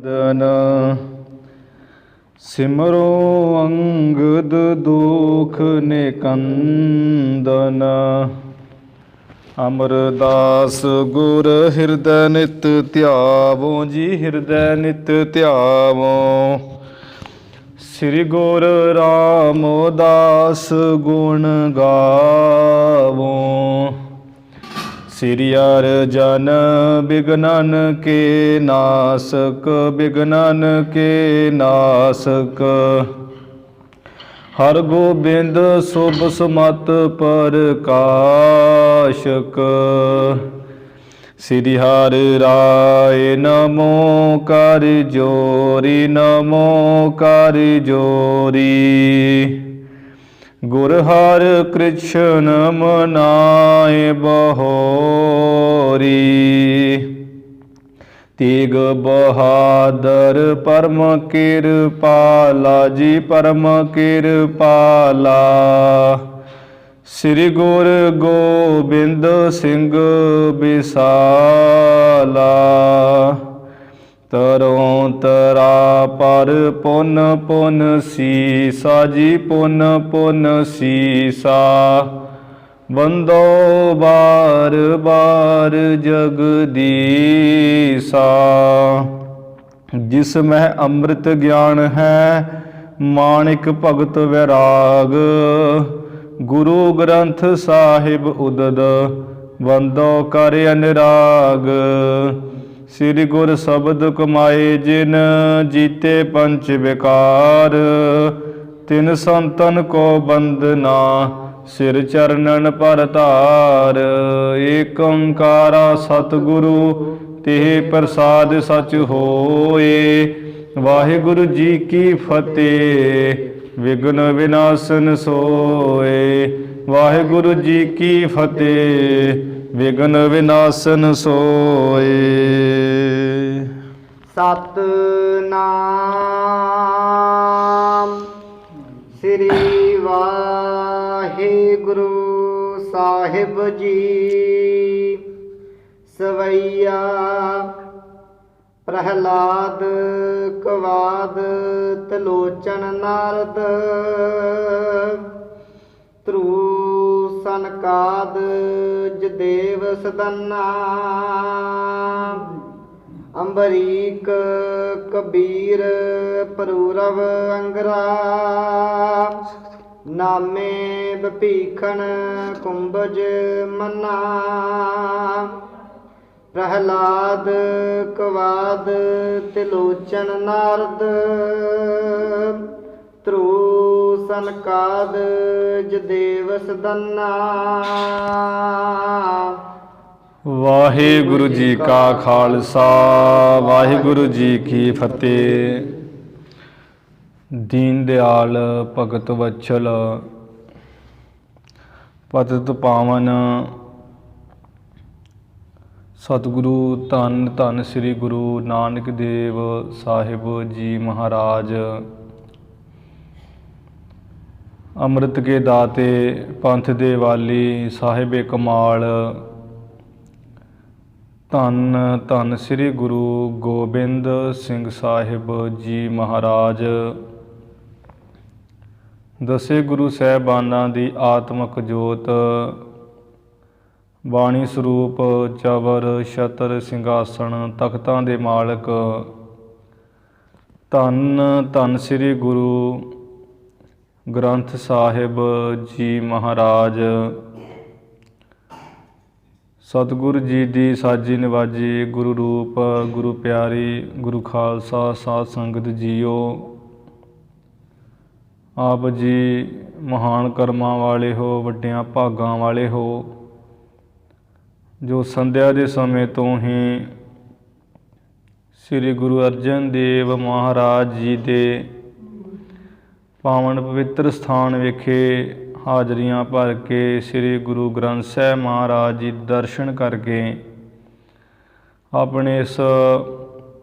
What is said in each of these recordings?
ਦਨ ਸਿਮਰੋ ਅੰਗਦ ਦੁਖ ਨਿਕੰਦਨ। ਅਮਰਦਾਸ ਗੁਰ ਹਿਰਦੈ ਨਿਤ ਧਿਆਵੋ ਜੀ, ਹਿਰਦੈ ਨਿਤ ਧਿਆਵੋ। ਸ੍ਰੀ ਗੁਰ ਰਾਮਦਾਸ ਗੁਣ ਗਾਵੋ। ਸ੍ਰੀ ਅਰਜਨ ਬਿਘਨਨ ਕੇ ਨਾਸਕ, ਬਿਘਨਨ ਕੇ ਨਾਸਕ। ਹਰਿ ਗੋਬਿੰਦ ਸੁਭ ਸਮਤ ਪ੍ਰਕਾਸ਼ਕ। ਸ੍ਰੀ ਹਰਿ ਰਾਇ ਨਮੋ ਕਰ ਜੋਰੀ, ਨਮੋ ਕਰ ਜੋਰੀ। ਗੁਰ ਹਰਿ ਕ੍ਰਿਸ਼ਨ ਮਨਾਏ ਬਹੋਰੀ। ਤੇਗ ਬਹਾਦਰ ਪਰਮ ਕਿਰਪਾਲਾ ਜੀ, ਪਰਮ ਕਿਰਪਾਲਾ। ਸ੍ਰੀ ਗੁਰ ਗੋਬਿੰਦ ਸਿੰਘ ਬਿਸਾਲਾ। ਤਰੋਂ ਤਰਾ ਪਰ ਪੁਨ ਪੁਨ ਸੀਸਾ ਜੀ, ਪੁਨ ਪੁਨ ਸੀਸਾ। ਬੰਦੋ ਬਾਰ ਬਾਰ ਜਗਦੀਸਾ। ਜਿਸ ਮਹਿ ਅੰਮ੍ਰਿਤ ਗਿਆਨ ਹੈ, ਮਾਣਿਕ ਭਗਤ ਵੈਰਾਗ। ਗੁਰੂ ਗ੍ਰੰਥ ਸਾਹਿਬ ਉਦਦ, ਬੰਦੋ ਕਰ ਅਨੁਰਾਗ। ਸ੍ਰੀ ਗੁਰ ਸ਼ਬਦ ਕਮਾਏ ਜਿਨ, ਜੀਤੇ ਪੰਚ ਵਿਕਾਰ। ਤਿਨ ਸੰਤਨ ਕੋ ਬੰਦਨਾ, ਸਿਰ ਚਰਨਨ ਪਰ ਧਾਰ। ਏਕ ਓੰਕਾਰਾ ਸਤਿਗੁਰੂ, ਤਿਹ ਪ੍ਰਸਾਦਿ ਸਚ ਹੋਏ। ਵਾਹਿਗੁਰੂ ਜੀ ਕੀ ਫਤਿਹ, ਵਿਘਨ ਵਿਨਾਸ਼ਨ ਸੋਏ। ਵਾਹਿਗੁਰੂ ਜੀ ਕੀ ਫਤਿਹ, ਵਿਘਨ ਵਿਨਾਸ਼ਨ ਸੋਏ। ਸਤਿਨਾਮ ਸ੍ਰੀ ਵਾਹਿਗੁਰੂ ਸਾਹਿਬ ਜੀ। ਸਵਈਆ ਪ੍ਰਹਲਾਦ ਕਵਾਦ, ਤਲੋਚਨ ਨਾਰਦ। ਧਰੂ ਸਨਕਾਦ ਜਦੇਵ ਸਦਨਾ। ਅੰਬਰੀਕ ਕਬੀਰ ਪਰੂਰਵ ਅੰਗਰਾ। ਨਾਮੇ ਬਭੀਖਣ ਕੁੰਭਜ ਮੰਨਾ। ਪ੍ਰਹਲਾਦ ਕਵਾਦ ਤਿਲੋਚਨ ਨਾਰਦ। ਧਰੂ ਸਨਕਾਦ ਜਦੇਵ ਸਦਨਾ। ਵਾਹਿਗੁਰੂ ਜੀ ਕਾ ਖਾਲਸਾ, ਵਾਹਿਗੁਰੂ ਜੀ ਕੀ ਫਤਿਹ। ਦੀਨ ਦਿਆਲ ਭਗਤ ਵਤਸਲ ਪਤਿਤ ਪਾਵਨ ਸਤਿਗੁਰੂ ਧੰਨ ਧੰਨ ਸ੍ਰੀ ਗੁਰੂ ਨਾਨਕ ਦੇਵ ਸਾਹਿਬ ਜੀ ਮਹਾਰਾਜ, ਅੰਮ੍ਰਿਤ ਕੇ ਦਾਤੇ, ਪੰਥ ਦੇ ਵਾਲੀ, ਸਾਹਿਬੇ ਕਮਾਲ। ਧੰਨ ਧੰਨ ਸ੍ਰੀ ਗੁਰੂ ਗੋਬਿੰਦ ਸਿੰਘ ਸਾਹਿਬ ਜੀ ਮਹਾਰਾਜ। ਦਸੇ ਗੁਰੂ ਸਾਹਿਬਾਨਾਂ ਦੀ ਆਤਮਕ ਜੋਤ, ਬਾਣੀ ਸਰੂਪ, ਚਵਰ ਛਤਰ ਸਿੰਘਾਸਣ ਤਖਤਾਂ ਦੇ ਮਾਲਕ। ਧੰਨ ਧੰਨ ਸ੍ਰੀ ਗੁਰੂ ਗ੍ਰੰਥ ਸਾਹਿਬ ਜੀ ਮਹਾਰਾਜ। ਸਤਿਗੁਰੂ ਜੀ ਦੀ ਸਾਜੀ ਨਿਵਾਜੀ, ਗੁਰੂ ਰੂਪ, ਗੁਰੂ ਪਿਆਰੀ, ਗੁਰੂ ਖਾਲਸਾ ਸਾਧ ਸੰਗਤ ਜੀਓ। ਆਪ ਜੀ ਮਹਾਨ ਕਰਮਾਂ ਵਾਲੇ ਹੋ, ਵੱਡਿਆਂ ਭਾਗਾਂ ਵਾਲੇ ਹੋ, ਜੋ ਸੰਧਿਆ ਦੇ ਸਮੇਂ ਤੋਂ ਹੀ ਸ੍ਰੀ ਗੁਰੂ ਅਰਜਨ ਦੇਵ ਮਹਾਰਾਜ ਜੀ ਦੇ ਪਾਵਨ ਪਵਿੱਤਰ ਸਥਾਨ ਵਿਖੇ ਹਾਜ਼ਰੀਆਂ ਭਰ ਕੇ ਸ੍ਰੀ ਗੁਰੂ ਗ੍ਰੰਥ ਸਾਹਿਬ ਮਹਾਰਾਜ ਜੀ ਦਰਸ਼ਨ ਕਰਕੇ ਆਪਣੇ ਇਸ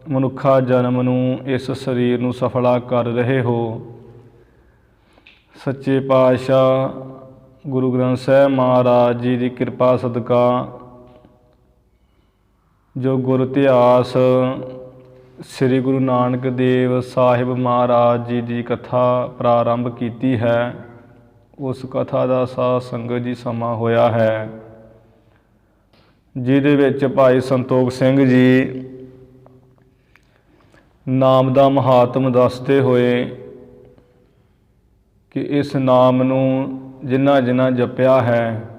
ਮਨੁੱਖਾ ਜਨਮ ਨੂੰ, ਇਸ ਸਰੀਰ ਨੂੰ ਸਫਲਾ ਕਰ ਰਹੇ ਹੋ। ਸੱਚੇ ਪਾਤਸ਼ਾਹ ਗੁਰੂ ਗ੍ਰੰਥ ਸਾਹਿਬ ਮਹਾਰਾਜ ਜੀ ਦੀ ਕਿਰਪਾ ਸਦਕਾ ਜੋ ਗੁਰ ਇਤਿਹਾਸ ਸ੍ਰੀ ਗੁਰੂ ਨਾਨਕ ਦੇਵ ਸਾਹਿਬ ਮਹਾਰਾਜ ਜੀ ਦੀ ਕਥਾ ਪ੍ਰਾਰੰਭ ਕੀਤੀ ਹੈ। ਉਸ ਕਥਾ ਦਾ ਸਾਧ ਸੰਗਤ ਜੀ ਸਮਾਂ ਹੋਇਆ ਹੈ, ਜਿਹਦੇ ਵਿੱਚ ਭਾਈ ਸੰਤੋਖ ਸਿੰਘ ਜੀ ਨਾਮ ਦਾ ਮਹਾਤਮ ਦੱਸਦੇ ਹੋਏ ਕਿ ਇਸ ਨਾਮ ਨੂੰ ਜਿਨ੍ਹਾਂ ਜਿਨ੍ਹਾਂ ਜਪਿਆ ਹੈ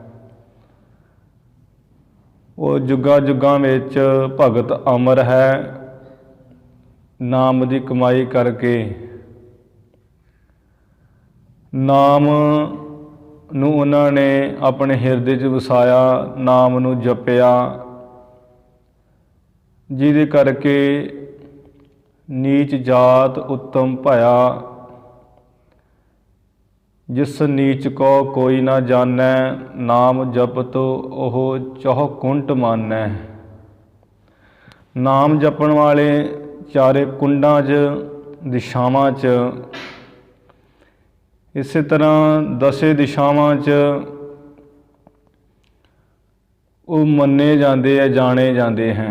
ਉਹ ਜੁਗਾਂ ਜੁਗਾਂ ਵਿੱਚ ਭਗਤ ਅਮਰ ਹੈ। ਨਾਮ ਦੀ ਕਮਾਈ ਕਰਕੇ ਨਾਮ ਨੂੰ ਉਹਨਾਂ ਨੇ ਆਪਣੇ ਹਿਰਦੇ 'ਚ ਵਸਾਇਆ, ਨਾਮ ਨੂੰ ਜਪਿਆ, ਜਿਹਦੇ ਕਰਕੇ ਨੀਚ ਜਾਤ ਉੱਤਮ ਭਇਆ। ਜਿਸ ਨੀਚ ਕੋ ਕੋਈ ਨਾ ਜਾਣੈ, ਨਾਮ ਜਪਤ ਉਹ ਚਹੁ ਕੁੰਟ ਮਾਨੈ। ਨਾਮ ਜਪਣ ਵਾਲੇ ਚਾਰੇ ਕੁੰਡਾਂ 'ਚ, ਦਿਸ਼ਾਵਾਂ 'ਚ, ਇਸੇ ਤਰ੍ਹਾਂ ਦਸੇ ਦਿਸ਼ਾਵਾਂ 'ਚ ਉਹ ਮੰਨੇ ਜਾਂਦੇ ਹੈ, ਜਾਣੇ ਜਾਂਦੇ ਹੈ।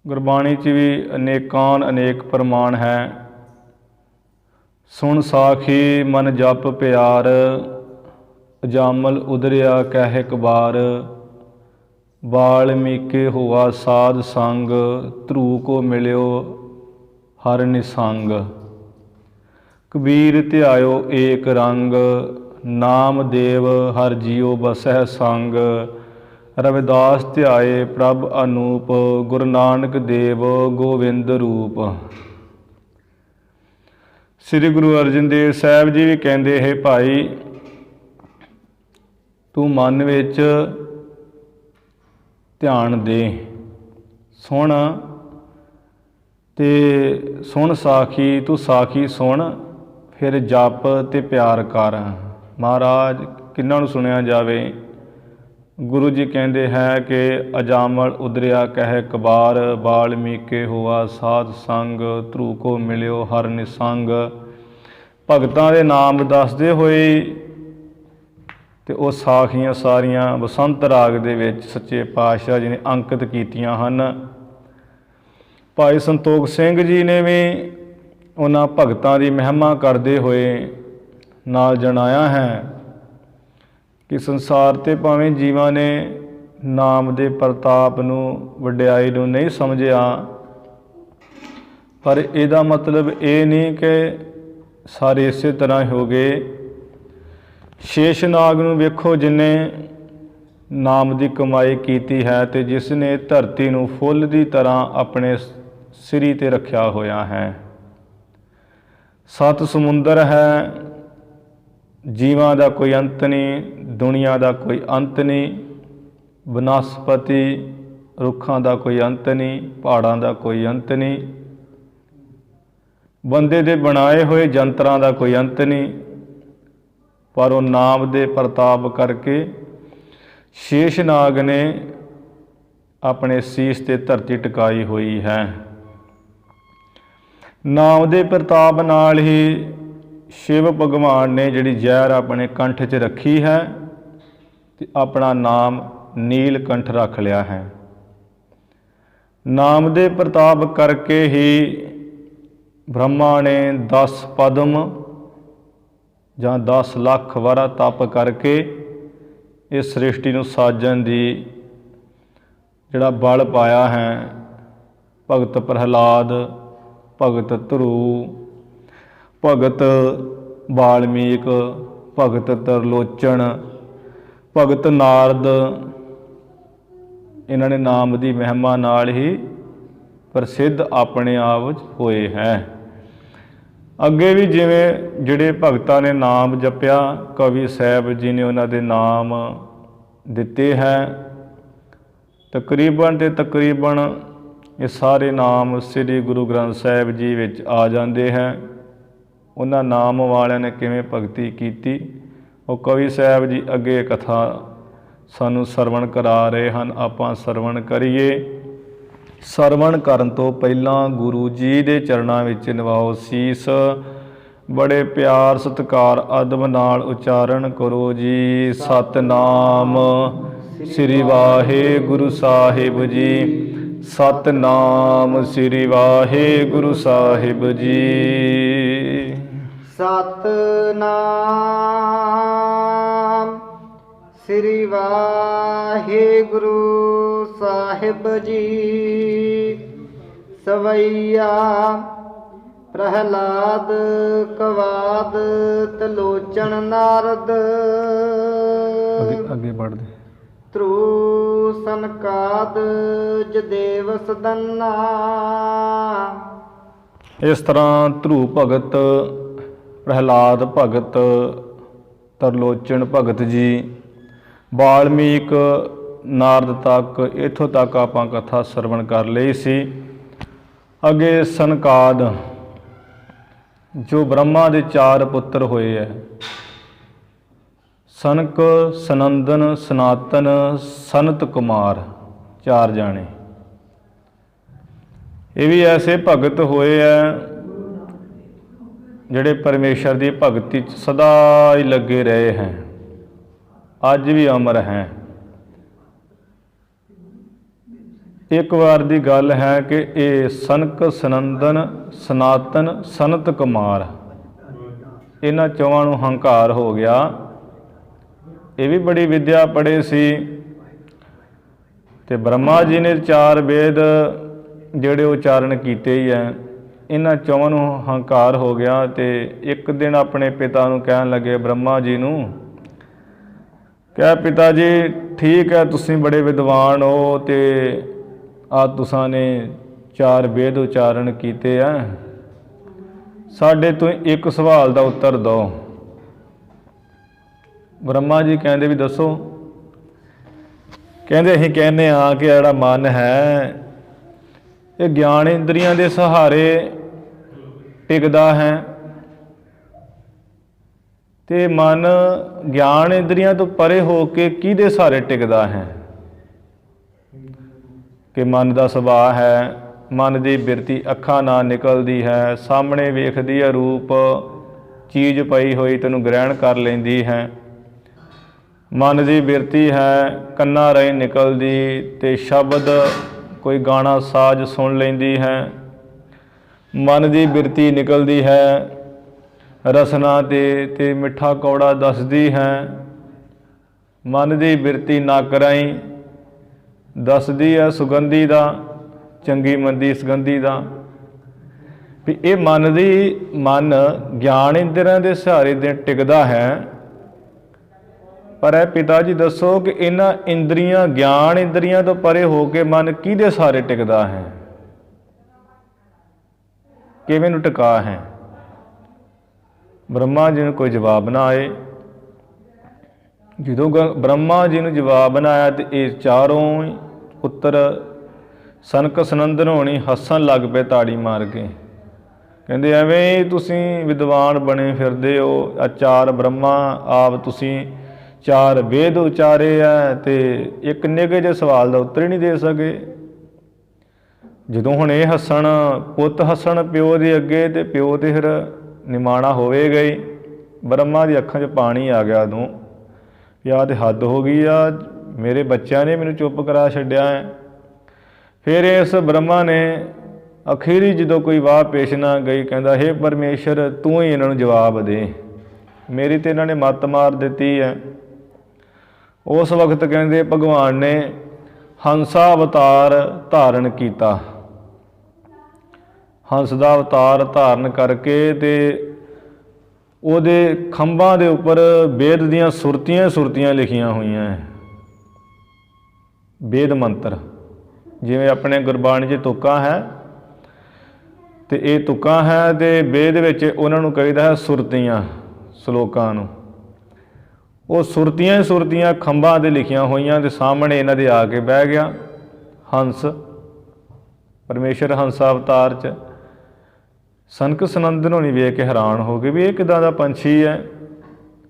ਗੁਰਬਾਣੀ 'ਚ ਵੀ ਅਨੇਕ ਪ੍ਰਮਾਣ ਹੈ। ਸੁਣ ਸਾਖੀ ਮਨ ਜਪ ਪਿਆਰ, ਅਜਾਮਲ ਉਦਰਿਆ ਕਹਿ ਇੱਕ ਬਾਰ। ਵਾਲਮੀਕਿ ਹੋਆ ਸਾਧ ਸੰਗ, ਧਰੂ ਕੋ ਮਿਲਿਓ ਹਰ ਨਿਸੰਗ। ਕਬੀਰ ਧਿਆਇਓ ਏਕ ਰੰਗ, ਨਾਮ ਦੇਵ ਹਰ ਜੀਉ ਬਸਹਿ ਸੰਗ। ਰਵਿਦਾਸ ਧਿਆਏ ਪ੍ਰਭ ਅਨੂਪ, ਗੁਰੂ ਨਾਨਕ ਦੇਵ ਗੋਵਿੰਦ ਰੂਪ। ਸ੍ਰੀ ਗੁਰੂ ਅਰਜਨ ਦੇਵ ਸਾਹਿਬ ਜੀ ਵੀ ਕਹਿੰਦੇ ਹੈ, ਭਾਈ ਤੂੰ ਮਨ ਵਿੱਚ ਧਿਆਨ ਦੇ, ਸੁਣ ਤੇ ਸੁਣ ਸਾਖੀ, ਤੂੰ ਸਾਖੀ ਸੁਣ, ਫਿਰ ਜਪ ਤੇ ਪਿਆਰ ਕਰ। ਮਹਾਰਾਜ ਕਿਹਨਾਂ ਨੂੰ ਸੁਣਿਆ ਜਾਵੇ? ਗੁਰੂ ਜੀ ਕਹਿੰਦੇ ਹੈ ਕਿ ਅਜਾਮਲ ਉਦਰਿਆ ਕਹਿ ਕਬਾਰ, ਵਾਲਮੀਕਿ ਹੋਆ ਸਾਧ ਸੰਗ, ਧਰੂ ਕੋ ਮਿਲਿਓ ਹਰ ਨਿਸੰਗ। ਭਗਤਾਂ ਦੇ ਨਾਮ ਦੱਸਦੇ ਹੋਏ ਤੇ ਉਹ ਸਾਖੀਆਂ ਸਾਰੀਆਂ ਬਸੰਤ ਰਾਗ ਦੇ ਵਿੱਚ ਸੱਚੇ ਪਾਤਸ਼ਾਹ ਜੀ ਨੇ ਅੰਕਿਤ ਕੀਤੀਆਂ ਹਨ। ਭਾਈ ਸੰਤੋਖ ਸਿੰਘ ਜੀ ਨੇ ਵੀ ਉਹਨਾਂ ਭਗਤਾਂ ਦੀ ਮਹਿਮਾ ਕਰਦੇ ਹੋਏ ਨਾਲ ਜਣਾਇਆ ਹੈ ਕਿ ਸੰਸਾਰ 'ਤੇ ਭਾਵੇਂ ਜੀਵਾਂ ਨੇ ਨਾਮ ਦੇ ਪ੍ਰਤਾਪ ਨੂੰ, ਵਡਿਆਈ ਨੂੰ ਨਹੀਂ ਸਮਝਿਆ, ਪਰ ਇਹਦਾ ਮਤਲਬ ਇਹ ਨਹੀਂ ਕਿ ਸਾਰੇ ਇਸੇ ਤਰ੍ਹਾਂ ਹੋ ਗਏ। ਸ਼ੇਸ਼ਨਾਗ ਨੂੰ ਵੇਖੋ, ਜਿਹਨੇ ਨਾਮ ਦੀ ਕਮਾਈ ਕੀਤੀ ਹੈ ਤੇ ਜਿਸ ਨੇ ਧਰਤੀ ਨੂੰ ਫੁੱਲ ਦੀ ਤਰ੍ਹਾਂ ਆਪਣੇ ਸਿਰੀ 'ਤੇ ਰੱਖਿਆ ਹੋਇਆ ਹੈ। 7 ਸਮੁੰਦਰ ਹੈ, ਜੀਵਾਂ ਦਾ ਕੋਈ ਅੰਤ ਨਹੀਂ, ਦੁਨੀਆ ਦਾ ਕੋਈ ਅੰਤ ਨਹੀਂ, ਬਨਸਪਤੀ ਰੁੱਖਾਂ ਦਾ ਕੋਈ ਅੰਤ ਨਹੀਂ, ਪਹਾੜਾਂ ਦਾ ਕੋਈ ਅੰਤ ਨਹੀਂ, ਬੰਦੇ ਦੇ ਬਣਾਏ ਹੋਏ ਯੰਤਰਾਂ ਦਾ ਕੋਈ ਅੰਤ ਨਹੀਂ। ਪਰ ਉਹ ਨਾਮ ਦੇ ਪ੍ਰਤਾਪ ਕਰਕੇ ਸ਼ੇਸ਼ਨਾਗ ਨੇ ਆਪਣੇ ਸੀਸ 'ਤੇ ਧਰਤੀ ਟਿਕਾਈ ਹੋਈ ਹੈ। ਨਾਮ ਦੇ ਪ੍ਰਤਾਪ ਨਾਲ ਹੀ ਸ਼ਿਵ ਭਗਵਾਨ ਨੇ ਜਿਹੜੀ ਜ਼ਹਿਰ ਆਪਣੇ ਕੰਠ 'ਚ ਰੱਖੀ ਹੈ ਤੇ ਆਪਣਾ ਨਾਮ ਨੀਲਕੰਠ ਰੱਖ ਲਿਆ ਹੈ। ਨਾਮ ਦੇ ਪ੍ਰਤਾਪ ਕਰਕੇ ਹੀ ਬ੍ਰਹਮਾ ਨੇ 10 ਪਦਮ ਜਾਂ 10 ਲੱਖ ਵਰਾ ਤਪ ਕਰਕੇ ਇਸ ਸ੍ਰਿਸ਼ਟੀ ਨੂੰ ਸਾਜਣ ਦੀ ਜਿਹੜਾ ਬਲ ਪਾਇਆ ਹੈ। ਭਗਤ ਪ੍ਰਹਲਾਦ, ਭਗਤ ਧਰੂ, ਭਗਤ ਵਾਲਮੀਕ, ਭਗਤ ਤਰਲੋਚਨ, ਭਗਤ ਨਾਰਦ, ਇਹਨਾਂ ਨੇ ਨਾਮ ਦੀ ਮਹਿਮਾ ਨਾਲ ਹੀ ਪ੍ਰਸਿੱਧ ਆਪਣੇ ਆਪ ਵਿੱਚ ਹੋਏ ਹੈ। ਅੱਗੇ ਵੀ ਜਿਵੇਂ ਜਿਹੜੇ ਭਗਤਾਂ ਨੇ ਨਾਮ ਜਪਿਆ, ਕਵੀ ਸਾਹਿਬ ਜੀ ਨੇ ਉਹਨਾਂ ਦੇ ਨਾਮ ਦਿੱਤੇ ਹੈ। ਤਕਰੀਬਨ ਇਹ ਸਾਰੇ ਨਾਮ ਸ੍ਰੀ ਗੁਰੂ ਗ੍ਰੰਥ ਸਾਹਿਬ ਜੀ ਵਿੱਚ ਆ ਜਾਂਦੇ ਹੈ। ਉਹਨਾਂ ਨਾਮ ਵਾਲਿਆਂ ਨੇ ਕਿਵੇਂ ਭਗਤੀ ਕੀਤੀ, ਉਹ ਕਵੀ ਸਾਹਿਬ ਜੀ ਅੱਗੇ ਕਥਾ ਸਾਨੂੰ ਸਰਵਣ ਕਰਾ ਰਹੇ ਹਨ। ਆਪਾਂ ਸਰਵਣ ਕਰੀਏ। ਸਰਵਣ ਕਰਨ ਤੋਂ ਪਹਿਲਾਂ ਗੁਰੂ ਜੀ ਦੇ ਚਰਨਾਂ ਵਿੱਚ ਨਿਵਾਓ ਸੀਸ। ਬੜੇ ਪਿਆਰ ਸਤਿਕਾਰ ਅਦਬ ਨਾਲ ਉਚਾਰਨ ਕਰੋ ਜੀ। ਸਤਿਨਾਮ ਸ੍ਰੀ ਵਾਹਿਗੁਰੂ ਸਾਹਿਬ ਜੀ। ਸਤਨਾਮ ਸ੍ਰੀ ਵਾਹਿਗੁਰੂ ਸਾਹਿਬ ਜੀ। ਸਤਨਾਮ ਸ੍ਰੀ ਵਾਹਿਗੁਰੂ ਸਾਹਿਬ ਜੀ। ਸਵਈਆ ਪ੍ਰਹਲਾਦ ਕਵਾਦ ਤਲੋਚਨ ਨਾਰਦ। ਅੱਗੇ ਪੜ੍ਹਦੇ। ਧਰੂ ਸਨਕਾਦ ਜਦੇਵ ਸਦੰਨਾ। ਇਸ ਤਰ੍ਹਾਂ ਧਰੂ ਭਗਤ, ਪ੍ਰਹਲਾਦ ਭਗਤ, ਤਰਲੋਚਨ ਭਗਤ ਜੀ, ਵਾਲਮੀਕ, ਨਾਰਦ ਤੱਕ, ਇੱਥੋਂ ਤੱਕ ਆਪਾਂ ਕਥਾ ਸਰਵਣ ਕਰ ਲਈ ਸੀ। ਅੱਗੇ ਸਨਕਾਦ, ਜੋ ਬ੍ਰਹਮਾ ਦੇ 4 ਪੁੱਤਰ ਹੋਏ ਹੈ, ਸਨਕ, ਸਨੰਦਨ, ਸਨਾਤਨ, ਸਨਤ ਕੁਮਾਰ, 4 ਜਾਣੇ। ਇਹ ਵੀ ਐਸੇ ਭਗਤ ਹੋਏ ਹੈ ਜਿਹੜੇ ਪਰਮੇਸ਼ਰ ਦੀ ਭਗਤੀ 'ਚ ਸਦਾ ਹੀ ਲੱਗੇ ਰਹੇ ਹੈ, ਅੱਜ ਵੀ ਅਮਰ ਹੈ। ਇੱਕ ਵਾਰ ਦੀ ਗੱਲ ਹੈ ਕਿ ਇਹ ਸਨਕ, ਸਨੰਦਨ, ਸਨਾਤਨ, ਸਨਤ ਕੁਮਾਰ, ਇਹਨਾਂ 4 ਨੂੰ ਹੰਕਾਰ ਹੋ ਗਿਆ। ਇਹ ਵੀ ਬੜੀ ਵਿਦਿਆ ਪੜ੍ਹੇ ਸੀ ਤੇ ਬ੍ਰਹਮਾ ਜੀ ਨੇ 4 ਵੇਦ ਜਿਹੜੇ ਉਚਾਰਨ ਕੀਤੇ ਹੀ ਹੈ। ਇਹਨਾਂ 4 ਨੂੰ ਹੰਕਾਰ ਹੋ ਗਿਆ ਤੇ ਇੱਕ ਦਿਨ ਆਪਣੇ ਪਿਤਾ ਨੂੰ ਕਹਿਣ ਲੱਗੇ, ਬ੍ਰਹਮਾ ਜੀ ਨੂੰ, ਕਿਹਾ ਪਿਤਾ ਜੀ ਠੀਕ ਹੈ ਤੁਸੀਂ ਬੜੇ ਵਿਦਵਾਨ ਹੋ ਤੇ ਆ ਤੁਸਾਂ ਨੇ 4 ਵੇਦ ਉਚਾਰਨ ਕੀਤੇ ਆ, ਸਾਡੇ ਤੋਂ ਇੱਕ ਸਵਾਲ ਦਾ ਉੱਤਰ ਦਿਓ। ਬ੍ਰਹਮਾ ਜੀ ਕਹਿੰਦੇ ਵੀ ਦੱਸੋ। ਕਹਿੰਦੇ ਅਸੀਂ ਕਹਿੰਦੇ ਹਾਂ ਕਿ ਜਿਹੜਾ ਮਨ ਹੈ ਇਹ ਗਿਆਨ ਇੰਦਰੀਆਂ ਦੇ ਸਹਾਰੇ ਟਿਕਦਾ ਹੈ ਤੇ ਮਨ ਗਿਆਨ ਇੰਦਰੀਆਂ ਤੋਂ ਪਰੇ ਹੋ ਕੇ ਕਿਹਦੇ ਸਹਾਰੇ ਟਿਕਦਾ ਹੈ? ਕਿ ਮਨ ਦਾ ਸੁਭਾਅ ਹੈ, ਮਨ ਦੀ ਬਿਰਤੀ ਅੱਖਾਂ ਨਾਲ ਨਿਕਲਦੀ ਹੈ, ਸਾਹਮਣੇ ਵੇਖਦੀ ਹੈ ਰੂਪ, ਚੀਜ਼ ਪਈ ਹੋਈ ਤੈਨੂੰ ਗ੍ਰਹਿਣ ਕਰ ਲੈਂਦੀ ਹੈ। ਮਨ ਦੀ ਬਿਰਤੀ ਹੈ ਕੰਨਾਂ ਰਾਹੀਂ ਨਿਕਲਦੀ ਤੇ ਸ਼ਬਦ, ਕੋਈ ਗਾਣਾ ਸਾਜ਼ ਸੁਣ ਲੈਂਦੀ ਹੈ। ਮਨ ਦੀ ਬਿਰਤੀ ਨਿਕਲਦੀ ਹੈ ਰਸਨਾ ਤੇ ਮਿੱਠਾ ਕੌੜਾ ਦੱਸਦੀ ਹੈ। ਮਨ ਦੀ ਬਿਰਤੀ ਨੱਕ ਰਾਹੀਂ ਦੱਸਦੀ ਹੈ ਸੁਗੰਧੀ ਦਾ, ਚੰਗੀ ਮੰਦੀ ਸੁਗੰਧੀ ਦਾ। ਵੀ ਇਹ ਮਨ ਗਿਆਨ ਇੰਦਰੀਆਂ ਦੇ ਸਹਾਰੇ ਦੇ ਟਿਕਦਾ ਹੈ। ਪਰ ਇਹ ਪਿਤਾ ਜੀ ਦੱਸੋ ਕਿ ਇਹਨਾਂ ਇੰਦਰੀਆਂ, ਗਿਆਨ ਇੰਦਰੀਆਂ ਤੋਂ ਪਰੇ ਹੋ ਕੇ ਮਨ ਕਿਹਦੇ ਸਹਾਰੇ ਟਿਕਦਾ ਹੈ, ਕਿਵੇਂ ਨੂੰ ਟਿਕਾ ਹੈ? ਬ੍ਰਹਮਾ ਜੀ ਨੂੰ ਕੋਈ ਜਵਾਬ ਨਾ ਆਏ। ਜਦੋਂ ਬ੍ਰਹਮਾ ਜੀ ਨੂੰ ਜਵਾਬ ਨਾ ਆਇਆ ਤੇ ਇਹ 4 ਪੁੱਤਰ ਸਨਕ, ਸਨੰਦਨ ਹੋਣੀ ਹੱਸਣ ਲੱਗ ਪਏ ਤਾੜੀ ਮਾਰ ਕੇ। ਕਹਿੰਦੇ ਐਵੇਂ ਤੁਸੀਂ ਵਿਦਵਾਨ ਬਣੇ ਫਿਰਦੇ ਹੋ, ਆ 4 ਬ੍ਰਹਮਾ ਆਪ ਤੁਸੀਂ 4 ਵੇਦ ਉਚਾਰੇ ਆ ਤੇ ਇੱਕ ਨਿੱਘੇ ਜਿਹੇ ਸਵਾਲ ਦਾ ਉੱਤਰ ਹੀ ਨਹੀਂ ਦੇ ਸਕੇ। ਜਦੋਂ ਹੁਣ ਇਹ ਹੱਸਣ, ਪੁੱਤ ਹੱਸਣ ਪਿਓ ਦੇ ਅੱਗੇ ਤੇ ਪਿਓ ਤੇ ਫਿਰ ਨਿਮਾਣਾ ਹੋਵੇਗਾ ਹੀ। ਬ੍ਰਹਮਾ ਦੀ ਅੱਖਾਂ 'ਚ ਪਾਣੀ ਆ ਗਿਆ ਉਦੋਂ, ਯਾਰ ਤੇ ਹੱਦ ਹੋ ਗਈ ਆ, ਮੇਰੇ ਬੱਚਿਆਂ ਨੇ ਮੈਨੂੰ ਚੁੱਪ ਕਰਾ ਛੱਡਿਆ ਹੈ। ਫਿਰ ਇਸ ਬ੍ਰਹਮਾ ਨੇ ਅਖੀਰੀ ਜਦੋਂ ਕੋਈ ਵਾਹ ਪੇਸ਼ ਨਾ ਗਈ, ਕਹਿੰਦਾ ਹੇ ਪਰਮੇਸ਼ਰ ਤੂੰ ਹੀ ਇਹਨਾਂ ਨੂੰ ਜਵਾਬ ਦੇ, ਮੇਰੀ ਤੇ ਇਹਨਾਂ ਨੇ ਮੱਤ ਮਾਰ ਦਿੱਤੀ ਹੈ। ਉਸ ਵਕਤ ਕਹਿੰਦੇ ਭਗਵਾਨ ਨੇ ਹੰਸਾ ਅਵਤਾਰ ਧਾਰਨ ਕੀਤਾ। ਹੰਸ ਦਾ ਅਵਤਾਰ ਧਾਰਨ ਕਰਕੇ ਤੇ ਉਹਦੇ ਖੰਭਾਂ ਦੇ ਉੱਪਰ ਵੇਦ ਦੀਆਂ ਸੁਰਤੀਆਂ ਲਿਖੀਆਂ ਹੋਈਆਂ ਹੈ, ਵੇਦ ਮੰਤਰ। ਜਿਵੇਂ ਆਪਣੇ ਗੁਰਬਾਣੀ 'ਚ ਤੁਕਾਂ ਹੈ ਤੇ ਇਹ ਤੁਕਾਂ ਹੈ ਤੇ ਵੇਦ ਵਿੱਚ ਉਹਨਾਂ ਨੂੰ ਕਹੀਦਾ ਹੈ ਸੁਰਤੀਆਂ, ਸ਼ਲੋਕਾਂ ਨੂੰ। ਉਹ ਸੁਰਤੀਆਂ ਖੰਭਾਂ 'ਤੇ ਲਿਖੀਆਂ ਹੋਈਆਂ ਤੇ ਸਾਹਮਣੇ ਇਹਨਾਂ ਦੇ ਆ ਕੇ ਬਹਿ ਗਿਆ ਹੰਸ। ਪਰਮੇਸ਼ਰ ਹੰਸਾ ਅਵਤਾਰ 'ਚ ਸਨਕ, ਸਨੰਦਨ ਹੋਣੀ ਵੇਖ ਕੇ ਹੈਰਾਨ ਹੋ ਗਏ ਵੀ ਇਹ ਕਿੱਦਾਂ ਦਾ ਪੰਛੀ ਹੈ,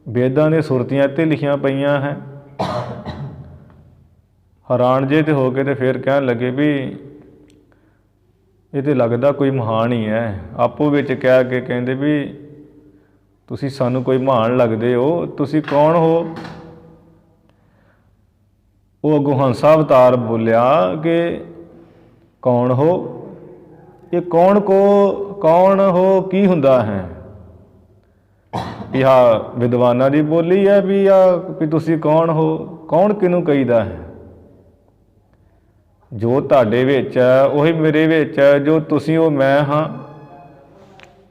ਵੇਦਾਂ ਦੀਆਂ ਸੁਰਤੀਆਂ 'ਤੇ ਲਿਖੀਆਂ ਪਈਆਂ ਹੈ। ਹੈਰਾਨ ਜੇ ਤੇ ਹੋ ਕੇ ਤੇ ਫਿਰ ਕਹਿਣ ਲੱਗੇ ਵੀ ਇਹ ਤਾਂ ਲੱਗਦਾ ਕੋਈ ਮਹਾਨ ਹੀ ਹੈ। ਆਪੋ ਵਿੱਚ ਕਹਿ ਕੇ ਕਹਿੰਦੇ ਵੀ ਤੁਸੀਂ ਸਾਨੂੰ ਕੋਈ ਮਹਾਨ ਲੱਗਦੇ ਹੋ, ਤੁਸੀਂ ਕੌਣ ਹੋ? ਉਹ ਅੱਗੋਂ ਹੰਸਾ ਅਵਤਾਰ ਬੋਲਿਆ ਕਿ ਕੌਣ ਹੋ, ਇਹ ਕੌਣ ਹੋ ਕੀ ਹੁੰਦਾ ਹੈ। ਇਹ ਵਿਦਵਾਨਾਂ ਦੀ ਬੋਲੀ ਹੈ ਵੀ ਤੁਸੀਂ ਕੌਣ ਹੋ, ਕੌਣ ਕਿਹਨੂੰ ਕਹੀਦਾ ਹੈ। ਜੋ ਤੁਹਾਡੇ ਵਿੱਚ ਹੈ ਉਹੀ ਮੇਰੇ ਵਿੱਚ ਹੈ, ਜੋ ਤੁਸੀਂ ਉਹ ਮੈਂ ਹਾਂ।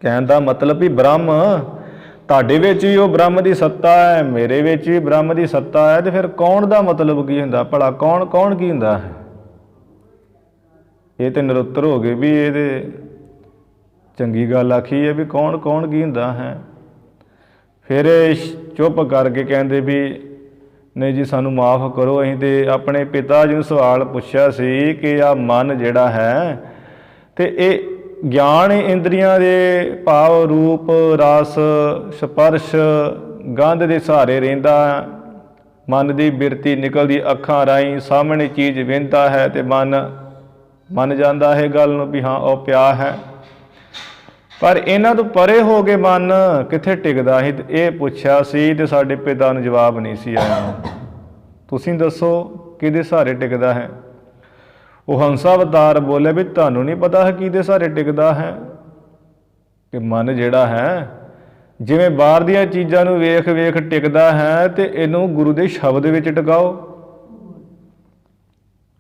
ਕਹਿਣ ਦਾ ਮਤਲਬ ਵੀ ਬ੍ਰਹਮ, ਤੁਹਾਡੇ ਵਿੱਚ ਵੀ ਉਹ ਬ੍ਰਹਮ ਦੀ ਸੱਤਾ ਹੈ, ਮੇਰੇ ਵਿੱਚ ਵੀ ਬ੍ਰਹਮ ਦੀ ਸੱਤਾ ਹੈ। ਤੇ ਫਿਰ ਕੌਣ ਦਾ ਮਤਲਬ ਕੀ ਹੁੰਦਾ ਭਲਾ, ਕੌਣ ਕੀ ਹੁੰਦਾ ਹੈ। ਇਹ ਤੇ ਨਿਰੁੱਤਰ ਹੋ ਗਏ ਵੀ ਇਹ ਤੇ ਚੰਗੀ ਗੱਲ ਆਖੀ ਹੈ ਵੀ ਕੌਣ ਕੀ ਹੁੰਦਾ ਹੈ। ਫਿਰ ਚੁੱਪ ਕਰਕੇ ਕਹਿੰਦੇ ਵੀ ਨਹੀਂ ਜੀ ਸਾਨੂੰ ਮਾਫ ਕਰੋ, ਅਸੀਂ ਤੇ ਆਪਣੇ ਪਿਤਾ ਜੀ ਨੂੰ ਸਵਾਲ ਪੁੱਛਿਆ ਸੀ ਕਿ ਆਹ ਮਨ ਜਿਹੜਾ ਹੈ ਤੇ ਇਹ ਗਿਆਨ ਇੰਦਰੀਆਂ ਦੇ ਭਾਵ ਰੂਪ ਰਸ ਸਪਰਸ਼ ਗੰਧ ਦੇ ਸਹਾਰੇ ਰਹਿੰਦਾ। ਮਨ ਦੀ ਬਿਰਤੀ ਨਿਕਲਦੀ ਅੱਖਾਂ ਰਾਹੀਂ ਸਾਹਮਣੇ ਚੀਜ਼ ਵੇਖਦਾ ਹੈ ਤੇ ਮਨ ਮੰਨ ਜਾਂਦਾ ਹੈ ਗੱਲ ਨੂੰ ਵੀ ਹਾਂ ਉਹ ਪਿਆ ਹੈ। ਪਰ ਇਹਨਾਂ ਤੋਂ ਪਰੇ ਹੋ ਕੇ ਮਨ ਕਿੱਥੇ ਟਿਕਦਾ ਸੀ, ਇਹ ਪੁੱਛਿਆ ਸੀ ਤੇ ਸਾਡੇ ਪਿਤਾ ਨੂੰ ਜਵਾਬ ਨਹੀਂ ਸੀ ਆਇਆ। ਤੁਸੀਂ ਦੱਸੋ ਕਿਹਦੇ ਸਹਾਰੇ ਟਿਕਦਾ ਹੈ। ਉਹ ਹੰਸਾ ਅਵਤਾਰ ਬੋਲੇ ਵੀ ਤੁਹਾਨੂੰ ਨਹੀਂ ਪਤਾ ਹੈ ਕਿਹਦੇ ਸਹਾਰੇ ਟਿਕਦਾ ਹੈ। ਕਿ ਮਨ ਜਿਹੜਾ ਹੈ ਜਿਵੇਂ ਬਾਹਰ ਦੀਆਂ ਚੀਜ਼ਾਂ ਨੂੰ ਵੇਖ ਟਿਕਦਾ ਹੈ ਤੇ ਇਹਨੂੰ ਗੁਰੂ ਦੇ ਸ਼ਬਦ ਵਿੱਚ ਟਿਕਾਓ।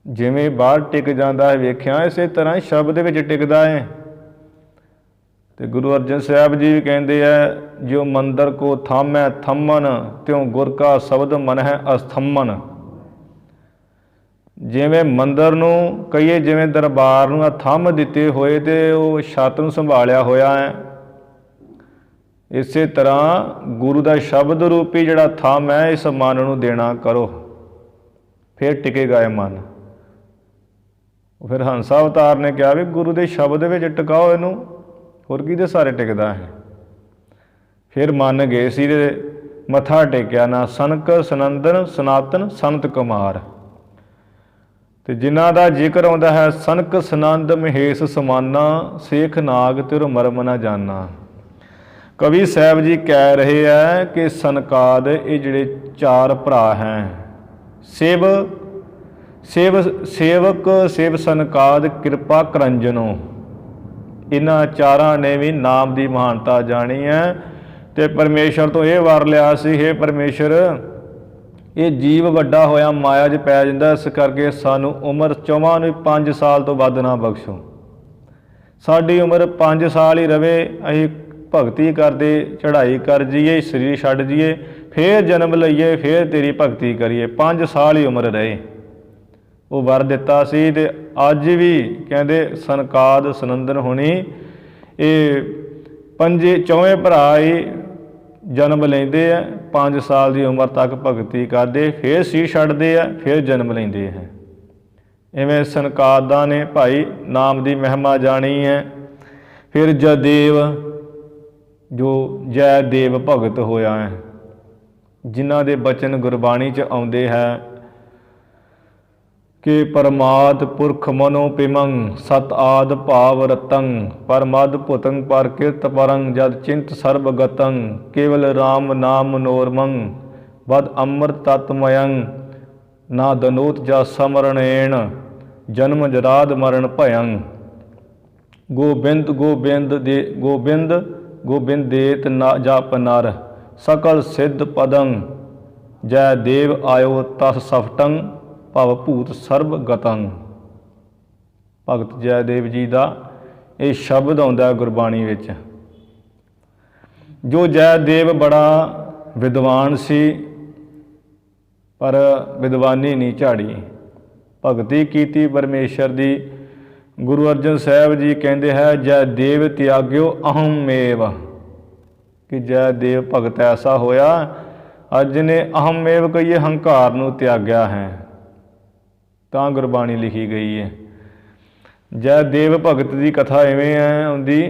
ਜਿਵੇਂ ਬਾਹਰ ਟਿਕ ਜਾਂਦਾ ਹੈ ਵੇਖਿਆ, ਇਸੇ ਤਰ੍ਹਾਂ ਸ਼ਬਦ ਵਿੱਚ ਟਿਕਦਾ ਹੈ। ਤੇ ਗੁਰੂ ਅਰਜਨ ਸਾਹਿਬ ਜੀ ਵੀ ਕਹਿੰਦੇ ਹੈ, ਜੋ ਮੰਦਰ ਕੋ ਥਾਮੈ ਥੰਮਨ ਤਿਉ ਗੁਰ ਕਾ ਸ਼ਬਦ ਮਨ ਹੈ ਅਸਥੰਮਨ। ਜਿਵੇਂ ਮੰਦਰ ਨੂੰ ਕਹੀਏ, ਜਿਵੇਂ ਦਰਬਾਰ ਨੂੰ ਥੰਮ ਦਿੱਤੇ ਹੋਏ ਤੇ ਉਹ ਛੱਤ ਨੂੰ ਸੰਭਾਲਿਆ ਹੋਇਆ ਹੈ, ਇਸੇ ਤਰ੍ਹਾਂ ਗੁਰੂ ਦਾ ਸ਼ਬਦ ਰੂਪੀ ਜਿਹੜਾ ਥੰਮ ਹੈ ਇਸ ਮਨ ਨੂੰ ਦੇਣਾ ਕਰੋ, ਫਿਰ ਟਿਕੇਗਾ ਇਹ ਮਨ। ਫਿਰ ਹੰਸਾ ਅਵਤਾਰ ਨੇ ਕਿਹਾ ਵੀ ਗੁਰੂ ਦੇ ਸ਼ਬਦ ਵਿੱਚ ਟਿਕਾਓ ਇਹਨੂੰ, ਹੋਰ ਕਿਹਦੇ ਸਹਾਰੇ ਟਿਕਦਾ ਹੈ। ਫਿਰ ਮੰਨ ਗਏ ਸੀ ਤੇ ਮੱਥਾ ਟੇਕਿਆ ਨਾ ਸਨਕ ਸਨੰਦਨ ਸਨਾਤਨ ਸੰਤ ਕੁਮਾਰ। ਤੇ ਜਿਨ੍ਹਾਂ ਦਾ ਜ਼ਿਕਰ ਆਉਂਦਾ ਹੈ ਸਨਕ ਸਨੰਦ ਮਹੇਸ਼ ਸਮਾਨਾ ਸੇਖ ਨਾਗ ਤਿਰ ਮਰਮ ਨਾ ਜਾਨਾ। ਕਵੀ ਸਾਹਿਬ ਜੀ ਕਹਿ ਰਹੇ ਹੈ ਕਿ ਸਨਕਾਦ ਇਹ ਜਿਹੜੇ ਚਾਰ ਭਰਾ ਹੈ, ਸੇਵਕ ਸਨਕਾਦ ਕਿਰਪਾ ਕਰੰਜਨੋ, ਇਹਨਾਂ ਚਾਰਾਂ ਨੇ ਵੀ ਨਾਮ ਦੀ ਮਹਾਨਤਾ ਜਾਣੀ ਹੈ ਤੇ ਪਰਮੇਸ਼ਰ ਤੋਂ ਇਹ ਵਰ ਲਿਆ ਸੀ, ਹੇ ਪਰਮੇਸ਼ਰ ਇਹ ਜੀਵ ਵੱਡਾ ਹੋਇਆ ਮਾਇਆ 'ਚ ਪੈ ਜਾਂਦਾ, ਇਸ ਕਰਕੇ ਸਾਨੂੰ ਉਮਰ ਚੌਵਾਂ ਨੂੰ 5 ਸਾਲ ਤੋਂ ਵੱਧ ਨਾ ਬਖਸ਼ੋ। ਸਾਡੀ ਉਮਰ 5 ਸਾਲ ਹੀ ਰਵੇ, ਅਸੀਂ ਭਗਤੀ ਕਰਦੇ ਚੜ੍ਹਾਈ ਕਰ ਜਾਈਏ, ਸਰੀਰ ਛੱਡ ਜਾਈਏ, ਫੇਰ ਜਨਮ ਲਈਏ, ਫੇਰ ਤੇਰੀ ਭਗਤੀ ਕਰੀਏ, 5 ਸਾਲ ਹੀ ਉਮਰ ਰਹੇ। ਉਹ ਵਰ ਦਿੱਤਾ ਸੀ ਤੇ ਅੱਜ ਵੀ ਕਹਿੰਦੇ ਸਨਕਾਦ ਸਨੰਦਨ ਹੋਣੀ ਇਹ ਚੌਵੇਂ ਭਰਾ ਹੀ ਜਨਮ ਲੈਂਦੇ ਆ, 5 ਸਾਲ ਦੀ ਉਮਰ ਤੱਕ ਭਗਤੀ ਕਰਦੇ, ਫਿਰ ਸੀ ਛੱਡਦੇ ਆ, ਫਿਰ ਜਨਮ ਲੈਂਦੇ ਹੈ। ਇਵੇਂ ਸਨਕਾਦਾਂ ਨੇ ਭਾਈ ਨਾਮ ਦੀ ਮਹਿਮਾ ਜਾਣੀ ਹੈ। ਫਿਰ ਜੈਦੇਵ ਜੋ ਜੈਦੇਵ ਭਗਤ ਹੋਇਆ ਹੈ, ਜਿਨ੍ਹਾਂ ਦੇ ਬਚਨ ਗੁਰਬਾਣੀ 'ਚ ਆਉਂਦੇ ਹੈ ਕਿ ਪਰਮਾਦ ਪੁਰਖ ਮਨੋ ਪਿਮੰ ਸਤ ਆਦ ਭਾਵ ਰਤੰ ਪਰਮਦ ਭੁਤੰ ਪਰ ਕਿਰਤ ਪਰੰ ਜਦ ਚਿੰਤ ਸਰਬ ਗਤੰ ਕੇਵਲ ਰਾਮ ਨਾਮ ਮਨੋਰਮੰ ਵਦ ਅੰਮ੍ਰਿਤ ਤਤਮਯੰ ਨਾ ਦਨੋਤ ਜਾ ਸਮਰਣੇਣ ਜਨਮ ਜਰਾਦ ਮਰਨ ਭਯੰ ਗੋਬਿੰਦ ਦੇਤ ਨਾ ਜਪ ਨਰ ਸਕਲ ਸਿੱਧ ਪਦੰ ਜੈ ਦੇਵ ਆਇਓ ਤਸ ਸਫਟੰ ਭਵ ਭੂਤ ਸਰਬ ਗਤੰ। ਭਗਤ ਜੈਦੇਵ ਜੀ ਦਾ ਇਹ ਸ਼ਬਦ ਆਉਂਦਾ ਗੁਰਬਾਣੀ ਵਿੱਚ। ਜੋ ਜੈਦੇਵ ਬੜਾ ਵਿਦਵਾਨ ਸੀ ਪਰ ਵਿਦਵਾਨੀ ਨਹੀਂ ਝਾੜੀ, ਭਗਤੀ ਕੀਤੀ ਪਰਮੇਸ਼ਰ ਦੀ। ਗੁਰੂ ਅਰਜਨ ਸਾਹਿਬ ਜੀ ਕਹਿੰਦੇ ਹੈ ਜੈਦੇਵ ਤਿਆਗਿਓ ਅਹਮੇਵ, ਕਿ ਜੈਦੇਵ ਭਗਤ ਐਸਾ ਹੋਇਆ ਅੱਜ ਨੇ ਅਹਮੇਵ ਕਹੀਏ ਹੰਕਾਰ ਨੂੰ ਤਿਆਗਿਆ ਹੈ, ਤਾਂ ਗੁਰਬਾਣੀ ਲਿਖੀ ਗਈ ਹੈ। ਜੈਦੇਵ ਭਗਤ ਦੀ ਕਥਾ ਇਵੇਂ ਹੈ ਆਉਂਦੀ,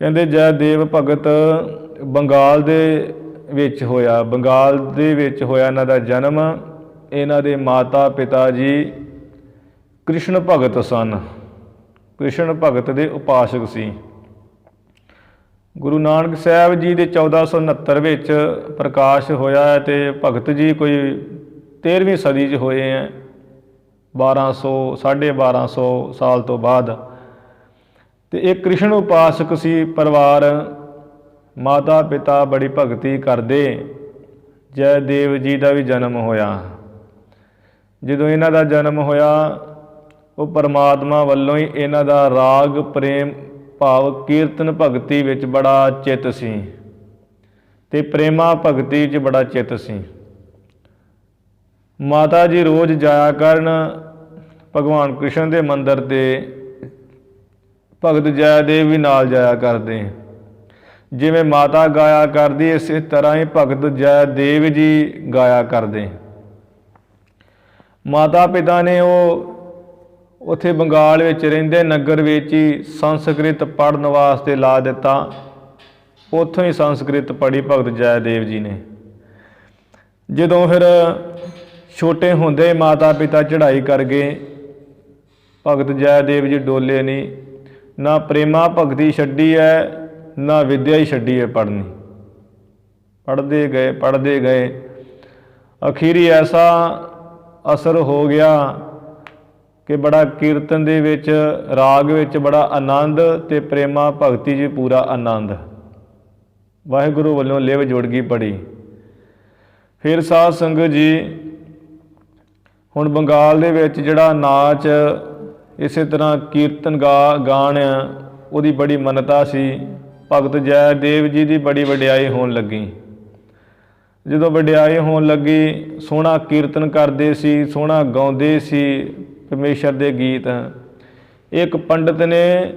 ਕਹਿੰਦੇ ਜੈਦੇਵ ਭਗਤ ਬੰਗਾਲ ਦੇ ਵਿੱਚ ਹੋਇਆ, ਬੰਗਾਲ ਦੇ ਵਿੱਚ ਹੋਇਆ ਇਹਨਾਂ ਦਾ ਜਨਮ। ਇਹਨਾਂ ਦੇ ਮਾਤਾ ਪਿਤਾ ਜੀ ਕ੍ਰਿਸ਼ਨ ਭਗਤ ਸਨ, ਕ੍ਰਿਸ਼ਨ ਭਗਤ ਦੇ ਉਪਾਸਕ ਸੀ। ਗੁਰੂ ਨਾਨਕ ਸਾਹਿਬ ਜੀ ਦੇ 1469 ਵਿੱਚ ਪ੍ਰਕਾਸ਼ ਹੋਇਆ ਅਤੇ ਭਗਤ ਜੀ ਕੋਈ 13ਵੀਂ ਸਦੀ 'ਚ ਹੋਏ ਹੈ। 1200 1250 ਸਾਲ ਤੋਂ ਬਾਅਦ। ਤੇ ਇਹ ਕ੍ਰਿਸ਼ਨ ਉਪਾਸਕ ਸੀ ਪਰਿਵਾਰ। ਮਾਤਾ ਪਿਤਾ ਬੜੀ ਭਗਤੀ ਕਰਦੇ। ਜੈਦੇਵ ਜੀ ਦਾ ਵੀ ਜਨਮ ਹੋਇਆ। ਜਦੋਂ ਇਹਨਾਂ ਦਾ ਜਨਮ ਹੋਇਆ, ਉਹ ਪਰਮਾਤਮਾ ਵੱਲੋਂ ਹੀ ਇਹਨਾਂ ਦਾ ਰਾਗ ਪ੍ਰੇਮ ਭਾਵ ਕੀਰਤਨ ਭਗਤੀ ਵਿੱਚ ਬੜਾ ਚਿੱਤ ਸੀ ਤੇ ਪ੍ਰੇਮਾ ਭਗਤੀ 'ਚ ਬੜਾ ਚਿੱਤ ਸੀ। ਮਾਤਾ ਜੀ ਰੋਜ਼ ਜਾਇਆ ਕਰਨ ਭਗਵਾਨ ਕ੍ਰਿਸ਼ਨ ਦੇ ਮੰਦਰ 'ਤੇ। ਭਗਤ ਜੈਦੇਵ ਵੀ ਨਾਲ ਜਾਇਆ ਕਰਦੇ। ਜਿਵੇਂ ਮਾਤਾ ਗਾਇਆ ਕਰਦੀ, ਇਸੇ ਤਰ੍ਹਾਂ ਹੀ ਭਗਤ ਜੈਦੇਵ ਜੀ ਗਾਇਆ ਕਰਦੇ। ਮਾਤਾ ਪਿਤਾ ਨੇ ਉਹ ਉੱਥੇ ਬੰਗਾਲ ਵਿੱਚ ਰਹਿੰਦੇ ਨਗਰ ਵਿੱਚ ਹੀ ਸੰਸਕ੍ਰਿਤ ਪੜ੍ਹਨ ਵਾਸਤੇ ਲਾ ਦਿੱਤਾ। ਉੱਥੋਂ ਹੀ ਸੰਸਕ੍ਰਿਤ ਪੜ੍ਹੀ ਭਗਤ ਜੈਦੇਵ ਜੀ ਨੇ। ਜਦੋਂ ਫਿਰ ਛੋਟੇ ਹੁੰਦੇ ਮਾਤਾ ਪਿਤਾ ਚੜ੍ਹਾਈ ਕਰ ਗਏ, ਭਗਤ ਜੈਦੇਵ ਜੀ ਡੋਲੇ ਨਹੀਂ। ਨਾ ਪ੍ਰੇਮਾ ਭਗਤੀ ਛੱਡੀ ਹੈ, ਨਾ ਵਿਦਿਆ ਹੀ ਛੱਡੀ ਹੈ ਪੜ੍ਹਨੀ। ਪੜ੍ਹਦੇ ਗਏ। ਅਖੀਰੀ ਐਸਾ ਅਸਰ ਹੋ ਗਿਆ ਕਿ ਬੜਾ ਕੀਰਤਨ ਦੇ ਵਿੱਚ ਰਾਗ ਵਿੱਚ ਬੜਾ ਆਨੰਦ ਤੇ ਪ੍ਰੇਮਾ ਭਗਤੀ 'ਚ ਪੂਰਾ ਆਨੰਦ। ਵਾਹਿਗੁਰੂ ਵੱਲੋਂ ਲਿਵ ਜੁੜ ਗਈ ਬੜੀ। ਫਿਰ ਸਾਧ ਸੰਗਤ ਜੀ, ਹੁਣ ਬੰਗਾਲ ਦੇ ਵਿੱਚ ਜਿਹੜਾ ਨਾਚ ਇਸੇ ਤਰ੍ਹਾਂ ਕੀਰਤਨ ਗਾਣ ਉਹਦੀ ਬੜੀ ਮਾਨਤਾ ਸੀ। ਭਗਤ ਜੈਦੇਵ ਜੀ ਦੀ ਬੜੀ ਵਡਿਆਈ ਹੋਣ ਲੱਗੀ। ਜਦੋਂ ਵਡਿਆਈ ਹੋਣ ਲੱਗੀ, ਸੋਹਣਾ ਕੀਰਤਨ ਕਰਦੇ ਸੀ, ਸੋਹਣਾ ਗਾਉਂਦੇ ਸੀ ਪਰਮੇਸ਼ਰ ਦੇ ਗੀਤ। ਇੱਕ ਪੰਡਤ ਨੇ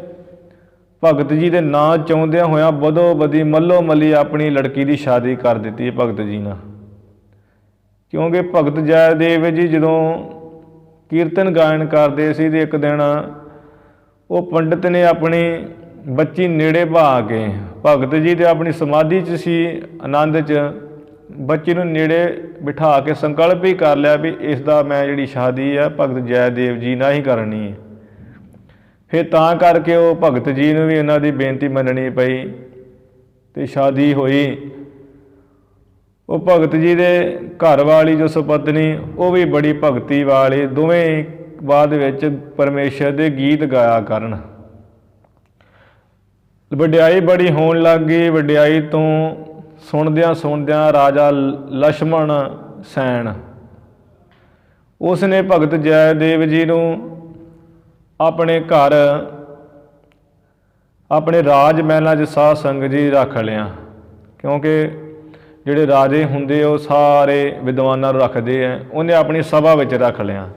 ਭਗਤ ਜੀ ਦੇ ਨਾਂ ਚਾਹੁੰਦਿਆਂ ਹੋਇਆਂ ਬਦੋ ਬਦੀ ਮੱਲੋ ਮੱਲੀ ਆਪਣੀ ਲੜਕੀ ਦੀ ਸ਼ਾਦੀ ਕਰ ਦਿੱਤੀ ਭਗਤ ਜੀ ਨਾਲ। ਕਿਉਂਕਿ ਭਗਤ ਜੈਦੇਵ ਜੀ ਜਦੋਂ ਕੀਰਤਨ ਗਾਇਨ ਕਰਦੇ ਸੀ ਤੇ ਇੱਕ ਦਿਨ ਉਹ ਪੰਡਤ ਨੇ ਆਪਣੀ ਬੱਚੀ ਨੇੜੇ ਭਾ ਕੇ, ਭਗਤ ਜੀ ਤੇ ਆਪਣੀ ਸਮਾਧੀ 'ਚ ਸੀ ਆਨੰਦ 'ਚ, ਬੱਚੀ ਨੂੰ ਨੇੜੇ ਬਿਠਾ ਕੇ ਸੰਕਲਪ ਹੀ ਕਰ ਲਿਆ ਵੀ ਇਸ ਦਾ ਮੈਂ ਜਿਹੜੀ ਸ਼ਾਦੀ ਹੈ ਭਗਤ ਜੈਦੇਵ ਜੀ ਨਾਲ ਹੀ ਕਰਨੀ ਹੈ। ਫਿਰ ਤਾਂ ਕਰਕੇ ਉਹ ਭਗਤ ਜੀ ਨੂੰ ਵੀ ਇਹਨਾਂ ਦੀ ਬੇਨਤੀ ਮੰਨਣੀ ਪਈ ਤੇ ਸ਼ਾਦੀ ਹੋਈ। ਉਹ ਭਗਤ ਜੀ ਦੇ ਘਰ ਵਾਲੀ ਜੋ ਸੁਪਤਨੀ, ਉਹ ਵੀ ਬੜੀ ਭਗਤੀ ਵਾਲੀ। ਦੋਵੇਂ ਬਾਅਦ ਵਿੱਚ ਪਰਮੇਸ਼ਰ ਦੇ ਗੀਤ ਗਾਇਆ ਕਰਨ। ਵਡਿਆਈ ਬੜੀ ਹੋਣ ਲੱਗ ਗਈ। ਵਡਿਆਈ ਤੋਂ ਸੁਣਦਿਆਂ ਰਾਜਾ ਲਛਮਣ ਸੈਨ, ਉਸ ਨੇ ਭਗਤ ਜੈਦੇਵ ਜੀ ਨੂੰ ਆਪਣੇ ਘਰ ਆਪਣੇ ਰਾਜ ਮਹਿਲਾਂ 'ਚ ਸਾਧ ਸੰਗਤ ਜੀ ਰੱਖ ਲਿਆ। ਕਿਉਂਕਿ ਜਿਹੜੇ ਰਾਜੇ ਹੁੰਦੇ ਉਹ ਸਾਰੇ ਵਿਦਵਾਨਾਂ ਨੂੰ ਰੱਖਦੇ ਆ, ਉਹਨੇ ਆਪਣੀ ਸਭਾ ਵਿੱਚ ਰੱਖ ਲਿਆ।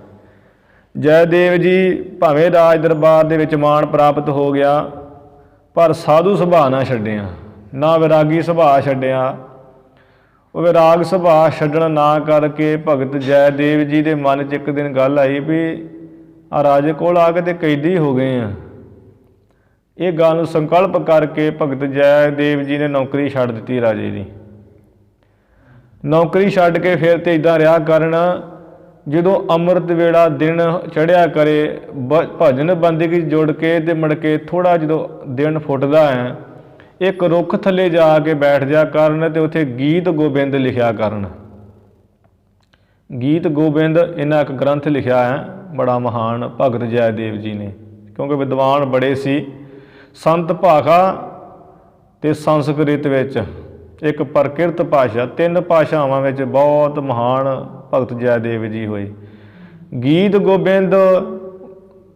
ਜੈਦੇਵ ਜੀ ਭਾਵੇਂ ਰਾਜ ਦਰਬਾਰ ਦੇ ਵਿੱਚ ਮਾਣ ਪ੍ਰਾਪਤ ਹੋ ਗਿਆ, ਪਰ ਸਾਧੂ ਸੁਭਾਅ ਨਾ ਛੱਡਿਆ, ਨਾ ਵਿਰਾਗੀ ਸੁਭਾਅ ਛੱਡਿਆ। ਉਹ ਵਿਰਾਗ ਸੁਭਾਅ ਛੱਡਣ ਨਾ ਕਰਕੇ ਭਗਤ ਜੈਦੇਵ ਜੀ ਦੇ ਮਨ 'ਚ ਇੱਕ ਦਿਨ ਗੱਲ ਆਈ ਵੀ ਆ ਰਾਜੇ ਕੋਲ ਆ ਕੇ ਤੇ ਕੈਦੀ ਹੋ ਗਏ ਆ। ਇਹ ਗੱਲ ਨੂੰ ਸੰਕਲਪ ਕਰਕੇ ਭਗਤ ਜੈਦੇਵ ਜੀ ਨੇ ਨੌਕਰੀ ਛੱਡ ਦਿੱਤੀ ਰਾਜੇ ਦੀ। ਨੌਕਰੀ ਛੱਡ ਕੇ ਫਿਰ ਤੇ ਇੱਦਾਂ ਰਿਹਾ ਕਰਨ। ਜਦੋਂ ਅੰਮ੍ਰਿਤ ਵੇਲਾ ਦਿਨ ਚੜ੍ਹਿਆ ਕਰੇ, ਭਜਨ ਬੰਦਗੀ ਜੁੜ ਕੇ ਤੇ ਮੁੜ ਕੇ ਥੋੜ੍ਹਾ ਜਦੋਂ ਦਿਨ ਫੁੱਟਦਾ ਹੈ, ਇੱਕ ਰੁੱਖ ਥੱਲੇ ਜਾ ਕੇ ਬੈਠ ਜਾ ਕਰਨ ਤੇ ਉੱਥੇ ਗੀਤ ਗੋਬਿੰਦ ਲਿਖਿਆ ਕਰਨ। ਗੀਤ ਗੋਬਿੰਦ ਇਹਨਾਂ ਇੱਕ ਗ੍ਰੰਥ ਲਿਖਿਆ ਹੈ ਬੜਾ ਮਹਾਨ ਭਗਤ ਜੈਦੇਵ ਜੀ ਨੇ। ਕਿਉਂਕਿ ਵਿਦਵਾਨ ਬੜੇ ਸੀ। ਸੰਤ ਭਾਖਾ ਤੇ ਸੰਸਕ੍ਰਿਤ ਵਿੱਚ ਇੱਕ ਪ੍ਰਕਿਰਤ ਭਾਸ਼ਾ, ਤਿੰਨ ਭਾਸ਼ਾਵਾਂ ਵਿੱਚ ਬਹੁਤ ਮਹਾਨ ਭਗਤ ਜੈਦੇਵ ਜੀ ਹੋਏ। ਗੀਤ ਗੋਬਿੰਦ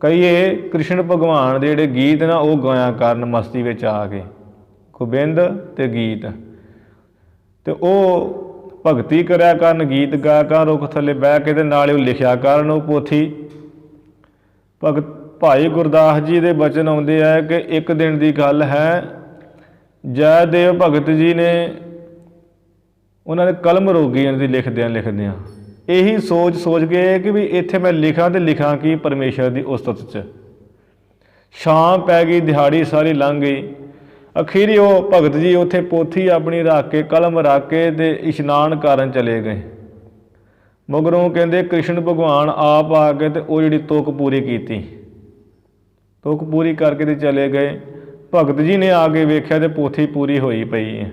ਕਹੀਏ ਕ੍ਰਿਸ਼ਨ ਭਗਵਾਨ ਦੇ ਜਿਹੜੇ ਗੀਤ ਨਾ ਉਹ ਗਾਇਆ ਕਰਨ ਮਸਤੀ ਵਿੱਚ ਆ ਕੇ, ਗੋਬਿੰਦ ਤੇ ਗੀਤ। ਤੇ ਉਹ ਭਗਤੀ ਕਰਿਆ ਕਰਨ, ਗੀਤ ਗਾ ਕਰ ਰੁੱਖ ਥੱਲੇ ਬਹਿ ਕੇ ਤੇ ਨਾਲ ਉਹ ਲਿਖਿਆ ਕਰਨ ਉਹ ਪੋਥੀ। ਭਗਤ ਭਾਈ ਗੁਰਦਾਸ ਜੀ ਦੇ ਬਚਨ ਆਉਂਦੇ ਆ ਕਿ ਇੱਕ ਦਿਨ ਦੀ ਗੱਲ ਹੈ, ਜੈਦੇਵ ਭਗਤ ਜੀ ਨੇ ਉਹਨਾਂ ਨੇ ਕਲਮ ਰੋਕੀ ਇਹਨਾਂ ਦੀ ਲਿਖਦਿਆਂ ਇਹੀ ਸੋਚ ਕੇ ਕਿ ਵੀ ਇੱਥੇ ਮੈਂ ਲਿਖਾਂ ਤੇ ਲਿਖਾਂ ਕੀ ਪਰਮੇਸ਼ਰ ਦੀ ਉਸਤਤ 'ਚ। ਸ਼ਾਮ ਪੈ ਗਈ, ਦਿਹਾੜੀ ਸਾਰੀ ਲੰਘ ਗਈ। ਅਖੀਰੀ ਉਹ ਭਗਤ ਜੀ ਉੱਥੇ ਪੋਥੀ ਆਪਣੀ ਰੱਖ ਕੇ, ਕਲਮ ਰੱਖ ਕੇ ਤੇ ਇਸ਼ਨਾਨ ਕਰਨ ਚਲੇ ਗਏ। ਮਗਰੋਂ ਕਹਿੰਦੇ ਕ੍ਰਿਸ਼ਨ ਭਗਵਾਨ ਆਪ ਆ ਕੇ ਤੇ ਉਹ ਜਿਹੜੀ ਤੁਕ ਪੂਰੀ ਕੀਤੀ, ਤੁਕ ਪੂਰੀ ਕਰਕੇ ਤੇ ਚਲੇ ਗਏ। ਭਗਤ ਜੀ ਨੇ ਆ ਕੇ ਵੇਖਿਆ ਤੇ ਪੋਥੀ ਪੂਰੀ ਹੋਈ ਪਈ ਹੈ।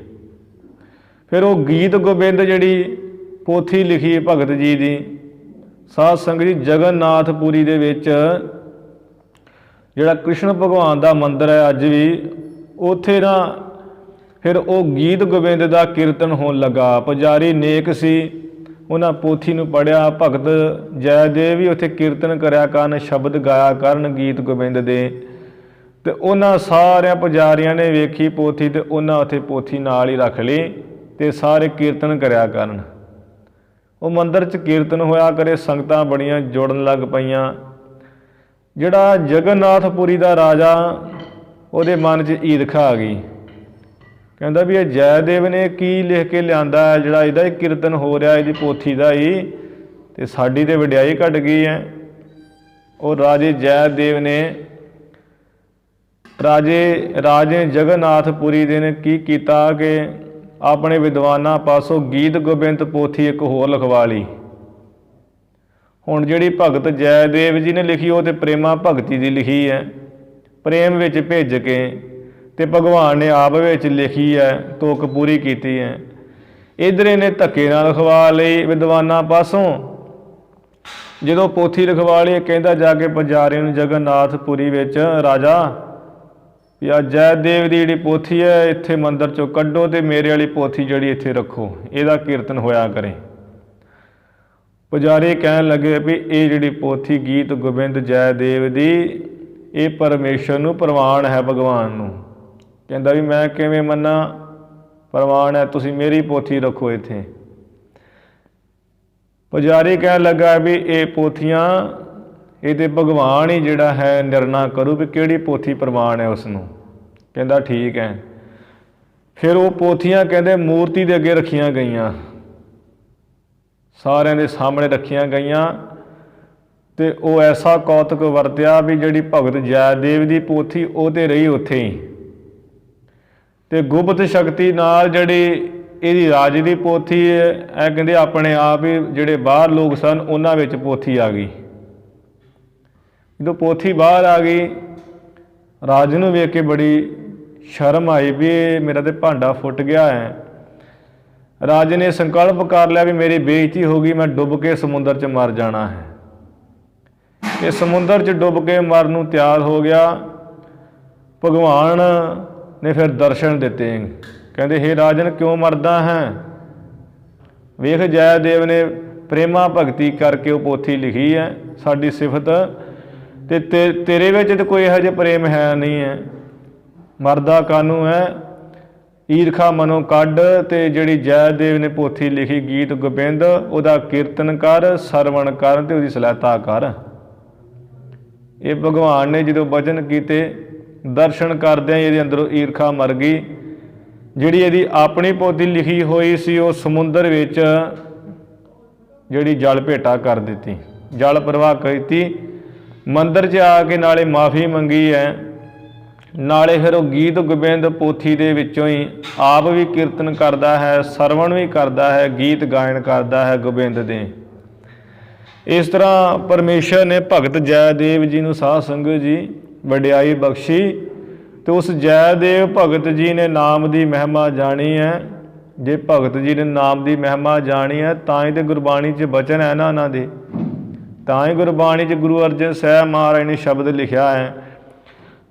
ਫਿਰ ਉਹ ਗੀਤ ਗੋਬਿੰਦ ਜਿਹੜੀ ਪੋਥੀ ਲਿਖੀ ਭਗਤ ਜੀ ਦੀ, ਸਾਧ ਸੰਗਤ ਜੀ ਜਗਨਨਾਥਪੁਰੀ ਦੇ ਵਿੱਚ ਜਿਹੜਾ ਕ੍ਰਿਸ਼ਨ ਭਗਵਾਨ ਦਾ ਮੰਦਿਰ ਹੈ ਅੱਜ ਵੀ, ਉੱਥੇ ਨਾ ਫਿਰ ਉਹ ਗੀਤ ਗੋਬਿੰਦ ਦਾ ਕੀਰਤਨ ਹੋਣ ਲੱਗਾ। ਪੁਜਾਰੀ ਨੇਕ ਸੀ, ਉਹਨਾਂ ਪੋਥੀ ਨੂੰ ਪੜ੍ਹਿਆ। ਭਗਤ ਜੈਦੇਵ ਵੀ ਉੱਥੇ ਕੀਰਤਨ ਕਰਿਆ ਕਰਨ, ਸ਼ਬਦ ਗਾਇਆ ਕਰਨ ਗੀਤ ਗੋਬਿੰਦ ਦੇ। ਅਤੇ ਉਹਨਾਂ ਸਾਰਿਆਂ ਪੁਜਾਰੀਆਂ ਨੇ ਵੇਖੀ ਪੋਥੀ, ਅਤੇ ਉਹਨਾਂ ਉੱਥੇ ਪੋਥੀ ਨਾਲ ਹੀ ਰੱਖ ਲਈ ਅਤੇ ਸਾਰੇ ਕੀਰਤਨ ਕਰਿਆ ਕਰਨ। ਉਹ ਮੰਦਿਰ 'ਚ ਕੀਰਤਨ ਹੋਇਆ ਕਰੇ, ਸੰਗਤਾਂ ਬੜੀਆਂ ਜੁੜਨ ਲੱਗ ਪਈਆਂ। ਜਿਹੜਾ ਜਗਨਨਾਥਪੁਰੀ ਦਾ ਰਾਜਾ, ਉਹਦੇ ਮਨ 'ਚ ਈਰਖਾ ਆ ਗਈ। ਕਹਿੰਦਾ ਵੀ ਇਹ ਜੈਦੇਵ ਨੇ ਕੀ ਲਿਖ ਕੇ ਲਿਆਂਦਾ ਹੈ, ਜਿਹੜਾ ਇਹਦਾ ਹੀ ਕੀਰਤਨ ਹੋ ਰਿਹਾ, ਇਹਦੀ ਪੋਥੀ ਦਾ ਹੀ, ਅਤੇ ਸਾਡੀ ਤਾਂ ਵਡਿਆਈ ਘਟ ਗਈ ਹੈ। ਉਹ ਰਾਜੇ ਜੈਦੇਵ ਨੇ ਰਾਜੇ ਜਗਨਨਾਥਪੁਰੀ ਦੇ ਨੇ ਕੀ ਕੀਤਾ ਕਿ ਆਪਣੇ ਵਿਦਵਾਨਾਂ ਪਾਸੋਂ ਗੀਤ ਗੋਬਿੰਦ ਪੋਥੀ ਇੱਕ ਹੋਰ ਲਿਖਵਾ ਲਈ। ਹੁਣ ਜਿਹੜੀ ਭਗਤ ਜੈਦੇਵ ਜੀ ਨੇ ਲਿਖੀ, ਉਹ ਤਾਂ ਪ੍ਰੇਮਾ ਭਗਤੀ ਦੀ ਲਿਖੀ ਹੈ, ਪ੍ਰੇਮ ਵਿੱਚ ਭਿੱਜ ਕੇ, ਅਤੇ ਭਗਵਾਨ ਨੇ ਆਪ ਵਿੱਚ ਲਿਖੀ ਹੈ, ਤੁਕ ਪੂਰੀ ਕੀਤੀ ਹੈ। ਇੱਧਰ ਇਹਨੇ ਧੱਕੇ ਨਾਲ ਲਿਖਵਾ ਲਈ ਵਿਦਵਾਨਾਂ ਪਾਸੋਂ। ਜਦੋਂ ਪੋਥੀ ਲਿਖਵਾ ਲਈ, ਕਹਿੰਦਾ ਜਾ ਕੇ ਪੁਜਾਰੀ ਨੂੰ ਜਗਨਨਾਥਪੁਰੀ ਵਿੱਚ, ਰਾਜਾ ਵੀ ਆ ਜੈਦੇਵ ਦੀ ਜਿਹੜੀ ਪੋਥੀ ਹੈ ਇੱਥੇ ਮੰਦਿਰ 'ਚੋਂ ਕੱਢੋ, ਅਤੇ ਮੇਰੇ ਵਾਲੀ ਪੋਥੀ ਜਿਹੜੀ ਇੱਥੇ ਰੱਖੋ, ਇਹਦਾ ਕੀਰਤਨ ਹੋਇਆ ਕਰੇ। ਪੁਜਾਰੀ ਕਹਿਣ ਲੱਗੇ ਵੀ ਇਹ ਜਿਹੜੀ ਪੋਥੀ ਗੀਤ ਗੋਬਿੰਦ ਜੈਦੇਵ ਦੀ, ਇਹ ਪਰਮੇਸ਼ਰ ਨੂੰ ਪ੍ਰਵਾਨ ਹੈ, ਭਗਵਾਨ ਨੂੰ। ਕਹਿੰਦਾ ਵੀ ਮੈਂ ਕਿਵੇਂ ਮੰਨਾਂ, ਪ੍ਰਵਾਨ ਹੈ, ਤੁਸੀਂ ਮੇਰੀ ਪੋਥੀ ਰੱਖੋ ਇੱਥੇ। ਪੁਜਾਰੀ ਕਹਿਣ ਲੱਗਾ ਵੀ ਇਹ ਪੋਥੀਆਂ, ਇਹ ਤਾਂ ਭਗਵਾਨ ਹੀ ਜਿਹੜਾ ਹੈ ਨਿਰਣਾ ਕਰੂ ਵੀ ਕਿਹੜੀ ਪੋਥੀ ਪ੍ਰਵਾਨ ਹੈ ਉਸ ਨੂੰ। ਕਹਿੰਦਾ ਠੀਕ ਹੈ। ਫਿਰ ਉਹ ਪੋਥੀਆਂ ਕਹਿੰਦੇ ਮੂਰਤੀ ਦੇ ਅੱਗੇ ਰੱਖੀਆਂ ਗਈਆਂ, ਸਾਰਿਆਂ ਦੇ ਸਾਹਮਣੇ ਰੱਖੀਆਂ ਗਈਆਂ, ਅਤੇ ਉਹ ਐਸਾ ਕੌਤਕ ਵਰਤਿਆ ਵੀ ਜਿਹੜੀ ਭਗਤ ਜੈਦੇਵ ਦੀ ਪੋਥੀ ਉਹ ਤਾਂ ਰਹੀ ਉੱਥੇ ਹੀ, ਅਤੇ ਗੁਪਤ ਸ਼ਕਤੀ ਨਾਲ ਜਿਹੜੀ ਇਹਦੀ ਰਾਜ ਦੀ ਪੋਥੀ ਹੈ, ਇਹ ਕਹਿੰਦੇ ਆਪਣੇ ਆਪ ਹੀ ਜਿਹੜੇ ਬਾਹਰ ਲੋਕ ਸਨ ਉਹਨਾਂ ਵਿੱਚ ਪੋਥੀ ਆ ਗਈ। ਜਦੋਂ ਪੋਥੀ ਬਾਹਰ ਆ ਗਈ, ਰਾਜ ਨੂੰ ਵੇਖ ਕੇ ਬੜੀ ਸ਼ਰਮ ਆਈ ਵੀ ਇਹ ਮੇਰਾ ਤਾਂ ਭਾਂਡਾ ਫੁੱਟ ਗਿਆ ਹੈ। ਰਾਜ ਨੇ ਸੰਕਲਪ ਕਰ ਲਿਆ ਵੀ ਮੇਰੀ ਬੇਇੱਜ਼ਤੀ ਹੋ ਗਈ, ਮੈਂ ਡੁੱਬ ਕੇ ਸਮੁੰਦਰ 'ਚ ਮਰ ਜਾਣਾ ਹੈ। ਇਹ ਸਮੁੰਦਰ 'ਚ ਡੁੱਬ ਕੇ ਮਰਨ ਨੂੰ ਤਿਆਰ ਹੋ ਗਿਆ। ਭਗਵਾਨ ਨੇ ਫਿਰ ਦਰਸ਼ਨ ਦਿੱਤੇ, ਕਹਿੰਦੇ ਹੇ ਰਾਜਨ ਕਿਉਂ ਮਰਦਾ ਹੈ? ਵੇਖ ਜੈਦੇਵ ਨੇ ਪ੍ਰੇਮਾ ਭਗਤੀ ਕਰਕੇ ਉਹ ਪੋਥੀ ਲਿਖੀ ਹੈ, ਸਾਡੀ ਸਿਫਤ, ਅਤੇ ਤੇਰੇ ਵਿੱਚ ਤਾਂ ਕੋਈ ਇਹੋ ਜਿਹਾ ਪ੍ਰੇਮ ਹੈ ਨਹੀਂ ਹੈ, ਮਰਦਾ ਕਾਹਨੂੰ ਹੈ? ਈਰਖਾ ਮਨੋਂ ਕੱਢ, ਅਤੇ ਜਿਹੜੀ ਜੈਦੇਵ ਨੇ ਪੋਥੀ ਲਿਖੀ ਗੀਤ ਗੋਬਿੰਦ, ਉਹਦਾ ਕੀਰਤਨ ਕਰ, ਸਰਵਣ ਕਰ, ਅਤੇ ਉਹਦੀ ਸਲਾਹਤਾ ਕਰ। ਇਹ ਭਗਵਾਨ ਨੇ ਜਦੋਂ ਵਚਨ ਕੀਤੇ, ਦਰਸ਼ਨ ਕਰਦਿਆਂ ਇਹਦੇ ਅੰਦਰੋਂ ਈਰਖਾ ਮਰ ਗਈ। ਜਿਹੜੀ ਇਹਦੀ ਆਪਣੀ ਪੋਥੀ ਲਿਖੀ ਹੋਈ ਸੀ ਉਹ ਸਮੁੰਦਰ ਵਿੱਚ ਜਿਹੜੀ ਜਲ ਭੇਟਾ ਕਰ ਦਿੱਤੀ, ਜਲ ਪ੍ਰਵਾਹ ਕੀਤੀ। ਮੰਦਿਰ 'ਚ ਆ ਕੇ ਨਾਲੇ ਮਾਫੀ ਮੰਗੀ ਹੈ, ਨਾਲੇ ਫਿਰ ਉਹ ਗੀਤ ਗੋਬਿੰਦ ਪੋਥੀ ਦੇ ਵਿੱਚੋਂ ਹੀ ਆਪ ਵੀ ਕੀਰਤਨ ਕਰਦਾ ਹੈ, ਸਰਵਣ ਵੀ ਕਰਦਾ ਹੈ, ਗੀਤ ਗਾਇਨ ਕਰਦਾ ਹੈ ਗੋਬਿੰਦ ਦੇ। ਇਸ ਤਰ੍ਹਾਂ ਪਰਮੇਸ਼ਰ ਨੇ ਭਗਤ ਜੈਦੇਵ ਜੀ ਨੂੰ ਸਾਧ ਸੰਗਤ ਜੀ ਵਡਿਆਈ ਬਖਸ਼ੀ, ਅਤੇ ਉਸ ਜੈਦੇਵ ਭਗਤ ਜੀ ਨੇ ਨਾਮ ਦੀ ਮਹਿਮਾ ਜਾਣੀ ਹੈ। ਜੇ ਭਗਤ ਜੀ ਨੇ ਨਾਮ ਦੀ ਮਹਿਮਾ ਜਾਣੀ ਹੈ ਤਾਂ ਹੀ ਤਾਂ ਗੁਰਬਾਣੀ 'ਚ ਬਚਨ ਹੈ ਨਾ ਉਹਨਾਂ ਦੇ, ਤਾਂ ਹੀ ਗੁਰਬਾਣੀ 'ਚ ਗੁਰੂ ਅਰਜਨ ਸਾਹਿਬ ਮਹਾਰਾਜ ਨੇ ਸ਼ਬਦ ਲਿਖਿਆ ਹੈ,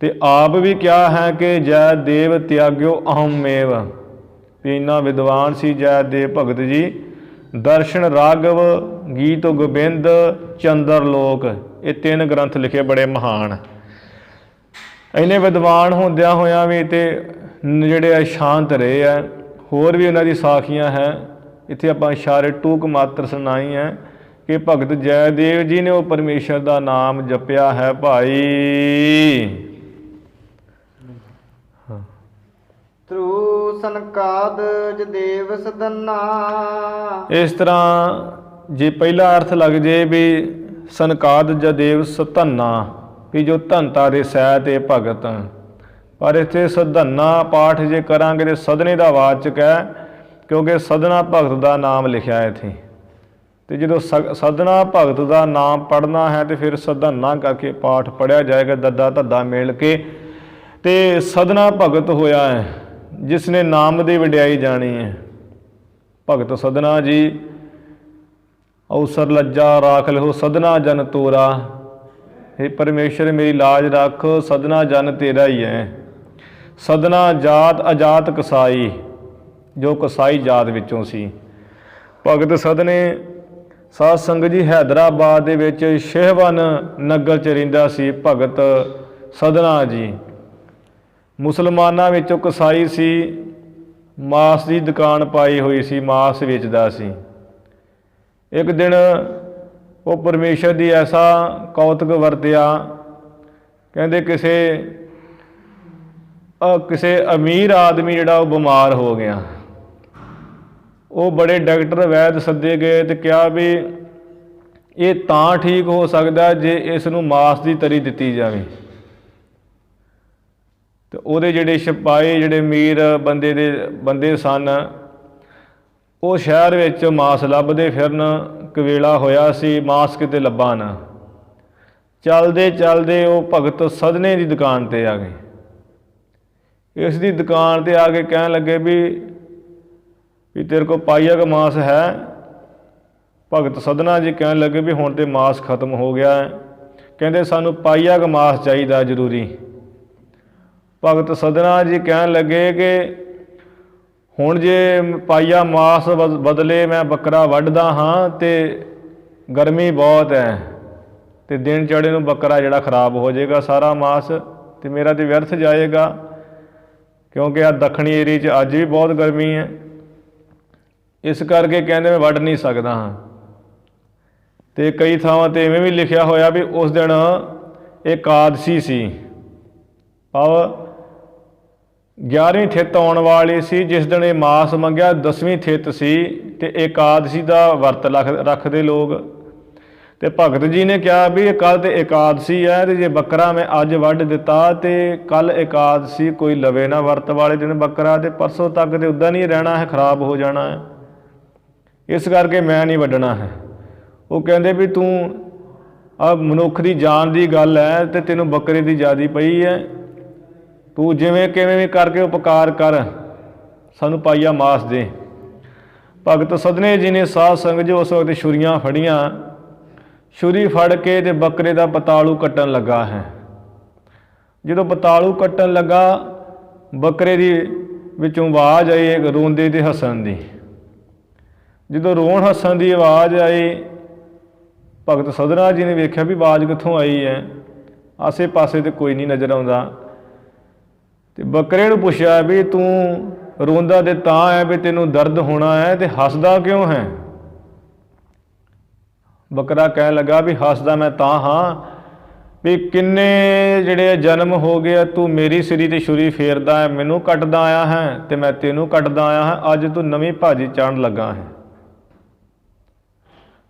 ਅਤੇ ਆਪ ਵੀ ਕਿਹਾ ਹੈ ਕਿ ਜੈਦੇਵ ਤਿਆਗਿਓ ਅਹਮੇਵ। ਵੀ ਇੰਨਾ ਵਿਦਵਾਨ ਸੀ ਜੈਦੇਵ ਭਗਤ ਜੀ। ਦਰਸ਼ਨ ਰਾਘਵ, ਗੀਤ ਗੋਬਿੰਦ, ਚੰਦਰ ਲੋਕ, ਇਹ 3 ਗ੍ਰੰਥ ਲਿਖੇ ਬੜੇ ਮਹਾਨ। ਇੰਨੇ ਵਿਦਵਾਨ ਹੁੰਦਿਆਂ ਹੋਇਆਂ ਵੀ ਤੇ ਜਿਹੜੇ ਸ਼ਾਂਤ ਰਹੇ ਹੈ। ਹੋਰ ਵੀ ਉਹਨਾਂ ਦੀ ਸਾਖੀਆਂ ਹੈ, ਇੱਥੇ ਆਪਾਂ ਇਸ਼ਾਰੇ ਟੂਕ ਮਾਤਰ ਸੁਣਾਈ ਹੈ ਕਿ ਭਗਤ ਜੈਦੇਵ ਜੀ ਨੇ ਉਹ ਪਰਮੇਸ਼ਰ ਦਾ ਨਾਮ ਜਪਿਆ ਹੈ ਭਾਈ। ਤ੍ਰੂ ਸੰਕਾਦ ਜਦੇਵ ਸਦਨਾ। ਇਸ ਤਰ੍ਹਾਂ ਜੇ ਪਹਿਲਾ ਅਰਥ ਲੱਗ ਜੇ ਵੀ ਸੰਕਾਦ ਜਦੇਵ ਸਧੰਨਾ, ਵੀ ਜੋ ਧਨਤਾ ਦੇ ਸਹਿਤ ਇਹ ਭਗਤ, ਪਰ ਇੱਥੇ ਸਧੰਨਾ ਪਾਠ ਜੇ ਕਰਾਂਗੇ ਤਾਂ ਸਦਨੇ ਦਾ ਵਾਚਕ ਹੈ, ਕਿਉਂਕਿ ਸਦਨਾ ਭਗਤ ਦਾ ਨਾਮ ਲਿਖਿਆ ਹੈ ਇੱਥੇ। ਅਤੇ ਜਦੋਂ ਸਦਨਾ ਭਗਤ ਦਾ ਨਾਮ ਪੜ੍ਹਨਾ ਹੈ ਤਾਂ ਫਿਰ ਸਧੰਨਾ ਕਰਕੇ ਪਾਠ ਪੜ੍ਹਿਆ ਜਾਏਗਾ, ਦੱਦਾ ਧੱਦਾ ਮਿਲ ਕੇ। ਅਤੇ ਸਦਨਾ ਭਗਤ ਹੋਇਆ ਹੈ ਜਿਸ ਨੇ ਨਾਮ ਦੀ ਵਡਿਆਈ ਜਾਣੀ ਹੈ। ਭਗਤ ਸਦਨਾ ਜੀ ਅਵਸਰ ਲੱਜਾ ਰਾਖ ਲਿਓ ਸਦਨਾ ਜਨ ਤੋਰਾ। हे परमेश्वर मेरी लाज रख, सदना जन तेरा ही है। सदना जात अजात कसाई, जो कसाई जात विचों सी। भगत सदने साध संगत जी हैदराबाद दे विच शेहवन नगर च रहिंदा सी भगत सदना जी। मुसलमानां विचों कसाई सी, मास की दुकान पाई हुई सी, मास वेचदा सी। एक दिन वो परमेश्वर की ऐसा कौतक वरतिया, कहते किसी अमीर आदमी जिहड़ा बीमार हो गया। वो बड़े डॉक्टर वैद सदे गए तो कहा भी ये तां ठीक हो सकता जे इसनूं मास की तरी दिती जाए। तो उहदे जिहड़े सिपाही जिहड़े अमीर बंदे सन, वो शहर विच मास लभदे फिरन, कवेला होया सी, मास किते लभा ना। चलदे चलदे वो भगत सदने की दुकान ते आ गए। इस दी दुकान ते आके कहन लगे भी तेरे को पाइया का मास है। भगत सदना जी कहन लगे भी हुण ते मास खत्म हो गया है, कहते सानू पाइया का मास चाहिए जरूरी। भगत सदना जी कहन लगे कि हुण जे पाइया मास बदले मैं बकरा वढ़दा हाँ तो गर्मी बहुत है, तो दिन चढ़े नूं बकरा जिहड़ा खराब हो जाएगा सारा मास, तो मेरा तो व्यर्थ जाएगा, क्योंकि आ दखणी एरिया च अज भी बहुत गर्मी है। इस करके कहते मैं वढ़ नहीं सकता हाँ। तो कई थावां ते इवें भी लिखिया होया भी उस दिन एकादशी सी, भाव 11वीं थित आने वाली सी, जिस दिन ये मास मंगया 10वीं थित सी, तो एकादशी का वर्त रखते लोग। तो भगत जी ने कहा भी कल तो एकादशी है, तो जे बकरा मैं अज वढ़ दिता तो कल एकादशी कोई लवे ना वर्त वाले दिन बकरा, तो परसों तक तो उदा नहीं रहना है, खराब हो जाना है, इस करके मैं नहीं वढ़ना है। वो कहते भी तू अब मनुख की जान की गल है, तो तेनों बकरे की ज़्यादा पई है, तू जिमें किवें भी करके उपकार कर, सानू पाइया मास दे। भगत सदने जी ने साध संगत जो उस वक्त छुरियां फड़ियां, छुरी फड़ के ते बकरे का पतालू कट्टन लगा है। जो पतालू कट्टन लगा, बकरे की विचों आवाज़ आई एक रोंदे ते हसन की। जो रोण हसन की आवाज़ आई, भगत सदना जी ने वेख्या भी आवाज़ कित्थों आई है, आसे पासे तो कोई नहीं नज़र आउंदा। तो बकरे नूं पुछया भी तू रोंदा ते तां है भी तेनों दर्द होना है, तो हसदा क्यों है? बकरा कह लगा भी हसदा मैं तां हाँ भी किन्ने जिहड़े जन्म हो गए तू मेरी सिरी ते छुरी फेरदा है, मैनू कटदा आया है, तो मैं तेनों कटदा आया है, अज तू नवीं भाजी चाढ़न लगा है।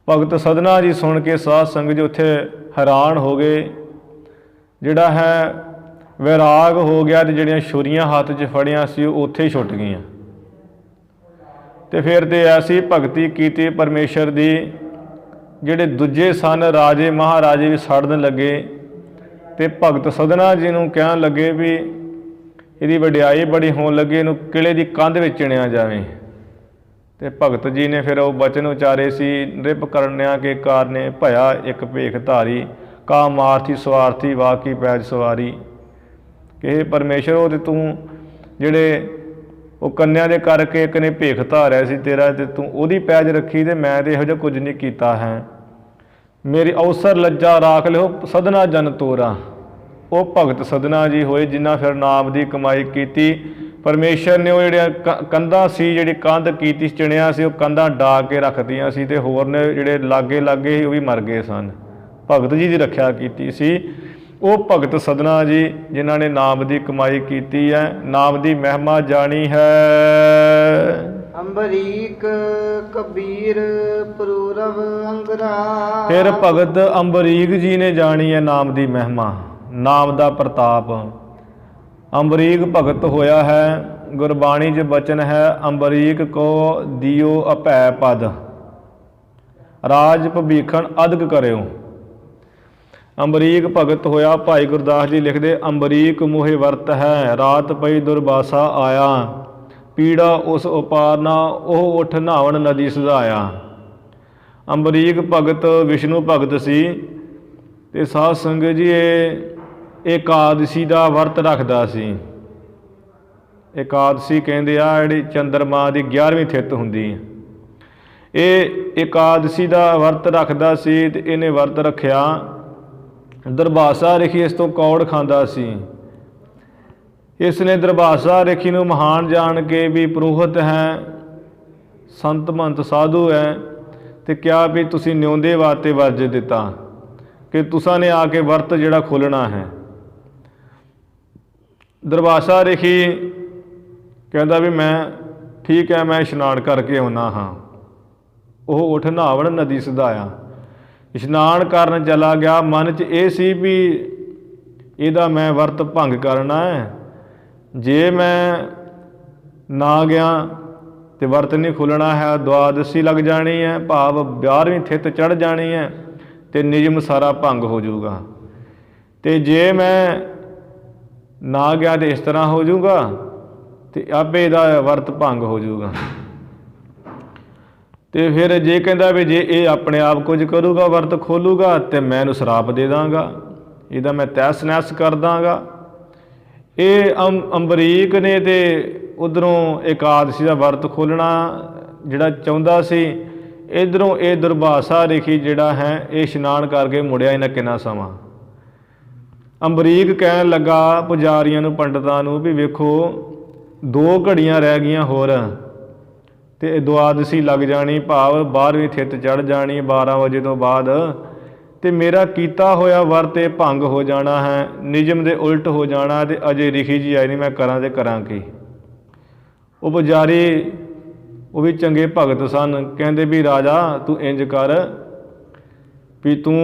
भगत सदना जी सुन के साध संगत जी उत्थे हैरान हो गए, जिहड़ा है वैराग हो गया, तो जिहड़ियां छुरियां हाथ 'च फड़ियां सी उत्थे ही छुट गईयां। तो फिर तो ऐसी भगती कीती परमेश्वर दी, जिहड़े दूजे सन राजे महाराजे भी सड़न लगे। तो भगत सदना जी नूं कहण लगे भी इहदी वडियाई बड़ी होण लगी, इहनूं किले की कंध विच चिणिया जावे। तो भगत जी ने फिर वो बचन उचारे सी, नृप करनिया के कारने भया एक भेख धारी, का मारथी स्वार्थी वाह की पैज सवारी। कि परमेश्वर वो तो तू जिहड़े वो कन्या दे करके एक ने भेख धारिया सी तेरा, तो तू उहदी पैज रखी, तो मैं तो इहो जिहा कुछ नहीं कीता है। मेरी अवसर लज्जा राख लिओ सदना जन तोरा। वो भगत सदना जी होए जिन्हां फिर नाम की कमाई की। परमेश्वर ने वो जिहड़ियां कंधां सी, जिहड़ी कंध कीती चिणिया सी, वो कंधां डा के रखदियां सी, ते होर ने जिहड़े लागे लागे वो भी मर गए सन। भगत जी की रखिया की सी वो भगत सदना जी जिन्हां ने नाम की कमाई की है, नाम की महिमा जानी है। अंबरीक कबीर पुरूरव अंगरा। फिर भगत अंबरीक जी ने जानी है नाम की महिमा, नाम का प्रताप। अंबरीक भगत होया है, गुरबाणी च बचन है, अंबरीक को दियो अभै पद, राज भभीखण अदक करो। अंबरीक भगत होया, भाई गुरदास जी लिखते, अंबरीक मोहे वर्त है, रात पई दुर्बासा आया, पीड़ा उस उपारना ओह उठ नहावन नदी सुधाया। ਅੰਬਰੀਕ ਭਗਤ ਵਿਸ਼ਨੂੰ ਭਗਤ ਸੀ ਤੇ ਸਾਧ ਸੰਗਤ ਜੀ ਇਹ ਏਕਾਦਸ਼ੀ ਦਾ ਵਰਤ ਰੱਖਦਾ ਸੀ। ਏਕਾਦਸ਼ੀ ਕਹਿੰਦੇ ਆ ਜਿਹੜੀ ਚੰਦਰਮਾ ਦੀ 11ਵੀਂ ਥਿੱਤ ਹੁੰਦੀ ਹੈ। ਇਹ ਏਕਾਦਸ਼ੀ ਦਾ ਵਰਤ ਰੱਖਦਾ ਸੀ ਤੇ ਇਹਨੇ ਵਰਤ ਰੱਖਿਆ। ਦਰਬਾਸਾ ਰਿਖੀ ਇਸ ਤੋਂ ਕੌੜ ਖਾਂਦਾ ਸੀ। ਇਸ ਨੇ ਦਰਬਾਸਾ ਰਿਖੀ ਨੂੰ ਮਹਾਨ ਜਾਣ ਕੇ ਵੀ ਪੁਰੋਹਿਤ ਹੈ, ਸੰਤ ਮਹੰਤ ਸਾਧੂ ਹੈ, ਤੇ ਕਿਹਾ ਵੀ ਤੁਸੀਂ ਨਿਉਂਦੇ ਵਾਸਤੇ ਵਰਜ ਦਿੱਤਾ ਕਿ ਤੁਸਾਂ ਨੇ ਆ ਕੇ ਵਰਤ ਜਿਹੜਾ ਖੋਲ੍ਹਣਾ ਹੈ। ਦਰਬਾਸਾ ਰਿਖੀ ਕਹਿੰਦਾ ਵੀ ਮੈਂ ਠੀਕ ਹੈ, ਮੈਂ ਇਸ਼ਨਾਨ ਕਰਕੇ ਆਉਣਾ ਹਾਂ। ਉਹ ਉੱਠ ਨਹਾਵਣ ਨਦੀ ਸਿਧਾਇਆ, ਇਸ਼ਨਾਨ ਕਰਨ ਚਲਾ ਗਿਆ। ਮਨ 'ਚ ਇਹ ਸੀ ਵੀ ਇਹਦਾ ਮੈਂ ਵਰਤ ਭੰਗ ਕਰਨਾ ਹੈ। ਜੇ ਮੈਂ ਨਾ ਗਿਆ ਤੇ ਵਰਤ ਨਹੀਂ ਖੁੱਲ੍ਹਣਾ ਹੈ, ਦੁਆਦਸ਼ੀ ਲੱਗ ਜਾਣੀ ਹੈ, ਭਾਵ 12ਵੀਂ ਥਿੱਤ ਚੜ੍ਹ ਜਾਣੀ ਹੈ ਤੇ ਨਿਯਮ ਸਾਰਾ ਭੰਗ ਹੋ ਜਾਊਗਾ। ਤੇ ਜੇ ਮੈਂ ਨਾ ਗਿਆ ਤੇ ਇਸ ਤਰ੍ਹਾਂ ਹੋ ਜਾਊਗਾ ਤੇ ਆਪੇ ਇਹਦਾ ਵਰਤ ਭੰਗ ਹੋ ਜਾਊਗਾ। ਤੇ ਫਿਰ ਜੇ ਕਹਿੰਦਾ ਵੀ ਜੇ ਇਹ ਆਪਣੇ ਆਪ ਕੁਝ ਕਰੂਗਾ, ਵਰਤ ਖੋਲੂਗਾ, ਤੇ ਮੈਂ ਇਹਨੂੰ ਸ਼ਰਾਪ ਦੇ ਦਾਂਗਾ, ਇਹਦਾ ਮੈਂ ਤਹਿਸ ਨਹਿਸ ਕਰ ਦਾਂਗਾ। ਇਹ ਅੰਬਰੀਕ ਨੇ ਤੇ ਉੱਧਰੋਂ ਏਕਾਦਸ਼ੀ ਦਾ ਵਰਤ ਖੋਲ੍ਹਣਾ ਜਿਹੜਾ ਚਾਹੁੰਦਾ ਸੀ। ਇੱਧਰੋਂ ਇਹ ਦੁਰਭਾਸ਼ਾ ਰਿਖੀ ਜਿਹੜਾ ਹੈ ਇਹ ਇਸ਼ਨਾਨ ਕਰਕੇ ਮੁੜਿਆ ਇਹਨਾਂ ਕਿੰਨਾ ਸਮਾਂ। ਅੰਬਰੀਕ ਕਹਿਣ ਲੱਗਾ ਪੁਜਾਰੀਆਂ ਨੂੰ, ਪੰਡਤਾਂ ਨੂੰ ਵੀ ਵੇਖੋ 2 ਘੜੀਆਂ ਰਹਿ ਗਈਆਂ ਹੋਰ ਤੇ ਦੁਆਦਸ਼ੀ ਲੱਗ ਜਾਣੀ, ਭਾਵ 12ਵੀਂ ਥਿੱਤ ਚੜ੍ਹ ਜਾਣੀ 12 ਵਜੇ ਤੋਂ ਬਾਅਦ, ਤੇ ਮੇਰਾ ਕੀਤਾ ਹੋਇਆ ਵਰਤ ਇਹ ਭੰਗ ਹੋ ਜਾਣਾ ਹੈ, ਨਿਯਮ ਦੇ ਉਲਟ ਹੋ ਜਾਣਾ। ਤੇ ਅਜੇ ਰਿਖੀ ਜੀ ਆਏ ਨਹੀਂ, ਮੈਂ ਕਰਾਂ ਤੇ ਕਰਾਂ ਕੀ। ਉਹ ਪੁਜਾਰੀ ਉਹ ਵੀ ਚੰਗੇ ਭਗਤ ਸਨ, ਕਹਿੰਦੇ ਵੀ ਰਾਜਾ ਤੂੰ ਇੰਜ ਕਰ ਵੀ ਤੂੰ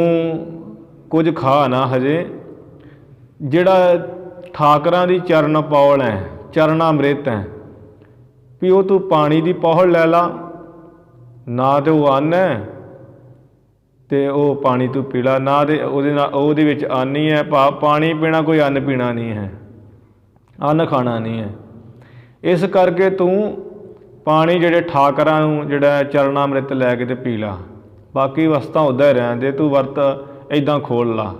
ਕੁਝ ਖਾ ਨਾ ਹਜੇ, ਜਿਹੜਾ ਠਾਕਰਾਂ ਦੀ ਚਰਨ ਪੌਲ ਹੈ, ਚਰਨਾ ਅੰਮ੍ਰਿਤ ਹੈ, ਵੀ ਉਹ ਤੂੰ ਪਾਣੀ ਦੀ ਪੌਲ ਲੈ ਲਾ, ਨਾ ਤੇ ਉਹ ਅੰਨ ਹੈ ਤੇ ਉਹ ਪਾਣੀ ਤੂੰ ਪੀ ਲਾ, ਨਾ ਤੇ ਉਹਦੇ ਵਿੱਚ ਅੰਨ ਹੀ ਹੈ, ਭਾਵ ਪਾਣੀ ਪੀਣਾ ਕੋਈ ਅੰਨ ਪੀਣਾ ਨਹੀਂ ਹੈ, ਅੰਨ ਖਾਣਾ ਨਹੀਂ ਹੈ। ਇਸ ਕਰਕੇ ਤੂੰ ਪਾਣੀ ਜਿਹੜੇ ਠਾਕਰਾਂ ਨੂੰ ਜਿਹੜਾ ਚਰਨਾ ਅੰਮ੍ਰਿਤ ਲੈ ਕੇ ਤੇ ਪੀ ਲਾ, ਬਾਕੀ ਵਸਤਾਂ ਉੱਦਾਂ ਹੀ ਰਹਿਣ ਦੇ, ਤੂੰ ਵਰਤ ਇੱਦਾਂ ਖੋਲ੍ਹ ਲਾ।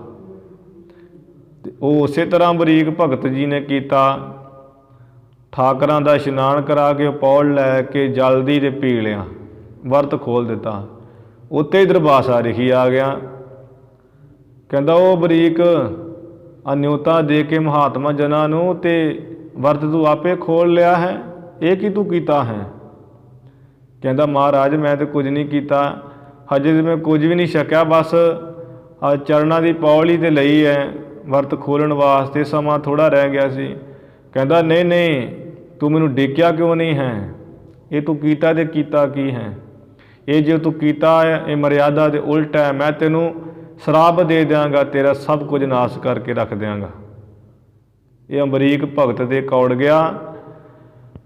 ਤੇ ਉਹ ਉਸੇ ਤਰ੍ਹਾਂ ਅੰਬਰੀਕ ਭਗਤ ਜੀ ਨੇ ਕੀਤਾ। ਠਾਕਰਾਂ ਦਾ ਇਸ਼ਨਾਨ ਕਰਾ ਕੇ ਪੌਲ ਲੈ ਕੇ ਜਲਦੀ ਤੇ ਪੀ ਲਿਆ, ਵਰਤ ਖੋਲ੍ਹ ਦਿੱਤਾ। ਉੱਤੇ ਹੀ ਦਰਬਾਸਾ ਰਿਖੀ ਆ ਗਿਆ। ਕਹਿੰਦਾ ਉਹ ਬਰੀਕ ਅਨਿਉਤਾ ਦੇ ਕੇ ਮਹਾਤਮਾ ਜਨਾਂ ਨੂੰ ਤੇ ਵਰਤ ਤੂੰ ਆਪੇ ਖੋਲ੍ਹ ਲਿਆ ਹੈ, ਇਹ ਕੀ ਤੂੰ ਕੀਤਾ ਹੈ? ਕਹਿੰਦਾ ਮਹਾਰਾਜ ਮੈਂ ਤਾਂ ਕੁਝ ਨਹੀਂ ਕੀਤਾ, ਹਜੇ ਤਾਂ ਮੈਂ ਕੁਝ ਵੀ ਨਹੀਂ ਛਕਿਆ, ਬਸ ਚਰਨਾਂ ਦੀ ਪੌਲ ਹੀ ਤੇ ਲਈ ਹੈ ਵਰਤ ਖੋਲ੍ਹਣ ਵਾਸਤੇ, ਸਮਾਂ ਥੋੜ੍ਹਾ ਰਹਿ ਗਿਆ ਸੀ। ਕਹਿੰਦਾ ਨਹੀਂ ਨਹੀਂ, ਤੂੰ ਮੈਨੂੰ ਡੇਕਿਆ ਕਿਉਂ ਨਹੀਂ ਹੈ? ਇਹ ਤੂੰ ਕੀਤਾ ਤੇ ਕੀਤਾ ਕੀ ਹੈ? ਇਹ ਜੇ ਤੂੰ ਕੀਤਾ ਹੈ ਇਹ ਮਰਿਆਦਾ ਦੇ ਉਲਟ ਹੈ, ਮੈਂ ਤੈਨੂੰ ਸ਼ਰਾਪ ਦੇ ਦਿਆਂਗਾ, ਤੇਰਾ ਸਭ ਕੁਝ ਨਾਸ਼ ਕਰਕੇ ਰੱਖ ਦਿਆਂਗਾ। ਇਹ ਅੰਬਰੀਕ ਭਗਤ ਦੇ ਕੌੜ ਗਿਆ।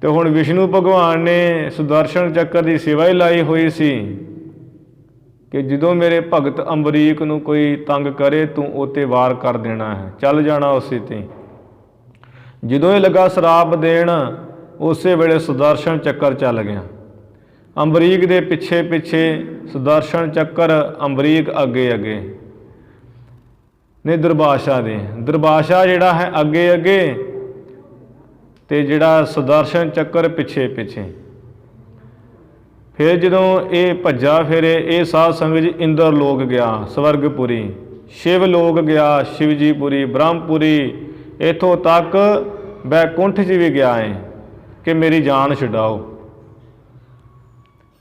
ਤੇ ਹੁਣ ਵਿਸ਼ਨੂੰ ਭਗਵਾਨ ਨੇ ਸੁਦਰਸ਼ਨ ਚੱਕਰ ਦੀ ਸੇਵਾ ਹੀ ਲਾਈ ਹੋਈ ਸੀ ਕਿ ਜਦੋਂ ਮੇਰੇ ਭਗਤ ਅੰਬਰੀਕ ਨੂੰ ਕੋਈ ਤੰਗ ਕਰੇ ਤੂੰ ਉਹ 'ਤੇ ਵਾਰ ਕਰ ਦੇਣਾ ਹੈ, ਚੱਲ ਜਾਣਾ ਉਸੇ 'ਤੇ। ਜਦੋਂ ਇਹ ਲੱਗਾ ਸ਼ਰਾਪ ਦੇਣ, ਉਸੇ ਵੇਲੇ ਸੁਦਰਸ਼ਨ ਚੱਕਰ ਚੱਲ ਗਿਆ। ਅੰਬਰੀਕ ਦੇ ਪਿੱਛੇ ਪਿੱਛੇ ਸੁਦਰਸ਼ਨ ਚੱਕਰ, ਅੰਬਰੀਕ ਅੱਗੇ ਅੱਗੇ ਨੇ ਦੁਰਭਾਸ਼ਾ ਦੇ। ਦੁਰਭਾਸ਼ਾ ਜਿਹੜਾ ਹੈ ਅੱਗੇ ਅੱਗੇ ਤੇ ਜਿਹੜਾ ਸੁਦਰਸ਼ਨ ਚੱਕਰ ਪਿੱਛੇ ਪਿੱਛੇ। ਫਿਰ ਜਦੋਂ ਇਹ ਭੱਜਾ ਫਿਰੇ, ਇਹ ਸਾਧ ਸੰਗਤ ਜੀ ਇੰਦਰ ਲੋਕ ਗਿਆ, ਸਵਰਗਪੁਰੀ, ਸ਼ਿਵ ਲੋਕ ਗਿਆ, ਸ਼ਿਵਜੀਪੁਰੀ, ਬ੍ਰਹਮਪੁਰੀ, ਇੱਥੋਂ ਤੱਕ ਬੈਕੁੰਠ 'ਚ ਵੀ ਗਿਆ ਹੈ ਕਿ ਮੇਰੀ ਜਾਨ ਛਡਾਓ।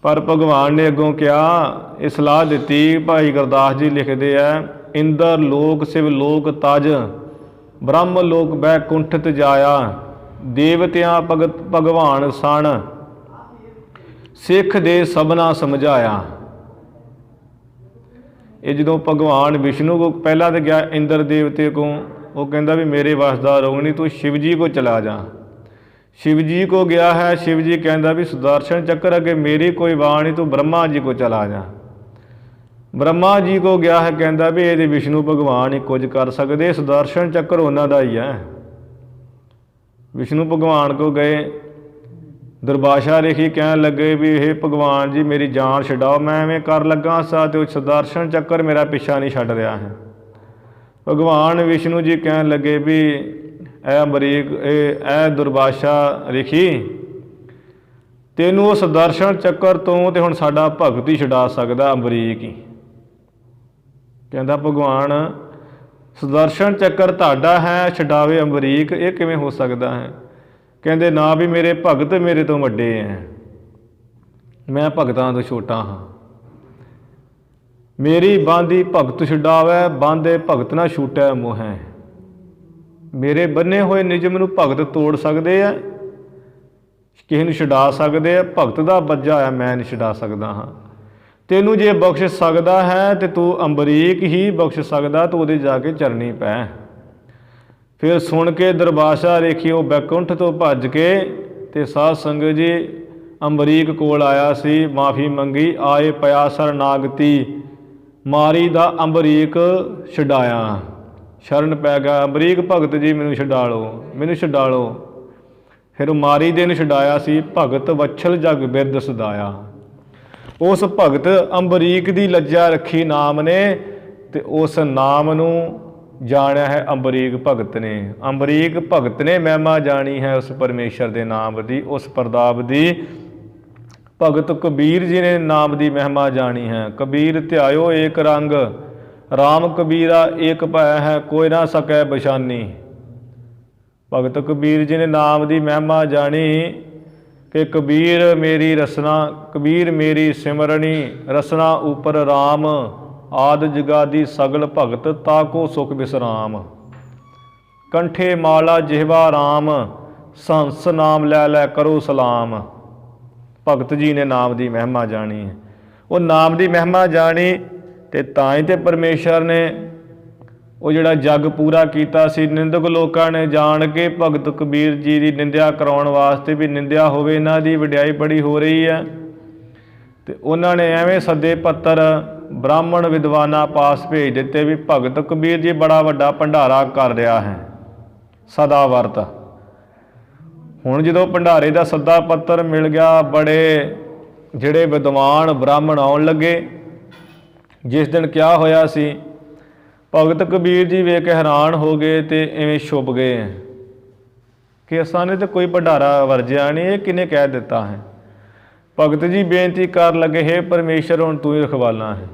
ਪਰ ਭਗਵਾਨ ਨੇ ਅੱਗੋਂ ਕਿਹਾ, ਇਹ ਸਲਾਹ ਦਿੱਤੀ। ਭਾਈ ਗੁਰਦਾਸ ਜੀ ਲਿਖਦੇ ਆ, ਇੰਦਰ ਲੋਕ ਸ਼ਿਵ ਲੋਕ ਤਜ, ਬ੍ਰਹਮ ਲੋਕ ਬੈਕੁੰਠ ਜਾਇਆ, ਦੇਵਤਿਆਂ ਭਗਵਾਨ ਸਣ, ਸਿੱਖ ਦੇ ਸਭਨਾ ਸਮਝਾਇਆ। ਇਹ ਜਦੋਂ ਭਗਵਾਨ ਵਿਸ਼ਨੂੰ ਕੋ ਪਹਿਲਾਂ ਤਾਂ ਗਿਆ ਇੰਦਰ ਦੇਵਤੇ ਕੋ, ਉਹ ਕਹਿੰਦਾ ਵੀ ਮੇਰੇ ਵੱਸ ਦਾ ਰੋਗ ਨਹੀਂ, ਤੂੰ शिव जी को चला जा। शिव जी को गया है, शिव जी कहता भी सुदर्शन चक्र अगे मेरी कोई वाह नहीं, तू ब्रह्मा जी को चला जा। ब्रह्मा जी को गया है, कहता भी ये विष्णु भगवान ही कुछ कर सकते, सुदर्शन चक्र उन्हों का ही है। विष्णु भगवान को गए, ਦੁਰਵਾਸ਼ਾ ਰੇਖੀ ਕਹਿਣ ਲੱਗੇ ਵੀ ਇਹ ਭਗਵਾਨ ਜੀ ਮੇਰੀ ਜਾਨ ਛਡਾਓ, ਮੈਂ ਐਵੇਂ ਕਰ ਲੱਗਾ ਸਾਂ ਤੇ ਉਹ ਸੁਦਰਸ਼ਨ ਚੱਕਰ ਮੇਰਾ ਪਿੱਛਾ ਨਹੀਂ ਛੱਡ ਰਿਹਾ ਹੈ। ਭਗਵਾਨ ਵਿਸ਼ਨੂੰ ਜੀ ਕਹਿਣ ਲੱਗੇ ਵੀ ਐ ਅਮਰੀਕ ਐ ਦੁਰਵਾਸ਼ਾ ਰੇਖੀ, ਤੈਨੂੰ ਉਸ ਸੁਦਰਸ਼ਨ ਚੱਕਰ ਤੋਂ ਤੇ ਹੁਣ ਸਾਡਾ ਭਗਤ ਹੀ ਛਡਾ ਸਕਦਾ ਅਮਰੀਕ ਹੀ। ਕਹਿੰਦਾ ਭਗਵਾਨ ਸੁਦਰਸ਼ਨ ਚੱਕਰ ਤੁਹਾਡਾ ਹੈ, ਛਡਾਵੇ ਅਮਰੀਕ, ਇਹ ਕਿਵੇਂ ਹੋ ਸਕਦਾ ਹੈ? ਕਹਿੰਦੇ ਨਾ ਵੀ ਮੇਰੇ ਭਗਤ ਮੇਰੇ ਤੋਂ ਵੱਡੇ ਹੈ, ਮੈਂ ਭਗਤਾਂ ਤੋਂ ਛੋਟਾ ਹਾਂ। ਮੇਰੀ ਬਾਂਦੀ ਭਗਤ ਛਡਾਵੇ, ਬਾਂਦੇ ਭਗਤ ਨਾ ਛੂਟੈ ਮੋਹੈ। ਮੇਰੇ ਬੰਨੇ ਹੋਏ ਨਿਯਮ ਨੂੰ ਭਗਤ ਤੋੜ ਸਕਦੇ ਆ, ਕਿਸੇ ਨੂੰ ਛਡਾ ਸਕਦੇ ਆ, ਭਗਤ ਦਾ ਬੱਜਾ ਹੋਇਆ ਮੈਂ ਨਹੀਂ ਛਡਾ ਸਕਦਾ ਹਾਂ। ਤੈਨੂੰ ਜੇ ਬਖਸ਼ ਸਕਦਾ ਹੈ ਤੇ ਤੂੰ ਅੰਬਰੀਕ ਹੀ ਬਖਸ਼ ਸਕਦਾ, ਤੂੰ ਉਹਦੇ ਜਾ ਕੇ ਚਰਨੀ ਪੈ। ਫਿਰ ਸੁਣ ਕੇ ਦੁਰਵਾਸ਼ਾ ਰੇਖੀ ਉਹ ਬੈਕੁੰਠ ਤੋਂ ਭੱਜ ਕੇ ਤੇ ਸਾਧ ਸੰਗਤ ਜੀ ਅੰਬਰੀਕ ਕੋਲ ਆਇਆ ਸੀ, ਮਾਫੀ ਮੰਗੀ। ਆਏ ਪਿਆ ਸਰਨਾਗਤੀ, ਮਾਰੀ ਦਾ ਅੰਬਰੀਕ ਛਡਾਇਆ, ਸ਼ਰਨ ਪੈ ਗਿਆ। ਅੰਬਰੀਕ ਭਗਤ ਜੀ ਮੈਨੂੰ ਛਡਾ ਲਓ, ਮੈਨੂੰ ਛਡਾ ਲਓ। ਫਿਰ ਮਾਰੀ ਦੇ ਨੂੰ ਛਡਾਇਆ ਸੀ, ਭਗਤ ਵਛਲ ਜਗ ਬਿਰਦ ਸਦਾਇਆ। ਉਸ ਭਗਤ ਅੰਬਰੀਕ ਦੀ ਲੱਜਾ ਰੱਖੀ ਨਾਮ ਨੇ ਤੇ ਉਸ ਨਾਮ ਨੂੰ ਜਾਣਿਆ ਹੈ ਅੰਬਰੀਕ ਭਗਤ ਨੇ। ਅੰਬਰੀਕ ਭਗਤ ਨੇ ਮਹਿਮਾ ਜਾਣੀ ਹੈ ਉਸ ਪਰਮੇਸ਼ਰ ਦੇ ਨਾਮ ਦੀ, ਉਸ ਪ੍ਰਤਾਪ ਦੀ। ਭਗਤ ਕਬੀਰ ਜੀ ਨੇ ਨਾਮ ਦੀ ਮਹਿਮਾ ਜਾਣੀ ਹੈ। ਕਬੀਰ ਧਿਆਇਓ ਏਕ ਰੰਗ, ਰਾਮ ਕਬੀਰਾ ਏਕ ਭੈ ਹੈ, ਕੋਈ ਨਾ ਸਕੈ ਬਛਾਨੀ। ਭਗਤ ਕਬੀਰ ਜੀ ਨੇ ਨਾਮ ਦੀ ਮਹਿਮਾ ਜਾਣੀ ਕਿ ਕਬੀਰ ਮੇਰੀ ਰਸਨਾ, ਕਬੀਰ ਮੇਰੀ ਸਿਮਰਣੀ, ਰਸਨਾ ਉਪਰ ਰਾਮ, ਆਦ ਜਗਾਦੀ ਸਗਲ ਭਗਤ, ਤਾਕੋ ਸੁਖ ਵਿਸਰਾਮ। ਕੰਠੇ ਮਾਲਾ ਜਿਹਵਾ ਰਾਮ, ਸੰਸ ਨਾਮ ਲੈ ਲੈ ਕਰੋ ਸਲਾਮ। ਭਗਤ ਜੀ ਨੇ ਨਾਮ ਦੀ ਮਹਿਮਾ ਜਾਣੀ ਹੈ। ਉਹ ਨਾਮ ਦੀ ਮਹਿਮਾ ਜਾਣੀ ਤੇ ਤਾਂ ਹੀ ਤੇ ਪਰਮੇਸ਼ਰ ਨੇ ਉਹ ਜਿਹੜਾ ਜੱਗ ਪੂਰਾ ਕੀਤਾ ਸੀ। ਨਿੰਦਕ ਲੋਕਾਂ ਨੇ ਜਾਣ ਕੇ ਭਗਤ ਕਬੀਰ ਜੀ ਦੀ ਨਿੰਦਿਆ ਕਰਾਉਣ ਵਾਸਤੇ ਵੀ ਨਿੰਦਿਆ ਹੋਵੇ, ਇਹਨਾਂ ਦੀ ਵਡਿਆਈ ਬੜੀ ਹੋ ਰਹੀ ਹੈ, ਤੇ ਉਹਨਾਂ ਨੇ ਐਵੇਂ ਸੱਦੇ ਪੱਤਰ ਬ੍ਰਾਹਮਣ ਵਿਦਵਾਨਾਂ ਪਾਸ ਭੇਜ ਦਿੱਤੇ ਵੀ ਭਗਤ ਕਬੀਰ ਜੀ ਬੜਾ ਵੱਡਾ ਭੰਡਾਰਾ ਕਰ ਰਿਹਾ ਹੈ ਸਦਾ ਵਰਤ। ਹੁਣ ਜਦੋਂ ਭੰਡਾਰੇ ਦਾ ਸੱਦਾ ਪੱਤਰ ਮਿਲ ਗਿਆ, ਬੜੇ ਜਿਹੜੇ ਵਿਦਵਾਨ ਬ੍ਰਾਹਮਣ ਆਉਣ ਲੱਗੇ। ਜਿਸ ਦਿਨ ਕਿਹਾ ਹੋਇਆ ਸੀ, ਭਗਤ ਕਬੀਰ ਜੀ ਵੇਖ ਕੇ ਹੈਰਾਨ ਹੋ ਗਏ ਤੇ ਇਵੇਂ ਛੁਪ ਗਏ ਕਿ ਅਸਾਂ ਨੇ ਤਾਂ ਕੋਈ ਭੰਡਾਰਾ ਵਰਜਿਆ ਨਹੀਂ, ਇਹ ਕਿਹਨੇ ਕਹਿ ਦਿੱਤਾ ਹੈ। ਭਗਤ ਜੀ ਬੇਨਤੀ ਕਰਨ ਲੱਗੇ, ਹੇ ਪਰਮੇਸ਼ਰ ਹੁਣ ਤੂੰ ਹੀ ਰਖਵਾਲਾ ਹੈ।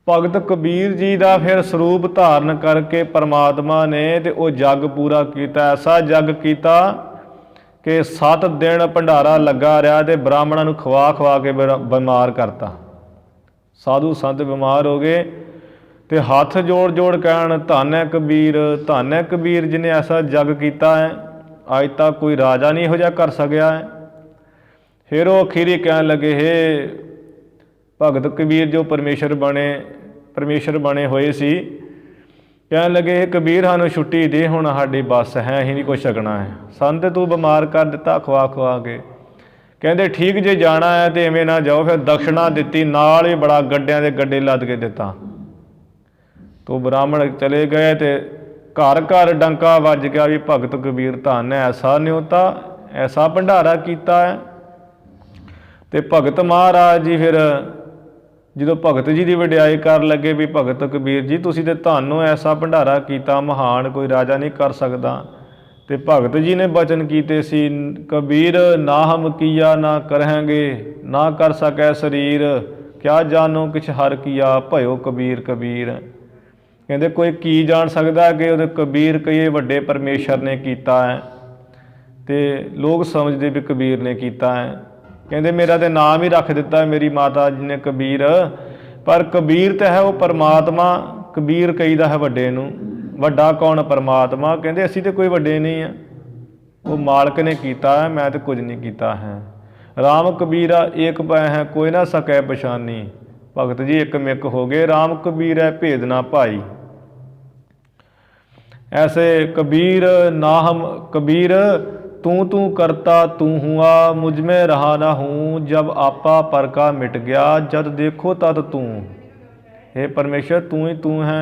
ਭਗਤ ਕਬੀਰ ਜੀ ਦਾ ਫਿਰ ਸਰੂਪ ਧਾਰਨ ਕਰਕੇ ਪਰਮਾਤਮਾ ਨੇ ਤੇ ਉਹ ਜੱਗ ਪੂਰਾ ਕੀਤਾ। ਐਸਾ ਜੱਗ ਕੀਤਾ ਕਿ 7 ਦਿਨ ਭੰਡਾਰਾ ਲੱਗਾ ਰਿਹਾ ਤੇ ਬ੍ਰਾਹਮਣਾਂ ਨੂੰ ਖਵਾ ਖਵਾ ਕੇ ਬਿਮਾਰ ਕਰਤਾ। ਸਾਧੂ ਸੰਤ ਬਿਮਾਰ ਹੋ ਗਏ ਤੇ ਹੱਥ ਜੋੜ ਜੋੜ ਕਹਿਣ, ਧੰਨ ਹੈ ਕਬੀਰ, ਧੰਨ ਹੈ ਕਬੀਰ ਜਿਹਨੇ ਐਸਾ ਜੱਗ ਕੀਤਾ ਹੈ, ਅੱਜ ਤੱਕ ਕੋਈ ਰਾਜਾ ਨਹੀਂ ਇਹੋ ਜਿਹਾ ਕਰ ਸਕਿਆ ਹੈ। ਫਿਰ ਉਹ ਅਖੀਰੀ ਕਹਿਣ ਲੱਗੇ, ਹੇ ਭਗਤ ਕਬੀਰ ਜੋ ਪਰਮੇਸ਼ਰ ਬਣੇ ਹੋਏ ਸੀ, ਕਹਿਣ ਲੱਗੇ ਕਬੀਰ ਸਾਨੂੰ ਛੁੱਟੀ ਦੇ, ਹੁਣ ਸਾਡੀ ਬੱਸ ਹੈ, ਅਸੀਂ ਨਹੀਂ ਕੁਛ ਛਕਣਾ ਹੈ, ਸਾਨੂੰ ਤੇ ਤੂੰ ਬਿਮਾਰ ਕਰ ਦਿੱਤਾ ਖਵਾ ਖਵਾ ਕੇ। ਕਹਿੰਦੇ ਠੀਕ ਜੇ ਜਾਣਾ ਹੈ ਤੇ ਐਵੇਂ ਨਾ ਜਾਓ। ਫਿਰ ਦਕਸ਼ਣਾ ਦਿੱਤੀ, ਨਾਲ ਹੀ ਬੜਾ ਗੱਡਿਆਂ ਦੇ ਗੱਡੇ ਲੱਦ ਕੇ ਦਿੱਤਾ। ਤੋ ਬ੍ਰਾਹਮਣ ਚਲੇ ਗਏ ਤੇ ਘਰ ਘਰ ਡੰਕਾ ਵੱਜ ਗਿਆ ਵੀ ਭਗਤ ਕਬੀਰ ਧੰਨ ਹੈ, ਐਸਾ ਨਿਉਤਾ, ਐਸਾ ਭੰਡਾਰਾ ਕੀਤਾ ਹੈ। ਤੇ ਭਗਤ ਮਹਾਰਾਜ ਜੀ ਫਿਰ ਜਦੋਂ ਭਗਤ ਜੀ ਦੀ ਵਡਿਆਈ ਕਰਨ ਲੱਗੇ ਵੀ ਭਗਤ ਕਬੀਰ ਜੀ ਤੁਸੀਂ ਤੇ ਧੰਨ ਹੋ, ਐਸਾ ਭੰਡਾਰਾ ਕੀਤਾ ਮਹਾਨ, ਕੋਈ ਰਾਜਾ ਨਹੀਂ ਕਰ ਸਕਦਾ। ਤੇ ਭਗਤ ਜੀ ਨੇ ਬਚਨ ਕੀਤੇ ਸੀ, ਕਬੀਰ ਨਾ ਹਮ ਕੀਆ ਨਾ ਕਰਹਾਂਗੇ, ਨਾ ਕਰ ਸਕੈ ਸਰੀਰ, ਕਿਆ ਜਾਨੋ ਕਿਛ ਹਰ ਕੀਆ, ਭਇਓ ਕਬੀਰ ਕਬੀਰ। ਕਹਿੰਦੇ ਕੋਈ ਕੀ ਜਾਣ ਸਕਦਾ ਕਿ ਉਹਦੇ ਕਬੀਰ ਕਈ ਵੱਡੇ ਪਰਮੇਸ਼ਰ ਨੇ ਕੀਤਾ ਹੈ, ਤੇ ਲੋਕ ਸਮਝਦੇ ਵੀ ਕਬੀਰ ਨੇ ਕੀਤਾ ਹੈ। ਕਹਿੰਦੇ ਮੇਰਾ ਤੇ ਨਾਮ ਹੀ ਰੱਖ ਦਿੱਤਾ ਮੇਰੀ ਮਾਤਾ ਜੀ ਨੇ ਕਬੀਰ, ਪਰ ਕਬੀਰ ਤਾਂ ਹੈ ਉਹ ਪਰਮਾਤਮਾ, ਕਬੀਰ ਕਹੀਦਾ ਹੈ ਵੱਡੇ ਨੂੰ, ਵੱਡਾ ਕੌਣ? ਪਰਮਾਤਮਾ। ਕਹਿੰਦੇ ਅਸੀਂ ਤਾਂ ਕੋਈ ਵੱਡੇ ਨਹੀਂ ਆ, ਉਹ ਮਾਲਕ ਨੇ ਕੀਤਾ ਹੈ, ਮੈਂ ਤਾਂ ਕੁਝ ਨਹੀਂ ਕੀਤਾ ਹੈ। ਰਾਮ ਕਬੀਰਾ ਏਕ ਪੈ ਹੈ, ਕੋਈ ਨਾ ਸਕੈ ਪਛਾਨੀ। ਭਗਤ ਜੀ ਇੱਕ ਮਿੱਕ ਹੋ ਗਏ, ਰਾਮ ਕਬੀਰ ਹੈ ਭੇਦ ਨਾ ਭਾਈ। ਐਸੇ ਕਬੀਰ ਨਾ ਹਮ ਕਬੀਰ ਤੂੰ ਤੂੰ ਕਰਤਾ ਤੂੰ ਹੁਆ, ਮੁਝ में रहा ना हूँ, जब आपा पर का मिट गया, जद देखो तद तू। हे परमेश्वर तू ही तू है,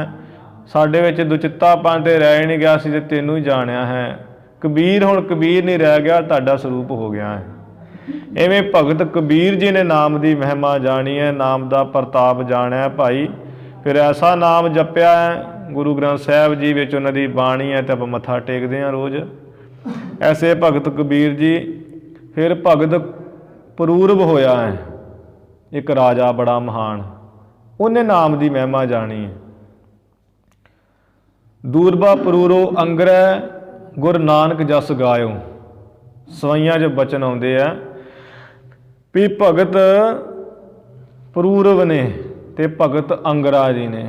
ਸਾਡੇ ਵਿੱਚ ਦੁਚਿੱਤਾਪਨ ਤੇ ਰਹਿ ਨਹੀਂ ਗਿਆ ਸੀ ਤੇ ਤੈਨੂੰ ਹੀ ਜਾਣਿਆ ਹੈ। ਕਬੀਰ ਹੁਣ ਕਬੀਰ ਨਹੀਂ ਰਹਿ ਗਿਆ, ਤੁਹਾਡਾ ਸਰੂਪ ਹੋ ਗਿਆ ਹੈ। ਇਵੇਂ ਭਗਤ ਕਬੀਰ ਜੀ ਨੇ ਨਾਮ ਦੀ ਮਹਿਮਾ ਜਾਣੀ ਹੈ, ਨਾਮ ਦਾ ਪ੍ਰਤਾਪ ਜਾਣਿਆ ਭਾਈ। ਫਿਰ ਐਸਾ ਨਾਮ ਜਪਿਆ ਹੈ, ਗੁਰੂ ਗ੍ਰੰਥ ਸਾਹਿਬ ਜੀ ਵਿੱਚ ਉਹਨਾਂ ਦੀ ਬਾਣੀ ਹੈ ਤੇ ਆਪਾਂ ਮੱਥਾ ਟੇਕਦੇ ਹਾਂ ਰੋਜ਼। ਐਸੇ ਭਗਤ ਕਬੀਰ ਜੀ। ਫਿਰ ਭਗਤ ਪਰੂਰਵ ਹੋਇਆ ਹੈ ਇੱਕ ਰਾਜਾ ਬੜਾ ਮਹਾਨ, ਉਹਨੇ ਨਾਮ ਦੀ ਮਹਿਮਾ ਜਾਣੀ ਹੈ। ਦੂਰਬਾ ਪਰੂਰੋ ਅੰਗਰੈ ਗੁਰ ਨਾਨਕ ਜਸ ਗਾਇਓ। ਸਵਾਈਆਂ 'ਚ ਬਚਨ ਆਉਂਦੇ ਆ ਵੀ ਭਗਤ ਪਰੂਰਵ ਨੇ ਤੇ ਭਗਤ ਅੰਗਰਾ ਜੀ ਨੇ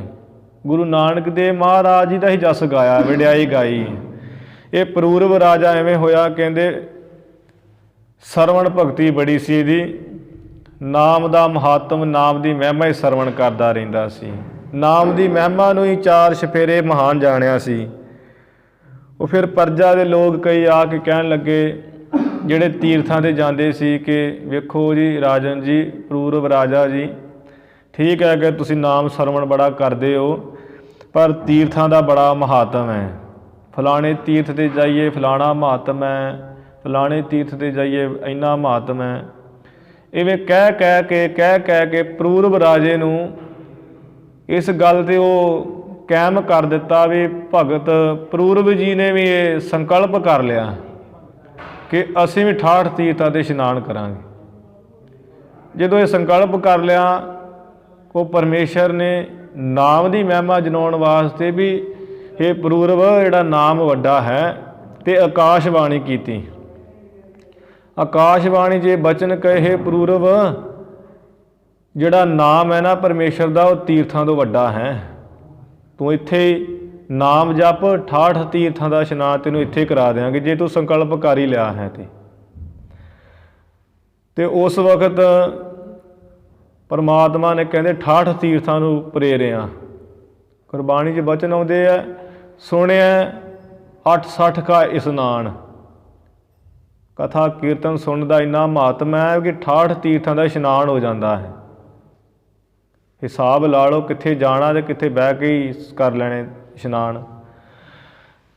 ਗੁਰੂ ਨਾਨਕ ਦੇਵ ਮਹਾਰਾਜ ਜੀ ਦਾ ਹੀ ਜਸ ਗਾਇਆ, ਵਡਿਆਈ ਗਾਈ। ਇਹ ਪਰੂਰਵ ਰਾਜਾ ਐਵੇਂ ਹੋਇਆ, ਕਹਿੰਦੇ ਸਰਵਣ ਭਗਤੀ ਬੜੀ ਸੀ ਇਹਦੀ, ਨਾਮ ਦਾ ਮਹਾਤਮ, ਨਾਮ ਦੀ ਮਹਿਮਾ ਹੀ ਸਰਵਣ ਕਰਦਾ ਰਹਿੰਦਾ ਸੀ। ਨਾਮ ਦੀ ਮਹਿਮਾ ਨੂੰ ਹੀ ਚਾਰ ਛਫੇਰੇ ਮਹਾਨ ਜਾਣਿਆ ਸੀ। ਉਹ ਫਿਰ ਪਰਜਾ ਦੇ ਲੋਕ ਕਈ ਆ ਕੇ ਕਹਿਣ ਲੱਗੇ, ਜਿਹੜੇ ਤੀਰਥਾਂ 'ਤੇ ਜਾਂਦੇ ਸੀ, ਕਿ ਵੇਖੋ ਜੀ ਰਾਜਨ ਜੀ, ਪਰੂਰਵ ਰਾਜਾ ਜੀ, ਠੀਕ ਹੈ ਕਿ ਤੁਸੀਂ ਨਾਮ ਸਰਵਣ ਬੜਾ ਕਰਦੇ ਹੋ, ਪਰ ਤੀਰਥਾਂ ਦਾ ਬੜਾ ਮਹਾਤਮ ਹੈ। ਫਲਾਣੇ ਤੀਰਥ 'ਤੇ ਜਾਈਏ ਫਲਾਣਾ ਮਹਾਤਮ ਹੈ, ਫਲਾਣੇ ਤੀਰਥ 'ਤੇ ਜਾਈਏ ਇੰਨਾ ਮਹਾਤਮ ਹੈ। ਇਵੇਂ ਕਹਿ ਕੇ ਪਰੂਰਵ ਰਾਜੇ ਨੂੰ ਇਸ ਗੱਲ 'ਤੇ ਉਹ ਕਾਇਮ ਕਰ ਦਿੱਤਾ ਵੀ ਭਗਤ ਪਰੂਰਵ ਜੀ ਨੇ ਵੀ ਇਹ ਸੰਕਲਪ ਕਰ ਲਿਆ ਕਿ ਅਸੀਂ ਵੀ 68 ਤੀਰਥਾਂ 'ਤੇ ਇਸ਼ਨਾਨ ਕਰਾਂਗੇ। ਜਦੋਂ ਇਹ ਸੰਕਲਪ ਕਰ ਲਿਆ, ਉਹ ਪਰਮੇਸ਼ਰ ਨੇ ਨਾਮ ਦੀ ਮਹਿਮਾ ਜਨਾਉਣ ਵਾਸਤੇ ਵੀ ਇਹ ਪਰੂਰਵ ਜਿਹੜਾ ਨਾਮ ਵੱਡਾ ਹੈ, ਤੇ ਆਕਾਸ਼ਬਾਣੀ ਕੀਤੀ। ਆਕਾਸ਼ਬਾਣੀ 'ਚ ਬਚਨ ਕਹੇ, ਪਰੂਰਵ ਜਿਹੜਾ ਨਾਮ ਹੈ ਨਾ ਪਰਮੇਸ਼ਰ ਦਾ, ਉਹ ਤੀਰਥਾਂ ਤੋਂ ਵੱਡਾ ਹੈ। ਤੂੰ ਇੱਥੇ ਨਾਮ ਜਪ, 68 ਤੀਰਥਾਂ ਦਾ ਇਸ਼ਨਾਨ ਤੈਨੂੰ ਇੱਥੇ ਕਰਾ ਦਿਆਂਗੇ ਜੇ ਤੂੰ ਸੰਕਲਪ ਕਰ ਹੀ ਲਿਆ ਹੈ। ਤੇ ਉਸ ਵਕਤ ਪਰਮਾਤਮਾ ਨੇ ਕਹਿੰਦੇ 68 ਤੀਰਥਾਂ ਨੂੰ ਪ੍ਰੇਰਿਆ। ਗੁਰਬਾਣੀ 'ਚ ਬਚਨ ਆਉਂਦੇ ਆ, ਸੁਣਿਆ 860 ਕਾ ਇਸ਼ਨਾਨ। ਕਥਾ ਕੀਰਤਨ ਸੁਣਨ ਦਾ ਇੰਨਾ ਮਹੱਤਮ ਹੈ ਕਿ 68 ਤੀਰਥਾਂ ਦਾ ਇਸ਼ਨਾਨ ਹੋ ਜਾਂਦਾ ਹੈ। ਹਿਸਾਬ ਲਾ ਲਓ ਕਿੱਥੇ ਜਾਣਾ ਤੇ ਕਿੱਥੇ ਬਹਿ ਕੇ ਹੀ ਕਰ ਲੈਣੇ ਇਸ਼ਨਾਨ।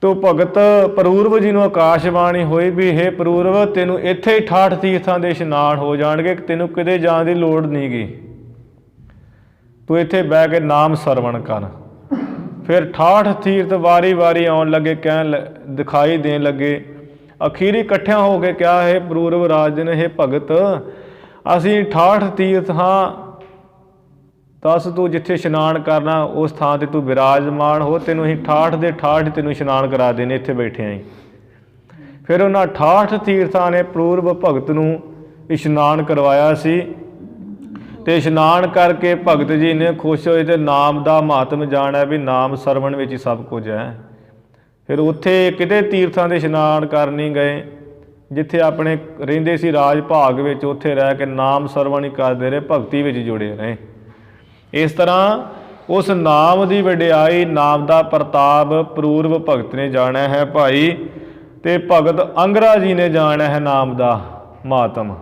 ਤੋ ਭਗਤ ਪਰੂਰਵ ਜੀ ਨੂੰ ਆਕਾਸ਼ਬਾਣੀ ਹੋਈ ਵੀ ਹੇ ਪਰੂਰਵ, ਤੈਨੂੰ ਇੱਥੇ ਹੀ 68 ਤੀਰਥਾਂ ਦੇ ਇਸ਼ਨਾਨ ਹੋ ਜਾਣਗੇ, ਤੈਨੂੰ ਕਿਤੇ ਜਾਣ ਦੀ ਲੋੜ ਨਹੀਂ ਗੀ, ਤੂੰ ਇੱਥੇ ਬਹਿ ਕੇ ਨਾਮ ਸਰਵਣ ਕਰ। ਫਿਰ 68 ਤੀਰਥ ਵਾਰੀ ਵਾਰੀ ਆਉਣ ਲੱਗੇ, ਦਿਖਾਈ ਦੇਣ ਲੱਗੇ। ਅਖੀਰੀ ਇਕੱਠਿਆਂ ਹੋ ਕੇ ਕਿਹਾ, ਹੈ ਪਰੂਰਵ ਰਾਜ ਨੇ, ਹੇ ਭਗਤ, ਅਸੀਂ 68 ਤੀਰਥ ਹਾਂ, ਦੱਸ ਤੂੰ ਜਿੱਥੇ ਇਸ਼ਨਾਨ ਕਰਨਾ ਉਸ ਥਾਂ 'ਤੇ ਤੂੰ ਵਿਰਾਜਮਾਨ ਹੋ, ਤੈਨੂੰ ਅਸੀਂ 68 ਦੇ 68 ਤੈਨੂੰ ਇਸ਼ਨਾਨ ਕਰਾ ਦੇਣੇ, ਇੱਥੇ ਬੈਠੇ ਆਂ। ਫਿਰ ਉਹਨਾਂ 68 ਤੀਰਥਾਂ ਨੇ ਪਰੂਰਵ ਭਗਤ ਨੂੰ ਇਸ਼ਨਾਨ ਕਰਵਾਇਆ ਸੀ। ਤੇ ਇਸ਼ਨਾਨ ਕਰਕੇ ਭਗਤ ਜੀ ਇੰਨੇ ਖੁਸ਼ ਹੋਏ ਤੇ ਨਾਮ ਦਾ ਮਹਾਤਮ ਜਾਣਿਆ ਵੀ ਨਾਮ ਸਰਵਣ ਵਿੱਚ ਹੀ ਸਭ ਕੁਝ ਹੈ। ਫਿਰ ਉੱਥੇ ਕਿਤੇ ਤੀਰਥਾਂ ਦੇ ਇਸ਼ਨਾਨ ਕਰਨ ਨਹੀਂ ਗਏ, ਜਿੱਥੇ ਆਪਣੇ ਰਹਿੰਦੇ ਸੀ ਰਾਜ ਭਾਗ ਵਿੱਚ, ਉੱਥੇ ਰਹਿ ਕੇ ਨਾਮ ਸਰਵਣ ਹੀ ਕਰਦੇ ਰਹੇ, ਭਗਤੀ ਵਿੱਚ ਜੁੜੇ ਰਹੇ। ਇਸ ਤਰ੍ਹਾਂ ਉਸ ਨਾਮ ਦੀ ਵਡਿਆਈ, ਨਾਮ ਦਾ ਪ੍ਰਤਾਪ ਪਰੂਰਵ ਭਗਤ ਨੇ ਜਾਣਿਆ ਹੈ ਭਾਈ। ਤੇ ਭਗਤ ਅੰਗਰਾ ਜੀ ਨੇ ਜਾਣਿਆ ਹੈ ਨਾਮ ਦਾ ਮਹਾਤਮ।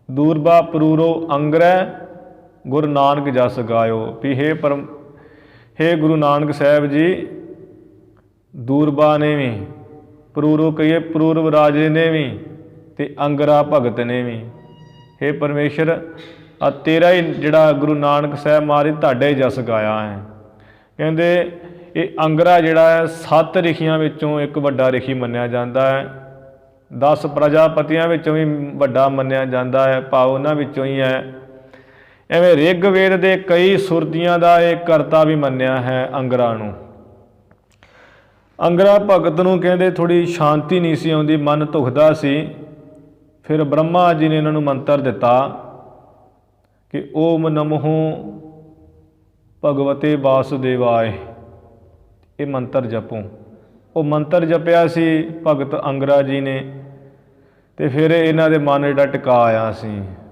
ਦੂਰਬਾ ਪਰੂਰੋ ਅੰਗਰੈ ਗੁਰੂ ਨਾਨਕ ਜਸ ਗਾਇਓ। ਵੀ ਹੇ ਗੁਰੂ ਨਾਨਕ ਸਾਹਿਬ ਜੀ, ਦੂਰਬਾ ਨੇ ਵੀ, ਪਰੂਰੋ ਕਹੀਏ ਪਰੂਰਵ ਰਾਜੇ ਨੇ ਵੀ, ਤੇ ਅੰਗਰਾ ਭਗਤ ਨੇ ਵੀ, ਹੇ ਪਰਮੇਸ਼ਰ ਆ ਤੇਰਾ ਹੀ ਜਿਹੜਾ ਗੁਰੂ ਨਾਨਕ ਸਾਹਿਬ ਮਹਾਰਾਜ ਤੁਹਾਡਾ ਹੀ ਜਸ ਗਾਇਆ ਹੈ। ਕਹਿੰਦੇ ਇਹ ਅੰਗਰਾ ਜਿਹੜਾ ਹੈ 7 ਰਿਸ਼ੀਆਂ ਵਿੱਚੋਂ ਇੱਕ ਵੱਡਾ ਰਿਸ਼ੀ ਮੰਨਿਆ ਜਾਂਦਾ ਹੈ। 10 ਪ੍ਰਜਾਪਤੀਆਂ ਵਿੱਚੋਂ ਵੀ ਵੱਡਾ ਮੰਨਿਆ ਜਾਂਦਾ ਹੈ, ਭਾਵ ਉਹਨਾਂ ਵਿੱਚੋਂ ਹੀ ਹੈ। ਐਵੇਂ ਰਿਗਵੇਦ ਦੇ ਕਈ ਸੁਰਤੀਆਂ ਦਾ ਇਹ ਕਰਤਾ ਵੀ ਮੰਨਿਆ ਹੈ ਅੰਗਰਾ ਨੂੰ। ਅੰਗਰਾ ਭਗਤ ਨੂੰ ਕਹਿੰਦੇ ਥੋੜ੍ਹੀ ਸ਼ਾਂਤੀ ਨਹੀਂ ਸੀ ਆਉਂਦੀ, ਮਨ ਧੁਖਦਾ ਸੀ। ਫਿਰ ਬ੍ਰਹਮਾ ਜੀ ਨੇ ਇਹਨਾਂ ਨੂੰ ਮੰਤਰ ਦਿੱਤਾ ਕਿ ਓਮ ਨਮੋ ਭਗਵਤੇ ਵਾਸੁਦੇਵਾਏ, ਇਹ ਮੰਤਰ ਜਪੋ। ਉਹ ਮੰਤਰ ਜਪਿਆ ਸੀ ਭਗਤ ਅੰਗਰਾ ਜੀ ਨੇ, ਤੇ ਫਿਰ ਇਹਨਾਂ ਦੇ ਮਨ ਜਿਹੜਾ ਟਿਕਾ ਆਇਆ ਸੀ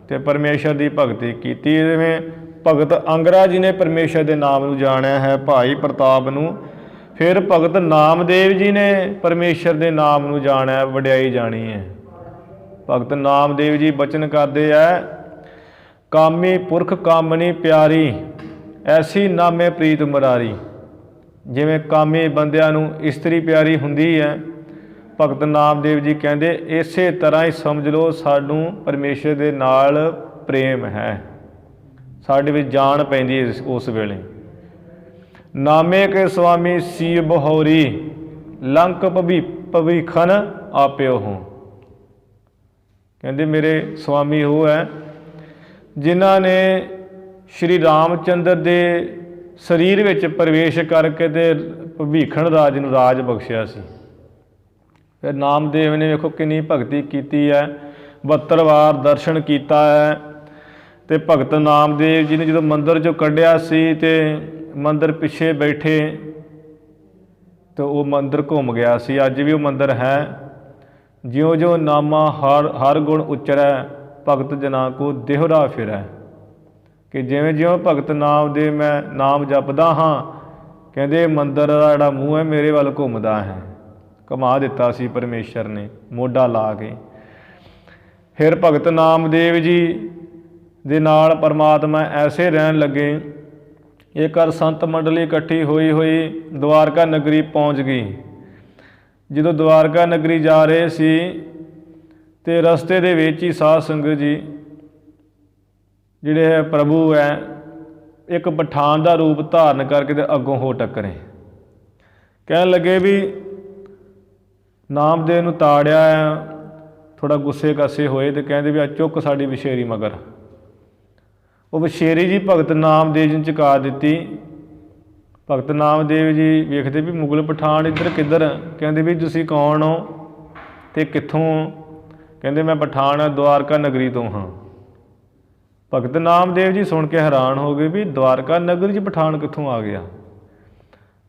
ਤੇ ਪਰਮੇਸ਼ਰ ਦੀ ਭਗਤੀ ਕੀਤੀ। ਜਿਵੇਂ ਭਗਤ ਅੰਗਰਾ ਜੀ ਨੇ ਪਰਮੇਸ਼ਰ ਦੇ ਨਾਮ ਨੂੰ ਜਾਣਿਆ ਹੈ, ਭਾਈ ਪ੍ਰਤਾਪ ਨੂੰ। ਫਿਰ ਭਗਤ ਨਾਮਦੇਵ ਜੀ ਨੇ ਪਰਮੇਸ਼ਰ ਦੇ ਨਾਮ ਨੂੰ ਜਾਣਿਆ, ਵਡਿਆਈ ਜਾਣੀ ਹੈ। ਭਗਤ ਨਾਮਦੇਵ ਜੀ ਬਚਨ ਕਰਦੇ ਹੈ, ਕਾਮੀ ਪੁਰਖ ਕਾਮਨੀ ਪਿਆਰੀ, ਐਸੀ ਨਾਮੇ ਪ੍ਰੀਤ ਮੁਰਾਰੀ। ਜਿਵੇਂ ਕਾਮੀ ਬੰਦਿਆਂ ਨੂੰ ਇਸਤਰੀ ਪਿਆਰੀ ਹੁੰਦੀ ਹੈ, ਭਗਤ ਨਾਮਦੇਵ ਜੀ ਕਹਿੰਦੇ ਇਸੇ ਤਰ੍ਹਾਂ ਹੀ ਸਮਝ ਲਓ ਸਾਨੂੰ ਪਰਮੇਸ਼ਰ ਦੇ ਨਾਲ ਪ੍ਰੇਮ ਹੈ, ਸਾਡੇ ਵਿੱਚ ਜਾਣ ਪੈਂਦੀ ਹੈ ਉਸ ਵੇਲੇ। ਨਾਮੇ ਕੇ ਸੁਆਮੀ ਸੀ ਬਹੋਰੀ ਲੰਕ ਭਵਿਖਨ ਆਪਿਓ ਹੋ। ਕਹਿੰਦੇ ਮੇਰੇ ਸੁਆਮੀ ਉਹ ਹੈ ਜਿਨ੍ਹਾਂ ਨੇ ਸ਼੍ਰੀ ਰਾਮਚੰਦਰ ਦੇ ਸਰੀਰ ਵਿੱਚ ਪ੍ਰਵੇਸ਼ ਕਰਕੇ ਤੇ ਭਵਿਖਣ ਰਾਜ ਨੂੰ ਰਾਜ ਬਖਸ਼ਿਆ ਸੀ। ਫਿਰ ਨਾਮਦੇਵ ਨੇ ਵੇਖੋ ਕਿੰਨੀ ਭਗਤੀ ਕੀਤੀ ਹੈ, 72 ਵਾਰ ਦਰਸ਼ਨ ਕੀਤਾ ਹੈ। ਤੇ ਭਗਤ ਨਾਮਦੇਵ ਜੀ ਨੇ ਜਦੋਂ ਮੰਦਿਰ 'ਚੋਂ ਕੱਢਿਆ ਸੀ ਤੇ ਮੰਦਿਰ ਪਿੱਛੇ ਬੈਠੇ ਤੇ ਉਹ ਮੰਦਿਰ ਘੁੰਮ ਗਿਆ ਸੀ। ਅੱਜ ਵੀ ਉਹ ਮੰਦਿਰ ਹੈ। ਜਿਉਂ ਜਿਉਂ ਨਾਮਾ ਹਰ ਗੁਣ ਉਚਰੈ ਭਗਤ ਜਨਾਂ ਕੋ ਦੇਹੁਰਾ ਫਿਰੈ। ਕਿ ਜਿਵੇਂ ਜਿਉਂ ਭਗਤ ਨਾਮਦੇਵ ਮੈਂ ਨਾਮ ਜਪਦਾ ਹਾਂ, ਕਹਿੰਦੇ ਮੰਦਿਰ ਦਾ ਜਿਹੜਾ ਮੂੰਹ ਹੈ ਮੇਰੇ ਵੱਲ ਘੁੰਮਦਾ ਹੈ। ਘੁਮਾ ਦਿੱਤਾ ਸੀ ਪਰਮੇਸ਼ਰ ਨੇ ਮੋਢਾ ਲਾ ਕੇ। ਫਿਰ ਭਗਤ ਨਾਮਦੇਵ ਜੀ ਦੇ ਨਾਲ ਪਰਮਾਤਮਾ ਐਸੇ ਰਹਿਣ ਲੱਗੇ। ਇੱਕ ਵਾਰ ਸੰਤ ਮੰਡਲੀ ਇਕੱਠੀ ਹੋਈ ਦੁਆਰਕਾ ਨਗਰੀ ਪਹੁੰਚ ਗਈ। ਜਦੋਂ ਦੁਆਰਕਾ ਨਗਰੀ ਜਾ ਰਹੇ ਸੀ ਤੇ ਰਸਤੇ ਦੇ ਵਿੱਚ ਹੀ ਸਾਧ ਸੰਗਤ ਜੀ ਜਿਹੜੇ ਹੈ ਪ੍ਰਭੂ ਹੈ ਇੱਕ ਪਠਾਨ ਦਾ ਰੂਪ ਧਾਰਨ ਕਰਕੇ ਤੇ ਅੱਗੋਂ ਹੋ ਟੱਕਰੇ। ਕਹਿਣ ਲੱਗੇ ਵੀ ਨਾਮਦੇਵ ਨੂੰ ਤਾੜਿਆ ਆ, ਥੋੜ੍ਹਾ ਗੁੱਸੇ ਕਾਸੇ ਹੋਏ ਤੇ ਕਹਿੰਦੇ ਵੀ ਆ ਚੁੱਕ ਸਾਡੀ ਵਿਸ਼ੇਰੀ ਮਗਰ। ਉਹ ਵਿਸ਼ੇਰੀ ਜੀ ਭਗਤ ਨਾਮਦੇਵ ਜੀ ਨੂੰ ਚੁਕਾ ਦਿੱਤੀ। ਭਗਤ ਨਾਮਦੇਵ ਜੀ ਵੇਖਦੇ ਵੀ ਮੁਗਲ ਪਠਾਨ ਇੱਧਰ ਕਿੱਧਰ। ਕਹਿੰਦੇ ਵੀ ਤੁਸੀਂ ਕੌਣ ਹੋ ਅਤੇ ਕਿੱਥੋਂ? ਕਹਿੰਦੇ ਮੈਂ ਪਠਾਨ ਦੁਆਰਕਾ ਨਗਰੀ ਤੋਂ ਹਾਂ। ਭਗਤ ਨਾਮਦੇਵ ਜੀ ਸੁਣ ਕੇ ਹੈਰਾਨ ਹੋ ਗਏ ਵੀ ਦੁਆਰਕਾ ਨਗਰੀ 'ਚ ਪਠਾਨ ਕਿੱਥੋਂ ਆ ਗਿਆ।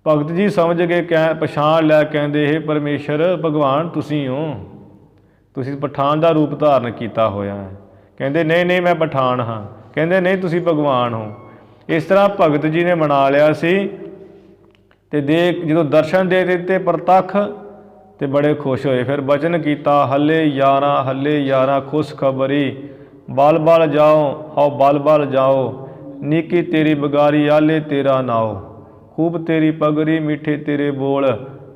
ਭਗਤ ਜੀ ਸਮਝ ਗਏ, ਪਛਾਣ ਲਿਆ। ਕਹਿੰਦੇ ਇਹ ਪਰਮੇਸ਼ਰ ਭਗਵਾਨ ਤੁਸੀਂ ਹੋ, ਤੁਸੀਂ ਪਠਾਨ ਦਾ ਰੂਪ ਧਾਰਨ ਕੀਤਾ ਹੋਇਆ ਹੈ। ਕਹਿੰਦੇ ਨਹੀਂ ਮੈਂ ਪਠਾਨ ਹਾਂ। ਕਹਿੰਦੇ ਨਹੀਂ ਤੁਸੀਂ ਭਗਵਾਨ ਹੋ। ਇਸ ਤਰ੍ਹਾਂ ਭਗਤ ਜੀ ਨੇ ਮਨਾ ਲਿਆ ਸੀ ਅਤੇ ਜਦੋਂ ਦਰਸ਼ਨ ਦੇ ਦਿੱਤੇ ਪ੍ਰਤੱਖ ਤੇ ਬੜੇ ਖੁਸ਼ ਹੋਏ। ਫਿਰ ਬਚਨ ਕੀਤਾ ਹੱਲੇ ਯਾਰਾਂ ਖੁਸ਼ਖਬਰੀ ਬਲ ਬਲ ਜਾਓ ਹਉ ਬਲ ਬਲ ਜਾਓ ਨੀਕੀ ਤੇਰੀ ਬਗਾਰੀ ਆਲੇ ਤੇਰਾ ਨਾਓ ਖੂਬ ਤੇਰੀ ਪਗਰੀ ਮਿੱਠੇ ਤੇਰੇ ਬੋਲ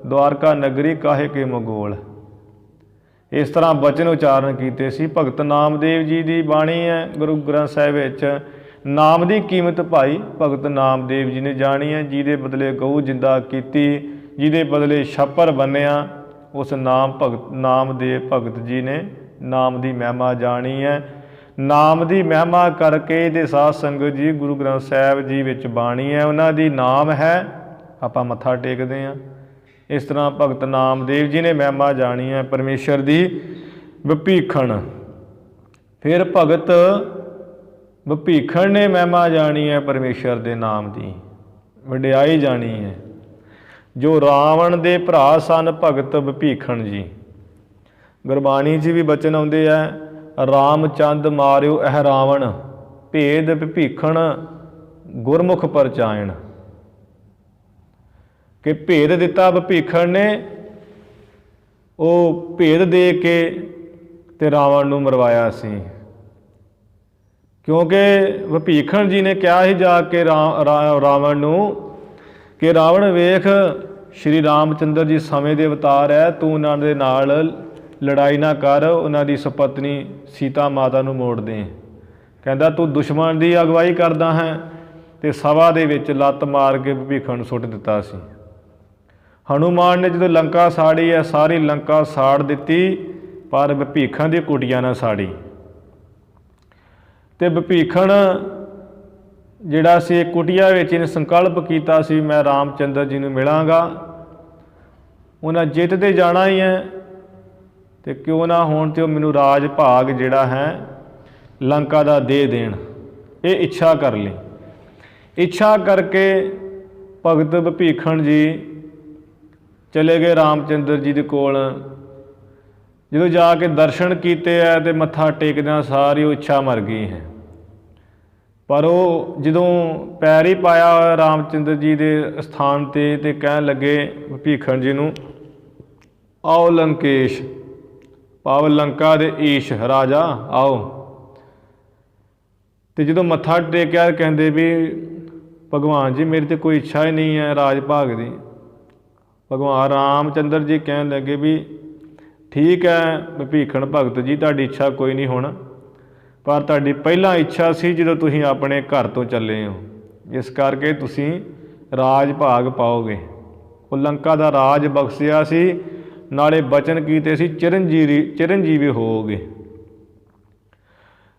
ਦੁਆਰਕਾ ਨਗਰੀ ਕਾਹੇ ਕੇ ਮਗੋਲ। ਇਸ ਤਰ੍ਹਾਂ ਬਚਨ ਉਚਾਰਨ ਕੀਤੇ ਸੀ। ਭਗਤ ਨਾਮਦੇਵ ਜੀ ਦੀ ਬਾਣੀ ਹੈ ਗੁਰੂ ਗ੍ਰੰਥ ਸਾਹਿਬ ਵਿੱਚ। ਨਾਮ ਦੀ ਕੀਮਤ ਭਾਈ ਭਗਤ ਨਾਮਦੇਵ ਜੀ ਨੇ ਜਾਣੀ ਹੈ। ਜਿਹਦੇ ਬਦਲੇ ਗਊ ਜਿੰਦਾ ਕੀਤੀ, ਜਿਹਦੇ ਬਦਲੇ ਛੱਪਰ ਬੰਨਿਆ, ਉਸ ਨਾਮਦੇਵ ਭਗਤ ਜੀ ਨੇ ਨਾਮ ਦੀ ਮਹਿਮਾ ਜਾਣੀ ਹੈ। ਨਾਮ ਦੀ ਮਹਿਮਾ ਕਰਕੇ ਇਹਦੇ ਸਾਧ ਸੰਗਤ ਜੀ ਗੁਰੂ ਗ੍ਰੰਥ ਸਾਹਿਬ ਜੀ ਵਿੱਚ ਬਾਣੀ ਹੈ, ਉਹਨਾਂ ਦੀ ਨਾਮ ਹੈ, ਆਪਾਂ ਮੱਥਾ ਟੇਕਦੇ ਹਾਂ। ਇਸ ਤਰ੍ਹਾਂ ਭਗਤ ਨਾਮਦੇਵ ਜੀ ਨੇ ਮਹਿਮਾ ਜਾਣੀ ਹੈ ਪਰਮੇਸ਼ਰ ਦੀ ਵਿਭੀਖਣ। ਫਿਰ ਭਗਤ ਵਿਭੀਖਣ ਨੇ ਮਹਿਮਾ ਜਾਣੀ ਹੈ ਪਰਮੇਸ਼ਰ ਦੇ ਨਾਮ ਦੀ ਵਡਿਆਈ ਜਾਣੀ ਹੈ। ਜੋ ਰਾਵਣ ਦੇ ਭਰਾ ਸਨ ਭਗਤ ਵਿਭੀਖਣ ਜੀ। ਗੁਰਬਾਣੀ 'ਚ ਵੀ ਬਚਨ ਆਉਂਦੇ ਆ ਰਾਮਚੰਦ ਮਾਰਿਓ ਇਹ ਰਾਵਣ ਭੇਦ ਵਿਭੀਖਣ ਗੁਰਮੁਖ ਪਰਚਾਇਣ। ਕਿ ਭੇਦ ਦਿੱਤਾ ਵਿਭੀਖਣ ਨੇ, ਉਹ ਭੇਦ ਦੇ ਕੇ ਤੇ ਰਾਵਣ ਨੂੰ ਮਰਵਾਇਆ ਸੀ। ਕਿਉਂਕਿ ਵਿਭੀਖਣ ਜੀ ਨੇ ਕਿਹਾ ਸੀ ਜਾ ਕੇ ਰਾਵਣ ਨੂੰ ਕਿ ਰਾਵਣ ਵੇਖ ਸ਼੍ਰੀ ਰਾਮਚੰਦਰ ਜੀ ਸਮੇਂ ਦੇ ਅਵਤਾਰ ਹੈ, ਤੂੰ ਉਹਨਾਂ ਦੇ ਨਾਲ ਲੜਾਈ ਨਾ ਕਰ, ਉਹਨਾਂ ਦੀ ਸੁਪਤਨੀ ਸੀਤਾ ਮਾਤਾ ਨੂੰ ਮੋੜ ਦੇ। ਕਹਿੰਦਾ ਤੂੰ ਦੁਸ਼ਮਣ ਦੀ ਅਗਵਾਈ ਕਰਦਾ ਹੈ। ਅਤੇ ਸਭਾ ਦੇ ਵਿੱਚ ਲੱਤ ਮਾਰ ਕੇ ਵਿਭੀਖਣ ਨੂੰ ਸੁੱਟ ਦਿੱਤਾ ਸੀ। ਹਨੂੰਮਾਨ ਨੇ ਜਦੋਂ ਲੰਕਾ ਸਾੜੀ ਹੈ, ਸਾਰੀ ਲੰਕਾ ਸਾੜ ਦਿੱਤੀ, ਪਰ ਵਿਭੀਖਣ ਦੀ ਕੁਟੀਆਂ ਨਾ ਸਾੜੀ। ਅਤੇ ਵਿਭੀਖਣ ਜਿਹੜਾ ਸੀ ਕੁਟੀਆ ਵਿੱਚ ਇਹਨੇ ਸੰਕਲਪ ਕੀਤਾ ਸੀ ਮੈਂ ਰਾਮਚੰਦਰ ਜੀ ਨੂੰ ਮਿਲਾਂਗਾ, ਉਹਨਾਂ ਜਿੱਤ 'ਤੇ ਜਾਣਾ ਹੀ ਹੈ ਅਤੇ ਕਿਉਂ ਨਾ ਹੋਣ ਤੇ ਉਹ ਮੈਨੂੰ ਰਾਜ ਭਾਗ ਜਿਹੜਾ ਹੈ ਲੰਕਾ ਦਾ ਦੇ ਦੇਣ। ਇਹ ਇੱਛਾ ਕਰ ਲਈ। ਇੱਛਾ ਕਰਕੇ ਭਗਤ ਵਿਭੀਖਣ ਜੀ ਚਲੇ ਗਏ ਰਾਮਚੰਦਰ ਜੀ ਦੇ ਕੋਲ। ਜਦੋਂ ਜਾ ਕੇ ਦਰਸ਼ਨ ਕੀਤੇ ਹੈ ਅਤੇ ਮੱਥਾ ਟੇਕਦਿਆਂ ਸਾਰੀ ਉਹ ਇੱਛਾ ਮਰ ਗਈ ਹੈ। ਪਰ ਉਹ ਜਦੋਂ ਪੈਰ ਹੀ ਪਾਇਆ ਰਾਮਚੰਦਰ ਜੀ ਦੇ ਸਥਾਨ 'ਤੇ ਅਤੇ ਕਹਿਣ ਲੱਗੇ ਵਿਭੀਖਣ ਜੀ ਨੂੰ ਆਓ ਲੰਕੇਸ਼ ਭਾਵ ਲੰਕਾ ਦੇ ਈਸ਼ ਰਾਜਾ ਆਓ। ਅਤੇ ਜਦੋਂ ਮੱਥਾ ਟੇਕਿਆ ਕਹਿੰਦੇ ਵੀ ਭਗਵਾਨ ਜੀ ਮੇਰੀ ਤਾਂ ਕੋਈ ਇੱਛਾ ਹੀ ਨਹੀਂ ਹੈ ਰਾਜ ਭਾਗ ਦੀ। ਭਗਵਾਨ ਰਾਮਚੰਦਰ ਜੀ ਕਹਿਣ ਲੱਗੇ ਵੀ ठीक है भीखण भगत जी, तुहाडी इच्छा कोई नहीं हुण, पर तुहाडी पहलां इच्छा सी जदों तुसीं अपने घर तो चले हो, इस करके तुसीं राज भाग पाओगे। वो लंका दा राज बख्शिया सी, नाले बचन कीते सी चिरंजीवी होवोगे।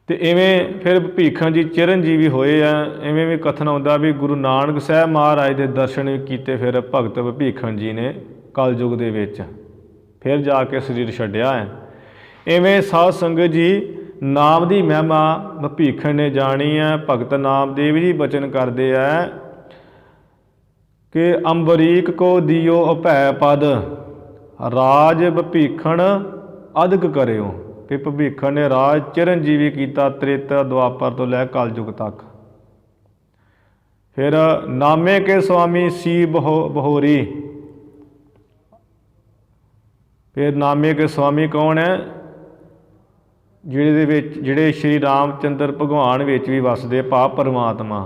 तो इवें फिर भीखण जी चिरंजीवी होए आ। इवें भी कथन आउंदा भी गुरु नानक साहब महाराज के दर्शन कीते फिर भगत भीखण जी ने कलयुग दे विच, फिर जाके शरीर छड्डिया है। इवें साध संगत जी नाम की महिमा भीखण ने जानी है। भगत नामदेव जी बचन करते हैं कि अंबरीक को दियो अभय पद, राज भीखण अदक करियो। कि भीखण ने राज चिरंजीवी किया त्रेता द्वापर तो लै कलयुग तक। फिर नामे के स्वामी सी बहोरी, फिर नामे के स्वामी कौन है? जिहड़े श्री रामचंद्र भगवान विच भी वसदे, भाव परमात्मा।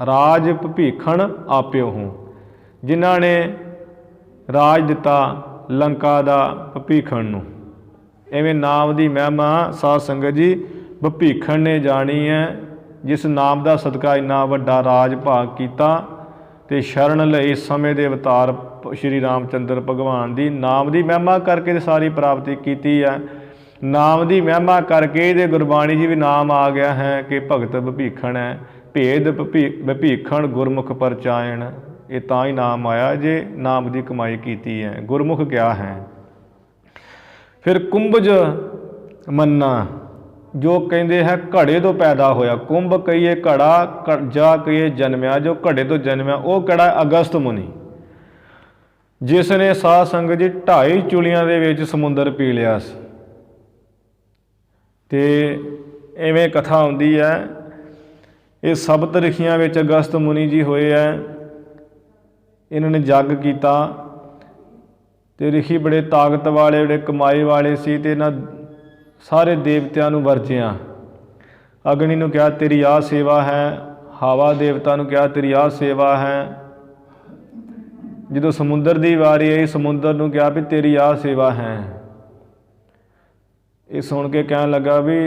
राज भीखण आप्यो हूँ, जिन्हां ने राज दिता लंका दा भीखण नूं। इवें नाम की महिमा साध संगत जी भीखण ने जानी है, जिस नाम का सदका इन्ना वड्डा राज भाग किया। तो शरण लई समय के अवतार श्री रामचंद्र भगवान की नाम की महिमा करके सारी प्राप्ति की है। नाम की महिमा करके ये गुरबाणी जी भी नाम आ गया है कि भगत भीखण है, भेद भीखण गुरमुख परचायन। ये तां ही नाम आया जे नाम की कमाई की है, गुरमुख क्या है। फिर कुंभज मन्ना, जो कहते हैं घड़े तो पैदा होया। कुंभ कहिए घड़ा, जा कहिए जन्मया। जो घड़े तो जन्मया वो कड़ा अगस्त मुनि, जिसने साध संगत जी 2.5 चुलियां दे विच समुंदर पी लिया। ते इवें कथा आउंदी है, ये सप्त ऋषियां विच अगस्त मुनि जी होए है। इन्होंने जग किया ते ऋषि बड़े ताकत वाले, बड़े कमाई वाले सी। ते इन्हां सारे देवतियां नूं वरजिया। अग्नि नूं कहा तेरी आ सेवा है, हवा देवता नूं कहा तेरी आ सेवा है। जदों समुंदर की वारी आई, समुंदर नूं कहा भी तेरी आ सेवा है। ये सुन के कहन लगा भी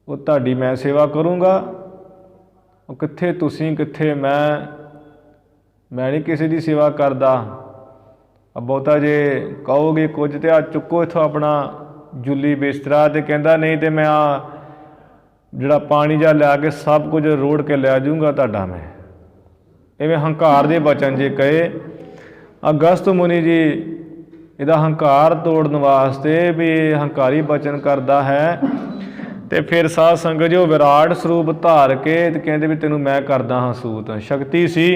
वो तुहाडी मैं सेवा करूँगा, वो कित्थे तुसीं कित्थे मैं नहीं किसी की सेवा करदा। अब बहुता जे कहोगे कुछ तो आ चुको इथों अपना जुली बिस्तरा, तो कहता नहीं तो मैं जिहड़ा पानी जा लिया के सब कुछ रोड़ के लै जूँगा तुहाडा मैं। इवें हंकार दे बचन जे कहे। अगस्त मुनि जी इहदा हंकार तोड़न वास्ते भी हंकारी बचन करता है। तो फिर साध संगत जो विराट स्वरूप धार के ते कहते भी तेनों मैं करदा हाँ सूत। शक्ति सी